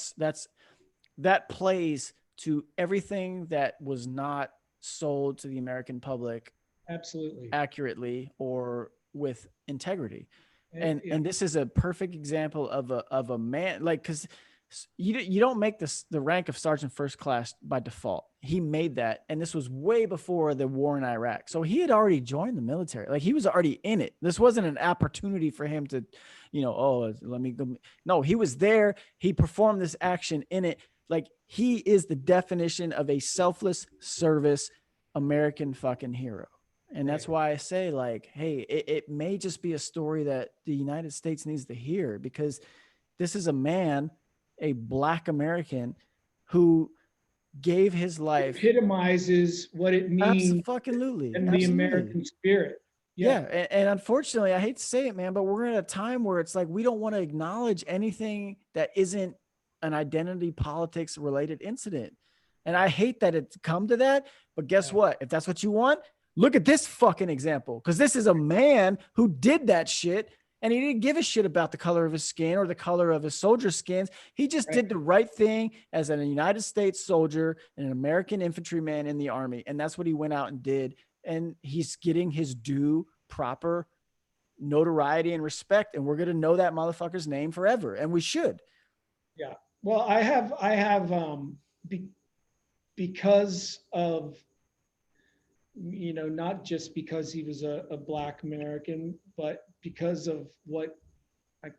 that plays to everything that was not sold to the American public absolutely. accurately or with integrity. Yeah, And this is a perfect example of a man, like, because you don't make the rank of sergeant first class by default. He made that, and this was way before the war in Iraq, so he had already joined the military. Like, he was already in it. This wasn't an opportunity for him to, oh, let me go. No, he was there. He performed this action in it. Like, he is the definition of a selfless service American fucking hero. And that's right. why I say, like, hey, it may just be a story that the United States needs to hear, because this is a man, a Black American, who gave his life. Epitomizes what it means Absolutely. in the Absolutely. American spirit. Yeah. Yeah, And unfortunately, I hate to say it, man, but we're in a time where it's like we don't want to acknowledge anything that isn't an identity politics related incident. And I hate that it's come to that. But guess yeah, what? If that's what you want, look at this fucking example. Because this is a man who did that shit, and he didn't give a shit about the color of his skin or the color of his soldier skins. He just right. did the right thing as a United States soldier and an American infantryman in the army. And that's what he went out and did. And he's getting his due proper notoriety and respect. And we're going to know that motherfucker's name forever. And we should. Yeah. Well, I have be, because of, not just because he was a Black American, but because of what,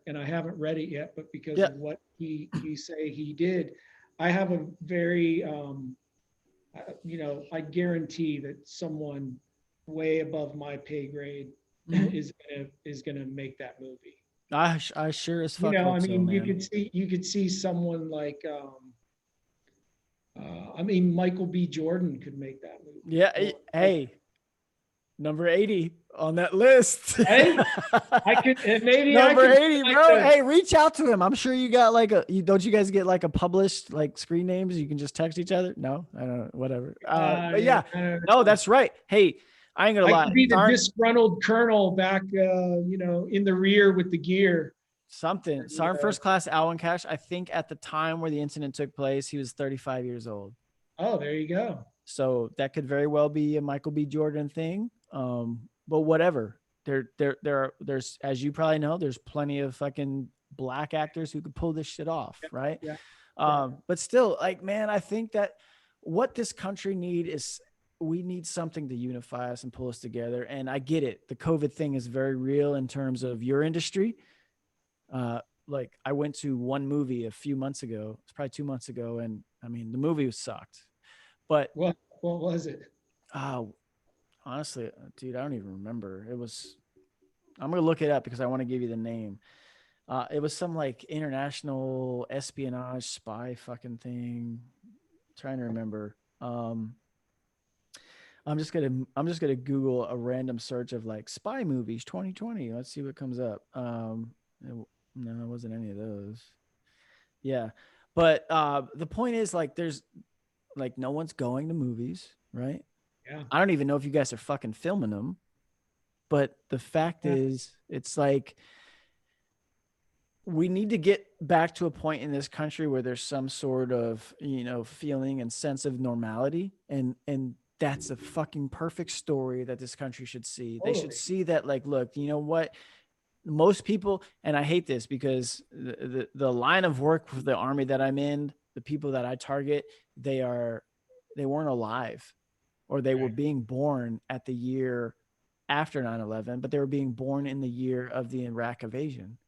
and I haven't read it yet, but because Yeah. of what he say he did, I have a very, I guarantee that someone way above my pay grade Mm-hmm. is gonna make that movie. I sure as fuck hope I so, mean, man. you could see someone like, I mean, Michael B. Jordan could make that movie. Yeah. Or like, Hey, number 80 on that list. hey, I could, and maybe I Number could be 80, like bro. the, Hey, reach out to him. I'm sure you got like don't you guys get like a published like screen names? You can just text each other. No, I don't know. Whatever. But yeah, yeah, no, that's right. Hey, I ain't gonna I lie. could be the Sergeant, disgruntled colonel back, in the rear with the gear. Sergeant First Class Alwyn Cash, I think at the time where the incident took place, he was 35 years old. Oh, there you go. So that could very well be a Michael B. Jordan thing. But whatever. There's, as you probably know, there's plenty of fucking Black actors who could pull this shit off, Yeah, right? yeah, yeah. But still, like, man, I think that what this country is we need something to unify us and pull us together. And I get it. The COVID thing is very real in terms of your industry. Like, I went to one movie a few months ago. It's probably 2 months ago, and I mean the movie sucked. But What was it? uh, honestly, dude, I don't even remember. It was. I'm gonna look it up because I want to give you the name. It was some like international espionage spy fucking thing. Trying to remember. I'm just gonna Google a random search of like spy movies 2020. Let's see what comes up. No, it wasn't any of those. Yeah, but the point is, like, there's like no one's going to movies, right? Yeah, I don't even know if you guys are fucking filming them. But the fact yeah, is, it's like we need to get back to a point in this country where there's some sort of, feeling and sense of normality. And that's a fucking perfect story that this country should see. They should Totally. see that, like, look, you know what? Most people, and I hate this because the line of work for the army that I'm in, the people that I target, they weren't alive, or they were Right. being born at the year after 9/11, but they were being born in the year of the Iraq invasion.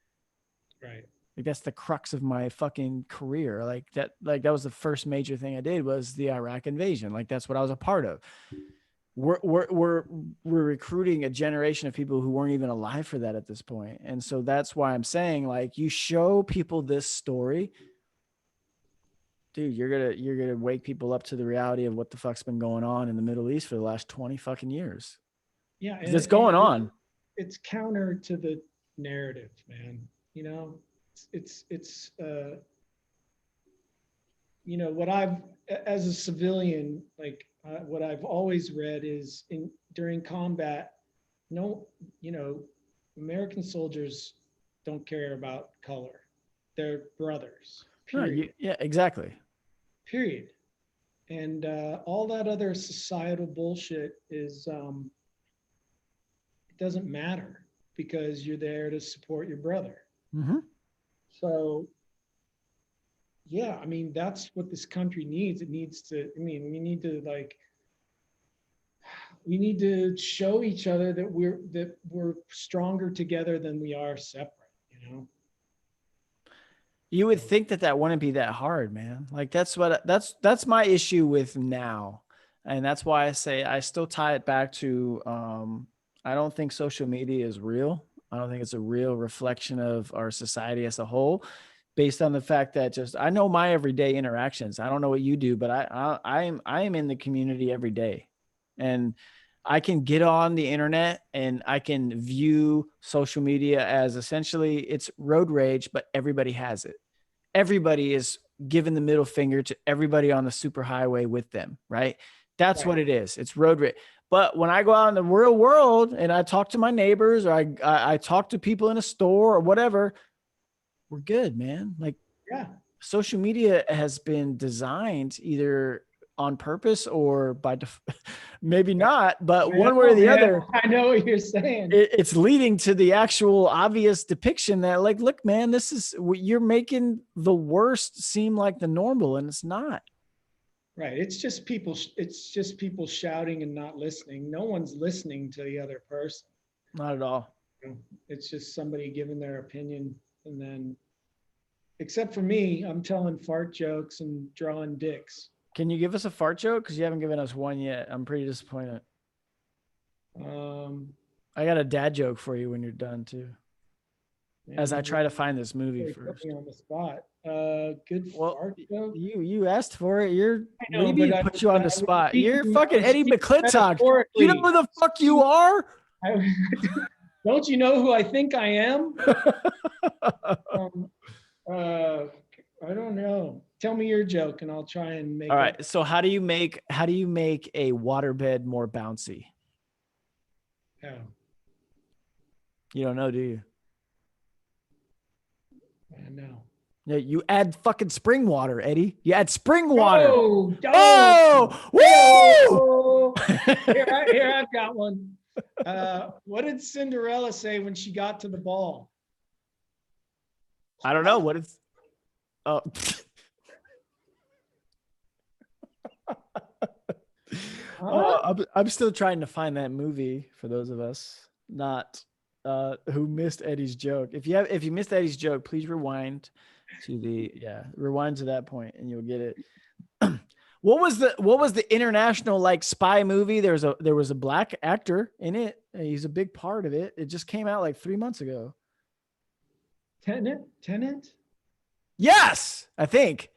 Right. Like, that's the crux of my fucking career. Like that was the first major thing I did was the Iraq invasion. Like, that's what I was a part of. We're recruiting a generation of people who weren't even alive for that at this point. And so that's why I'm saying, like, you show people this story, dude, you're gonna wake people up to the reality of what the fuck's been going on in the Middle East for the last 20 fucking years. Yeah. It's going on. It's counter to the narrative, man. You know, it's you know, what I've, as a civilian, like what I've always read is during combat, no, you know, American soldiers don't care about color. They're brothers, No, period. yeah, exactly. Period. And all that other societal bullshit is, it doesn't matter because you're there to support your brother. Mm-hmm. So, yeah, I mean, that's what this country needs. It needs to, I mean, we need to show each other that we're stronger together than we are separate, you know? You would think that wouldn't be that hard, man. Like, that's my issue with now. And that's why I say I still tie it back to I don't think social media is real. I don't think it's a real reflection of our society as a whole, based on the fact that just I know my everyday interactions. I don't know what you do, but I am in the community every day. And I can get on the internet and I can view social media as essentially it's road rage, but everybody has it. Everybody is giving the middle finger to everybody on the superhighway with them, right? That's Right. what it is. It's road rage. But when I go out in the real world and I talk to my neighbors, or I talk to people in a store or whatever, we're good, man. Like, Yeah. social media has been designed either on purpose or by maybe not, but one way or the other, I know what you're saying. it's leading to the actual obvious depiction that, like, look, man, this is, you're making the worst seem like the normal, and it's not. Right. It's just people shouting and not listening. No one's listening to the other person. Not at all. It's just somebody giving their opinion, and then, except for me, I'm telling fart jokes and drawing dicks. Can you give us a fart joke? Because you haven't given us one yet. I'm pretty disappointed. I got a dad joke for you when you're done too. As I try to find this movie really first. put me on the spot. Good fart joke. You asked for it. I know, What do you mean but put you on the spot? You're I fucking was Eddie speaking McClintock. You know who the fuck you are? Don't you know who I think I am? I don't know. Tell me your joke and I'll try and make All right. So how do you make a waterbed more bouncy? Yeah. You don't know, do you? I know. Yeah, you add fucking spring water, Eddie. You add spring water. Oh, woo! Here, I've got one. What did Cinderella say when she got to the ball? I don't know what it's. Oh. I'm still trying to find that movie for those of us not who missed Eddie's joke. If you missed Eddie's joke, please rewind to that point and you'll get it. What was the international, like, spy movie? There was a black actor in it. He's a big part of it. It just came out like 3 months ago. Tenet? Yes, I think.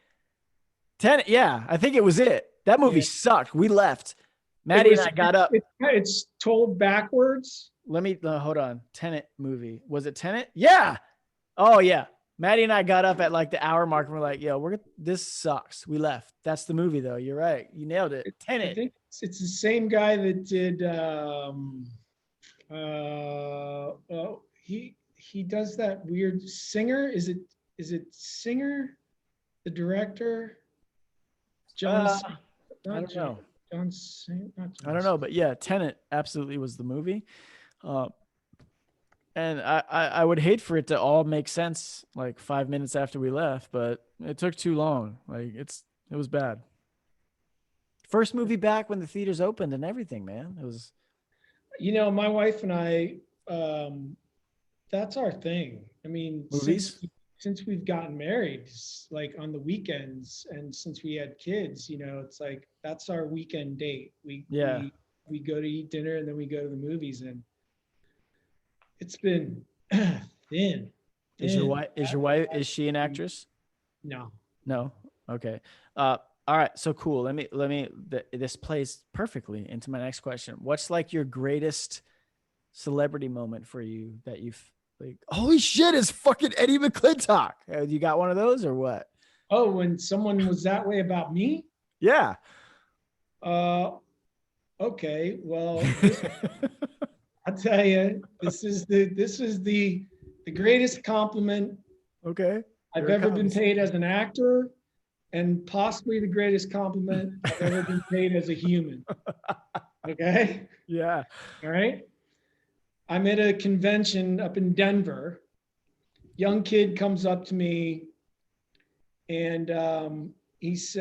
Tenet. Yeah, I think it was it. That movie sucked. We left. Maddie and I got up. It's told backwards. Let me hold on. Tenet movie. Was it Tenet? Yeah. Oh yeah. Maddie and I got up at like the hour mark and we're like, yo, this sucks. We left. That's the movie though. You're right. You nailed it. Tenet. I think it's the same guy that did he does that weird Singer. Is it Singer? The director? I don't know. John Cena? Not John I don't know, Cena. but yeah, Tenet absolutely was the movie. Uh, and I would hate for it to all make sense like 5 minutes after we left, but it took too long. Like it was bad. First movie back when the theaters opened and everything, man. It was My wife and I, um, that's our thing. I mean, movies. since we've gotten married, like on the weekends, and since we had kids, it's like that's our weekend date. We Yeah. we we go to eat dinner and then we go to the movies, and it's been thin, thin. Is she an actress? No. No. Okay. All right. So cool. This plays perfectly into my next question. What's like your greatest celebrity moment for you that you've like, holy shit, it's fucking Eddie McClintock. You got one of those or what? Oh, when someone was that way about me? Yeah. Uh, okay. Well, I'll tell you, this is the greatest compliment Okay. I've Here it ever been comes. paid as an actor, and possibly the greatest compliment I've ever been paid as a human. Okay. Yeah. All right. I'm at a convention up in Denver. Young kid comes up to me, and he's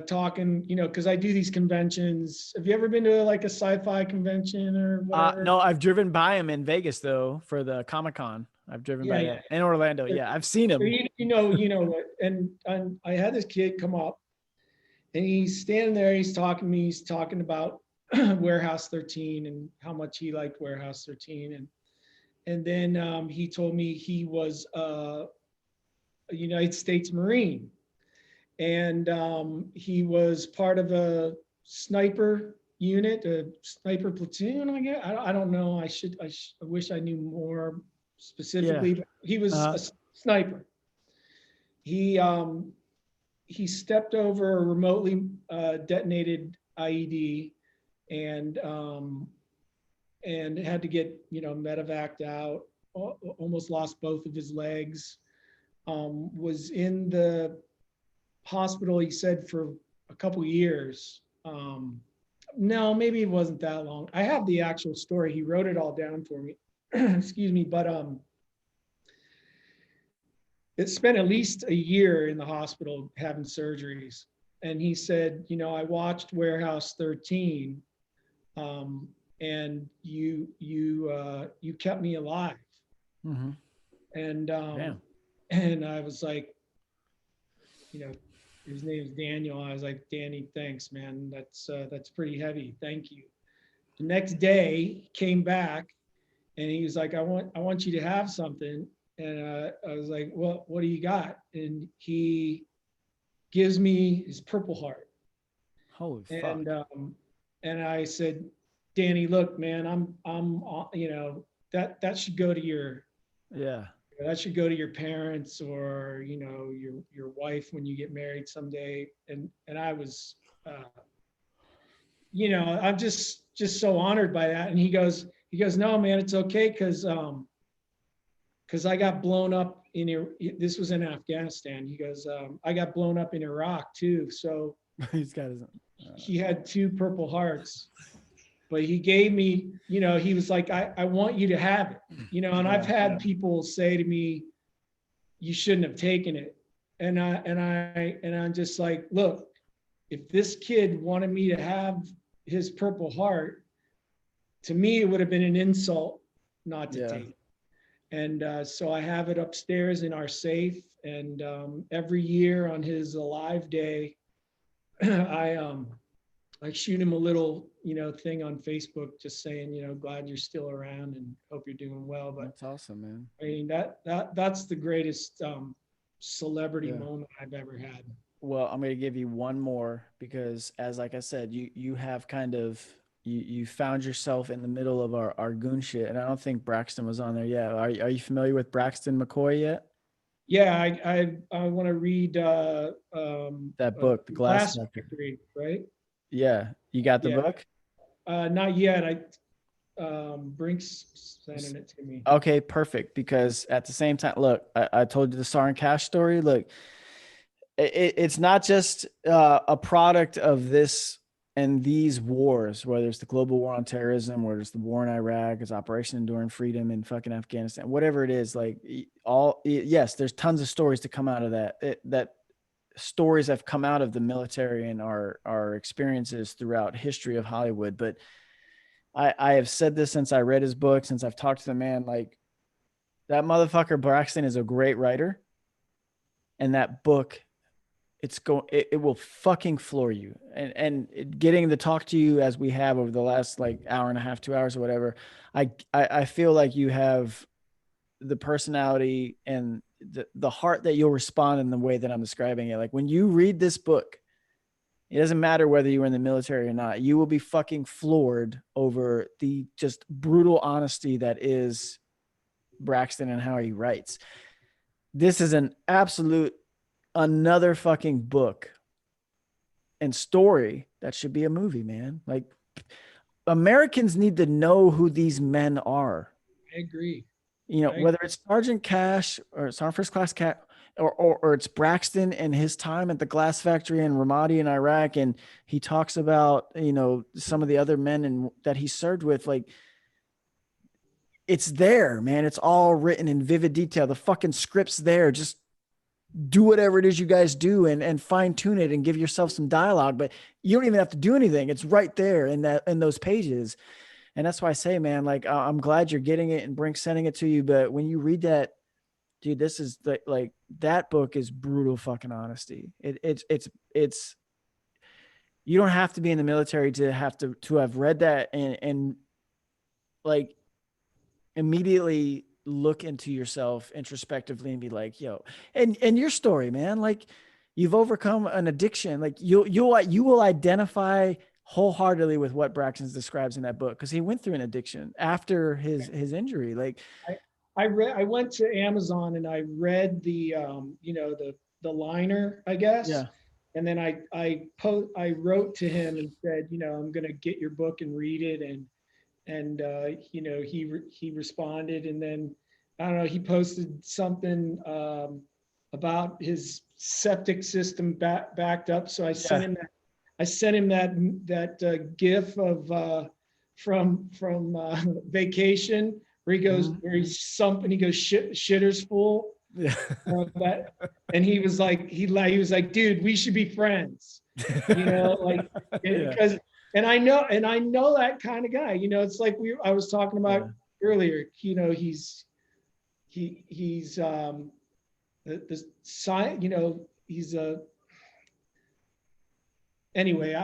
talking, because I do these conventions. Have you ever been to like a sci-fi convention or whatever? No, I've driven by him in Vegas though for the Comic-Con. I've driven Yeah, by yeah. that in Orlando. Yeah, I've seen So him. and I had this kid come up, and he's standing there. He's talking to me. He's talking about Warehouse 13 and how much he liked Warehouse 13, and then he told me he was a United States Marine, and he was part of a sniper unit, a sniper platoon. I guess I don't know. I wish I knew more specifically. Yeah. But he was a sniper. He he stepped over a remotely detonated IED, and had to get medevaced out. Almost lost both of his legs. Was in the hospital, he said, for a couple of years. No, maybe it wasn't that long. I have the actual story. He wrote it all down for me. Excuse me, but it spent at least a year in the hospital having surgeries. And he said, I watched Warehouse 13, and you kept me alive. Mm-hmm. And Damn. and I was like, his name is Daniel. I was like, Danny, thanks, man. That's pretty heavy. Thank you. The next day, he came back, and he was like, I want you to have something. And I was like, well, what do you got? And he gives me his Purple Heart. Holy fuck. And I said, Danny, look, man, I'm that should go to your parents, or your wife when you get married someday. And I was I'm just so honored by that. And he goes, no, man, it's okay, because I got blown up this was in Afghanistan. He goes, I got blown up in Iraq too. So He's got his he had 2 Purple Hearts, but he gave me, he was like, I want you to have it, and I've had people say to me, you shouldn't have taken it. And I'm just like, look, if this kid wanted me to have his Purple Heart, to me, it would have been an insult not to take it. And so I have it upstairs in our safe. And every year on his alive day, I shoot him a little, thing on Facebook, just saying, glad you're still around and hope you're doing well. But that's awesome, man. I mean, that's the greatest celebrity moment I've ever had. Well, I'm going to give you one more because, like I said, you have kind of you found yourself in the middle of our goon shit, and I don't think Braxton was on there yet. Are you familiar with Braxton McCoy yet? Yeah, I want to read that book, The Glass Factory, right? Yeah, you got the book? Not yet. Brinks sending it to me. Okay, perfect. Because at the same time, look, I told you the Sar and Cash story. Look, it's not just a product of this And these wars, whether it's the global war on terrorism, whether it's the war in Iraq, it's Operation Enduring Freedom in fucking Afghanistan, whatever it is, like yes, there's tons of stories to come out of that. That stories have come out of the military and our experiences throughout history of Hollywood. But I have said this since I read his book, since I've talked to the man, like that motherfucker Braxton is a great writer. And that book, it will fucking floor you. And getting to talk to you as we have over the last like hour and a half, 2 hours or whatever, I feel like you have the personality and the heart that you'll respond in the way that I'm describing it. Like when you read this book, it doesn't matter whether you were in the military or not, you will be fucking floored over the just brutal honesty that is Braxton and how he writes. This is an absolute another fucking book and story that should be a movie, man. Like Americans need to know who these men are. I agree. You know, whether it's Sergeant Cash or Sergeant First Class Cash, or it's Braxton and his time at the glass factory in Ramadi in Iraq, and he talks about, you know, some of the other men that he served with. Like, it's there, man. It's all written in vivid detail. The fucking script's there. Just do whatever it is you guys do and fine tune it and give yourself some dialogue, but you don't even have to do anything. It's right there in those pages. And that's why I say, man, like, I'm glad you're getting it and Brink's sending it to you. But when you read that, dude, this is like that book is brutal fucking honesty. It's, you don't have to be in the military to have read that and like immediately look into yourself introspectively and be like, yo, and your story, man, like you've overcome an addiction. Like you will identify wholeheartedly with what Braxton describes in that book, because he went through an addiction after his injury. Like I went to Amazon and I read the the liner, I guess. Yeah. And then I wrote to him and said, I'm gonna get your book and read it, and he responded, and then I don't know, he posted something about his septic system backed up, so I sent him that. I sent him that GIF of from Vacation, where he goes, where he's sumping, he goes shitters full. Yeah. And he was like, dude, we should be friends. Like, because, and I know that kind of guy. It's like I was talking about earlier. He's the sign. He's a. Anyway,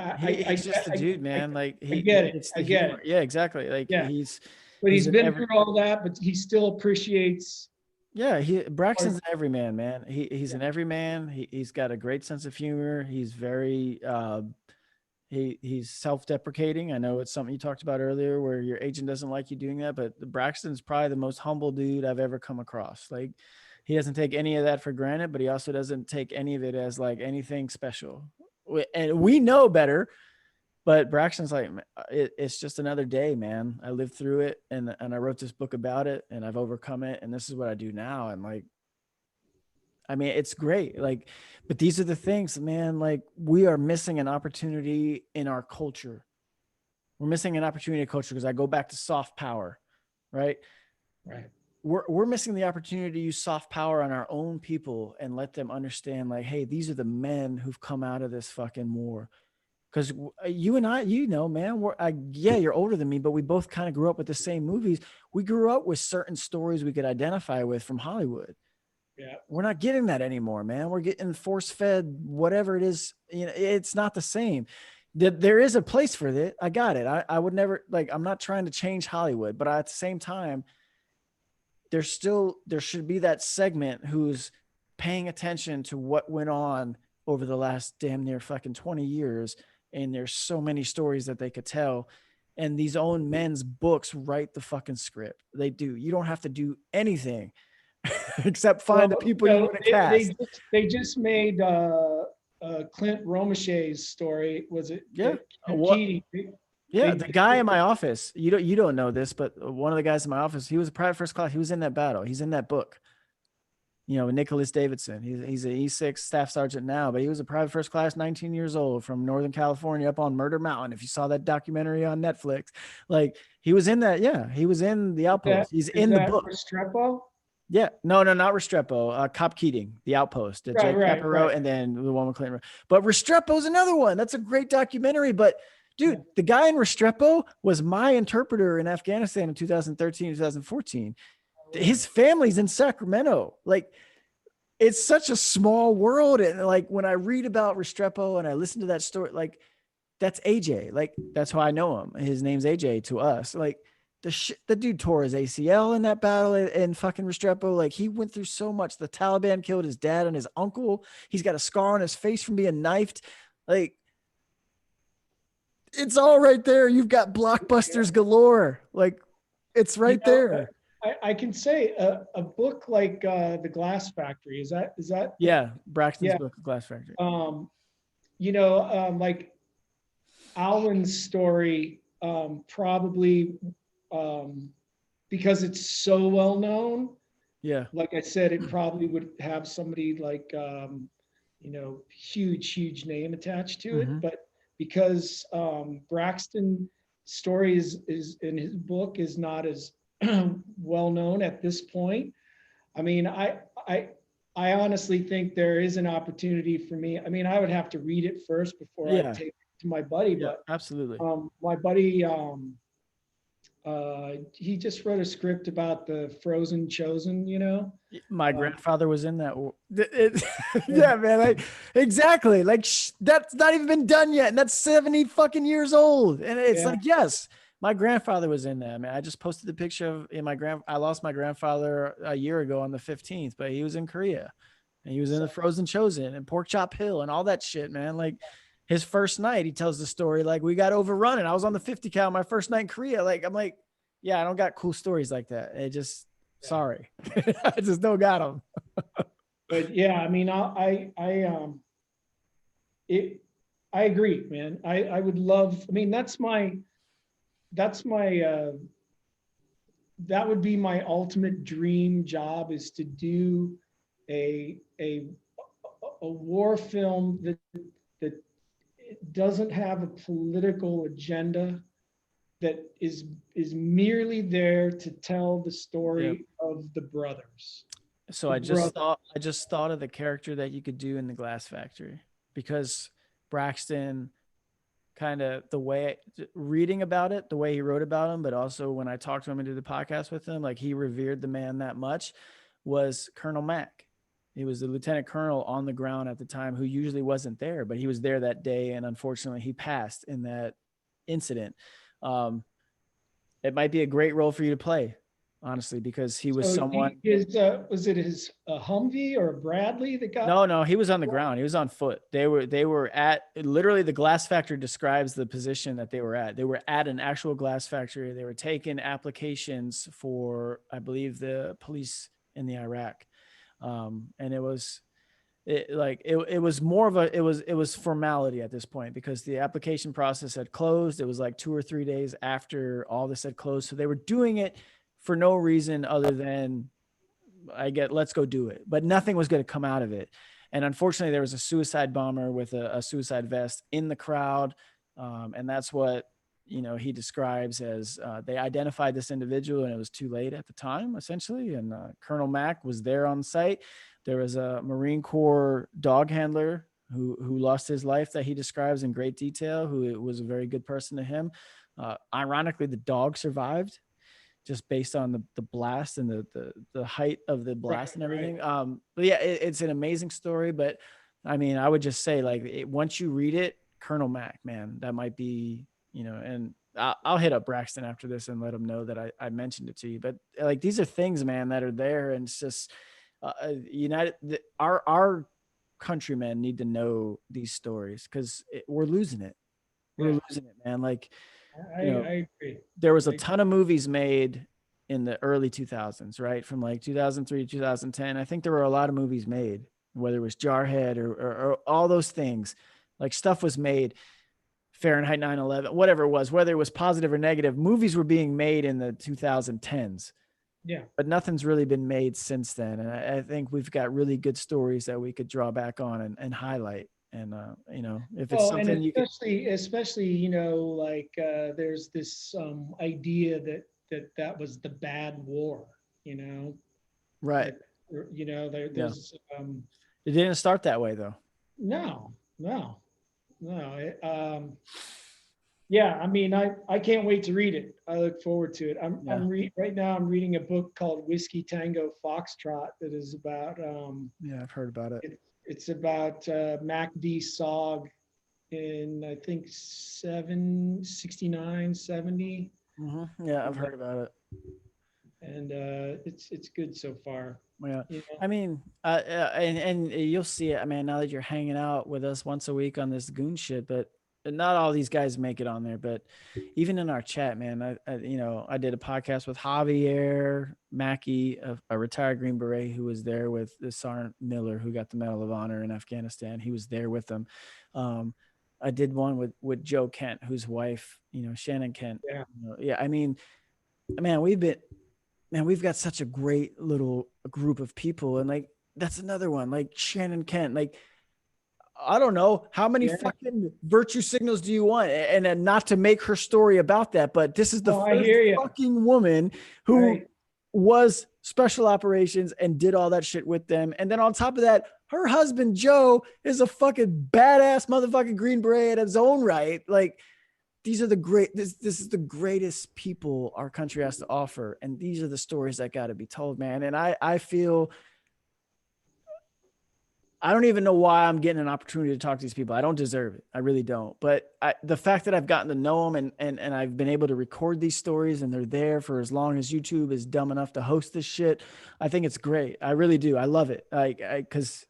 he's just a dude, man. Like I get it. I get it. Yeah, exactly. Like he's been through all that, but he still appreciates. Yeah, Braxton's an everyman, man. He's an everyman. He's got a great sense of humor. He's very he's self-deprecating. I know it's something you talked about earlier, where your agent doesn't like you doing that, but Braxton's probably the most humble dude I've ever come across. Like, he doesn't take any of that for granted, but he also doesn't take any of it as like anything special. And we know better, but Braxton's like, it's just another day, man. I lived through it, and I wrote this book about it, and I've overcome it, and this is what I do now. And like, I mean, it's great. Like, but these are the things, man. Like, we are missing an opportunity in our culture. We're missing an opportunity in culture, because I go back to soft power, right? Right. We're missing the opportunity to use soft power on our own people and let them understand, like, hey, these are the men who've come out of this fucking war. Because you and I, man, you're older than me, but we both kind of grew up with the same movies. We grew up with certain stories we could identify with from Hollywood. Yeah. We're not getting that anymore, man. We're getting force-fed, whatever it is. It's not the same. There is a place for it. I got it. I would never, like, I'm not trying to change Hollywood, but at the same time, there should be that segment who's paying attention to what went on over the last damn near fucking 20 years. And there's so many stories that they could tell. And these own men's books write the fucking script. They do. You don't have to do anything except find the people you want to cast. They just made Clint Romashay's story. Was it? Yeah. The guy in my office, you don't know this, but one of the guys in my office, he was a private first class. He was in that battle. He's in that book. Nicholas Davidson. He's an E6 staff sergeant now, but he was a private first class, 19 years old, from Northern California, up on Murder Mountain. If you saw that documentary on Netflix, like he was in that. Yeah, he was in The Outpost. He's Is in the that book. Restrepo? Yeah, no, not Restrepo. Cop Keating, The Outpost, that Jake Tapper wrote, and then the one with Clinton. But Restrepo's another one. That's a great documentary. But dude, the guy in Restrepo was my interpreter in Afghanistan in 2013, 2014. His family's in Sacramento. Like, it's such a small world. And like, when I read about Restrepo and I listen to that story, like, that's AJ. Like, that's how I know him. His name's AJ to us. Like, the dude tore his ACL in that battle in fucking Restrepo. Like, he went through so much. The Taliban killed his dad and his uncle. He's got a scar on his face from being knifed. Like, it's all right there. You've got blockbusters galore. Like, it's right there. I can say a book like The Glass Factory. Is that? Yeah, Braxton's book, The Glass Factory. Like Alwyn's story, probably because it's so well known. Yeah. Like I said, it probably would have somebody like huge name attached to it, but because Braxton's story is in his book is not as well known at this point. I mean, I honestly think there is an opportunity for me. I mean, I would have to read it first before I take it to my buddy. Yeah, but absolutely. My buddy, he just wrote a script about the Frozen Chosen. My grandfather was in that. Yeah, man. Like, exactly. Like, that's not even been done yet, and that's 70 fucking years old. And it's like, yes, my grandfather was in that. Man, I just posted the picture of I lost my grandfather a year ago on the 15th, but he was in Korea, and he was in the Frozen Chosen and Pork Chop Hill and all that shit, man. Like, his first night, he tells the story like, we got overrun and I was on the 50 cal my first night in Korea. Like, I'm like, yeah, I don't got cool stories like that. It just, sorry, I just don't got them. But yeah, I mean, I agree, man. I would love. I mean, that would be my ultimate dream job, is to do a war film that doesn't have a political agenda, that is merely there to tell the story of the brothers. So I just thought of the character that you could do in The Glass Factory, because Braxton, kind of the way reading about it, the way he wrote about him, but also when I talked to him and did the podcast with him, like, he revered the man that much, was Colonel Mack. He was the lieutenant colonel on the ground at the time, who usually wasn't there, but he was there that day. And unfortunately he passed in that incident. It might be a great role for you to play, honestly, because he was someone. Was it his Humvee or Bradley that got? No, he was on the ground. He was on foot. They were at, literally, the glass factory describes the position that they were at. They were at an actual glass factory. They were taking applications for, I believe, the police in the Iraq. And it was more of it was formality at this point, because the application process had closed. It was like 2 or 3 days after all this had closed. So they were doing it for no reason other than, let's go do it. But nothing was going to come out of it. And unfortunately, there was a suicide bomber with a suicide vest in the crowd. And that's what, he describes as, they identified this individual and it was too late at the time, essentially. And Colonel Mack was there on site. There was a Marine Corps dog handler who lost his life that he describes in great detail, who was a very good person to him. Ironically, the dog survived, just based on the blast and the height of the blast and everything. Right. But yeah, it's an amazing story. But I mean, I would just say, like, once you read it, Colonel Mack, man, that might be, and I'll hit up Braxton after this and let him know that I mentioned it to you. But like, these are things, man, that are there, and it's just our countrymen need to know these stories, because we're losing it. We're losing it, man. Like, I agree. There was a ton of movies made in the early 2000s, right? From like 2003 to 2010. I think there were a lot of movies made, whether it was Jarhead or all those things. Like, stuff was made, Fahrenheit 9/11, whatever it was, whether it was positive or negative, movies were being made in the 2010s. Yeah. but nothing's really been made since then. And I think we've got really good stories that we could draw back on and highlight. And if it's Well, and something you could, especially, like there's this idea that was the bad war, right? that there, Yeah, there's it didn't start that way though. no, no, no. Yeah, I mean, I can't wait to read it. I look forward to it. Yeah, Right now I'm reading a book called Whiskey Tango Foxtrot that is about yeah, I've heard about it. it's about Mac D. Sog in I think 769, 70. Yeah, I've heard about it. And it's good so far. Yeah, You know? I mean, and you'll see it. I mean, now that you're hanging out with us once a week on this goon shit, but not all these guys make it on there. But even in our chat, man, I did a podcast with Javier Mackey, a retired Green Beret who was there with the Sergeant Miller, who got the Medal of Honor in Afghanistan. He was there with them. I did one with Joe Kent, whose wife, Shannon Kent. Yeah. Yeah. I mean, man, we've got such a great little group of people. And like, that's another one, like Shannon Kent, like, I don't know how many fucking virtue signals do you want? And then not to make her story about that, but this is the first fucking woman who was special operations and did all that shit with them. And then on top of that, her husband, Joe, is a fucking badass motherfucking Green Beret in his own right. Like, these are this is the greatest people our country has to offer. And these are the stories that got to be told, man. And I feel, I don't even know why I'm getting an opportunity to talk to these people. I don't deserve it. I really don't. But the fact that I've gotten to know them and I've been able to record these stories and they're there for as long as YouTube is dumb enough to host this shit, I think it's great. I really do. I love it. Cause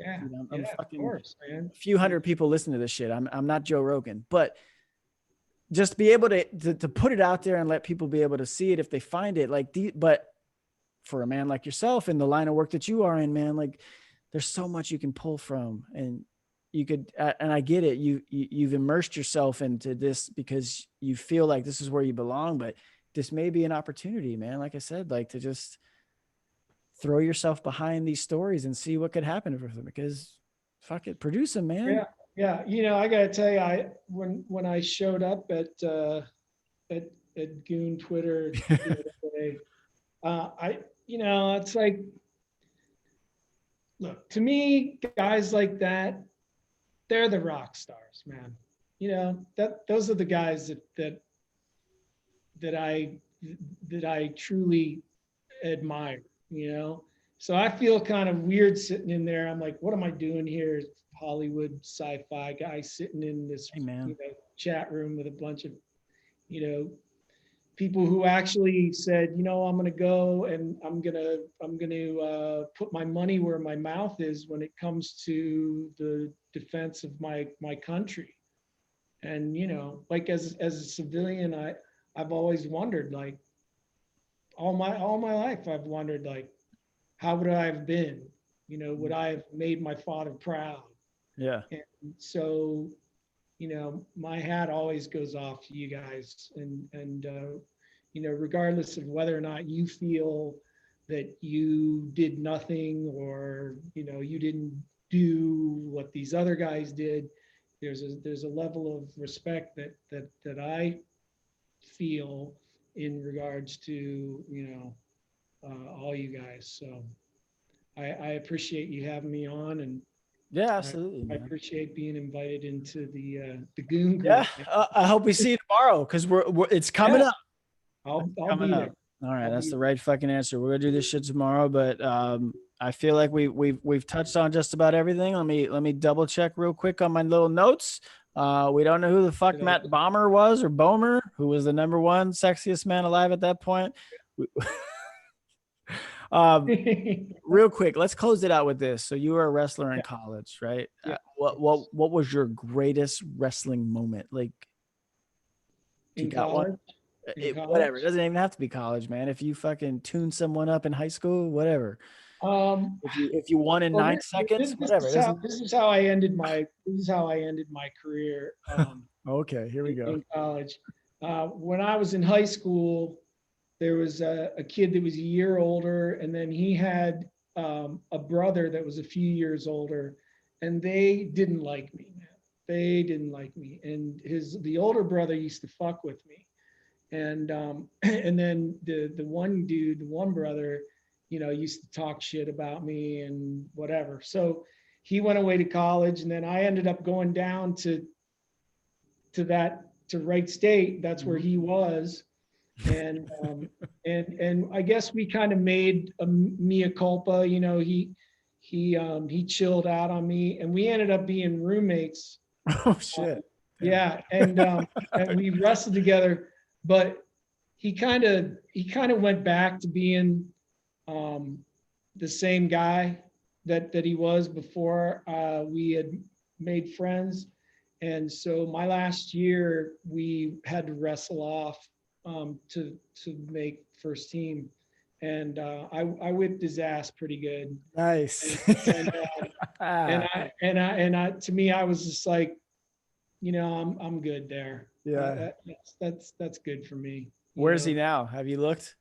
I'm fucking, of course, man. A few hundred people listen to this shit. I'm not Joe Rogan, but just be able to put it out there and let people be able to see it if they find it. But for a man like yourself in the line of work that you are in, man, like there's so much you can pull from, and you could, and I get it. You've immersed yourself into this because you feel like this is where you belong, but this may be an opportunity, man. Like I said, like to just throw yourself behind these stories and see what could happen for them, because fuck it, produce them, man. Yeah. Yeah, I gotta tell you, when I showed up at Goon Twitter the other day, it's like, look, to me, guys like that, they're the rock stars, man. Those are the guys that I truly admire. So I feel kind of weird sitting in there. I'm like, what am I doing here? Hollywood sci-fi guy sitting in this chat room with a bunch of people who actually said, I'm going to go and I'm going to put my money where my mouth is when it comes to the defense of my country. And like as a civilian, I've always wondered, like all my life I've wondered, like, how would I have been? Would I have made my father proud? Yeah. And so, my hat always goes off to you guys, and regardless of whether or not you feel that you did nothing or you didn't do what these other guys did, there's a level of respect that I feel in regards to all you guys. So I appreciate you having me on, and yeah, absolutely. I appreciate being invited into the Goon Group. Yeah, I hope we see you tomorrow, because it's coming up. I'll be there. All right, that's the right fucking answer. We're gonna do this shit tomorrow, but I feel like we've touched on just about everything. Let me double check real quick on my little notes. We don't know who the fuck Matt Bomber was, or Bomer, who was the number one sexiest man alive at that point. Real quick, let's close it out with this. So you were a wrestler in college, right? Yeah. What was your greatest wrestling moment? Like, in college? Whatever. It doesn't even have to be college, man. If you fucking tune someone up in high school, whatever. If you won in 9 seconds, whatever. This is how I ended my career. Okay, here we go. In college, when I was in high school, there was a kid that was a year older, and then he had a brother that was a few years older, and they didn't like me, man. They didn't like me, and the older brother used to fuck with me, and and then the one dude, the one brother, used to talk shit about me and whatever. So he went away to college, and then I ended up going down to Wright State. That's where he was, and I guess we kind of made a mea culpa. He chilled out on me, and we ended up being roommates. Oh shit. Yeah, and we wrestled together, but he kind of went back to being the same guy that he was before we had made friends. And so my last year, we had to wrestle off to make first team, and I whipped his ass pretty good. Nice. And to me, I was just like, I'm good there. Yeah. That's good for me. Where's he now? Have you looked?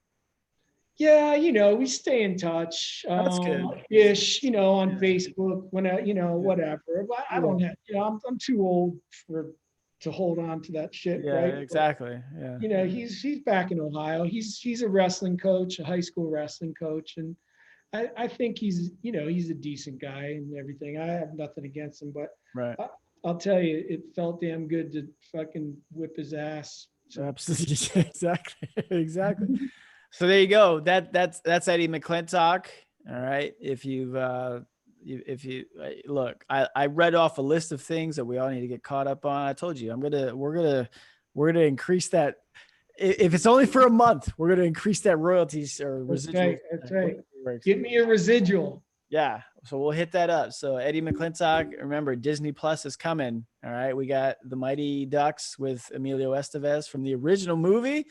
Yeah, we stay in touch. That's good. Ish, on Facebook when whatever. But I don't have, I'm too old to hold on to that shit, Yeah, right? exactly. Yeah. But, he's back in Ohio. He's a wrestling coach, a high school wrestling coach, and I think he's a decent guy and everything. I have nothing against him, but Right. I'll tell you, it felt damn good to fucking whip his ass. Absolutely. Exactly. Exactly. So there you go. That's Eddie McClintock. All right. If you look, I read off a list of things that we all need to get caught up on. I told you, we're gonna increase that. If it's only for a month, we're gonna increase that royalties or residual. That's right. Give me a residual. Yeah. So we'll hit that up. So Eddie McClintock, remember Disney Plus is coming. All right. We got the Mighty Ducks with Emilio Estevez from the original movie.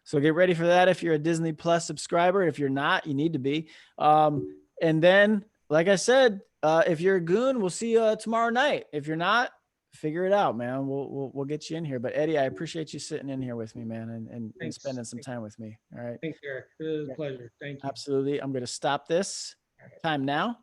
So get ready for that if you're a Disney Plus subscriber. If you're not, you need to be. And then, like I said, if you're a goon, we'll see you tomorrow night. If you're not, figure it out, man. We'll get you in here. But Eddie, I appreciate you sitting in here with me, man, and spending some time with me. All right. Thanks, Eric. It was a pleasure. Thank you. Absolutely. I'm going to stop this time now.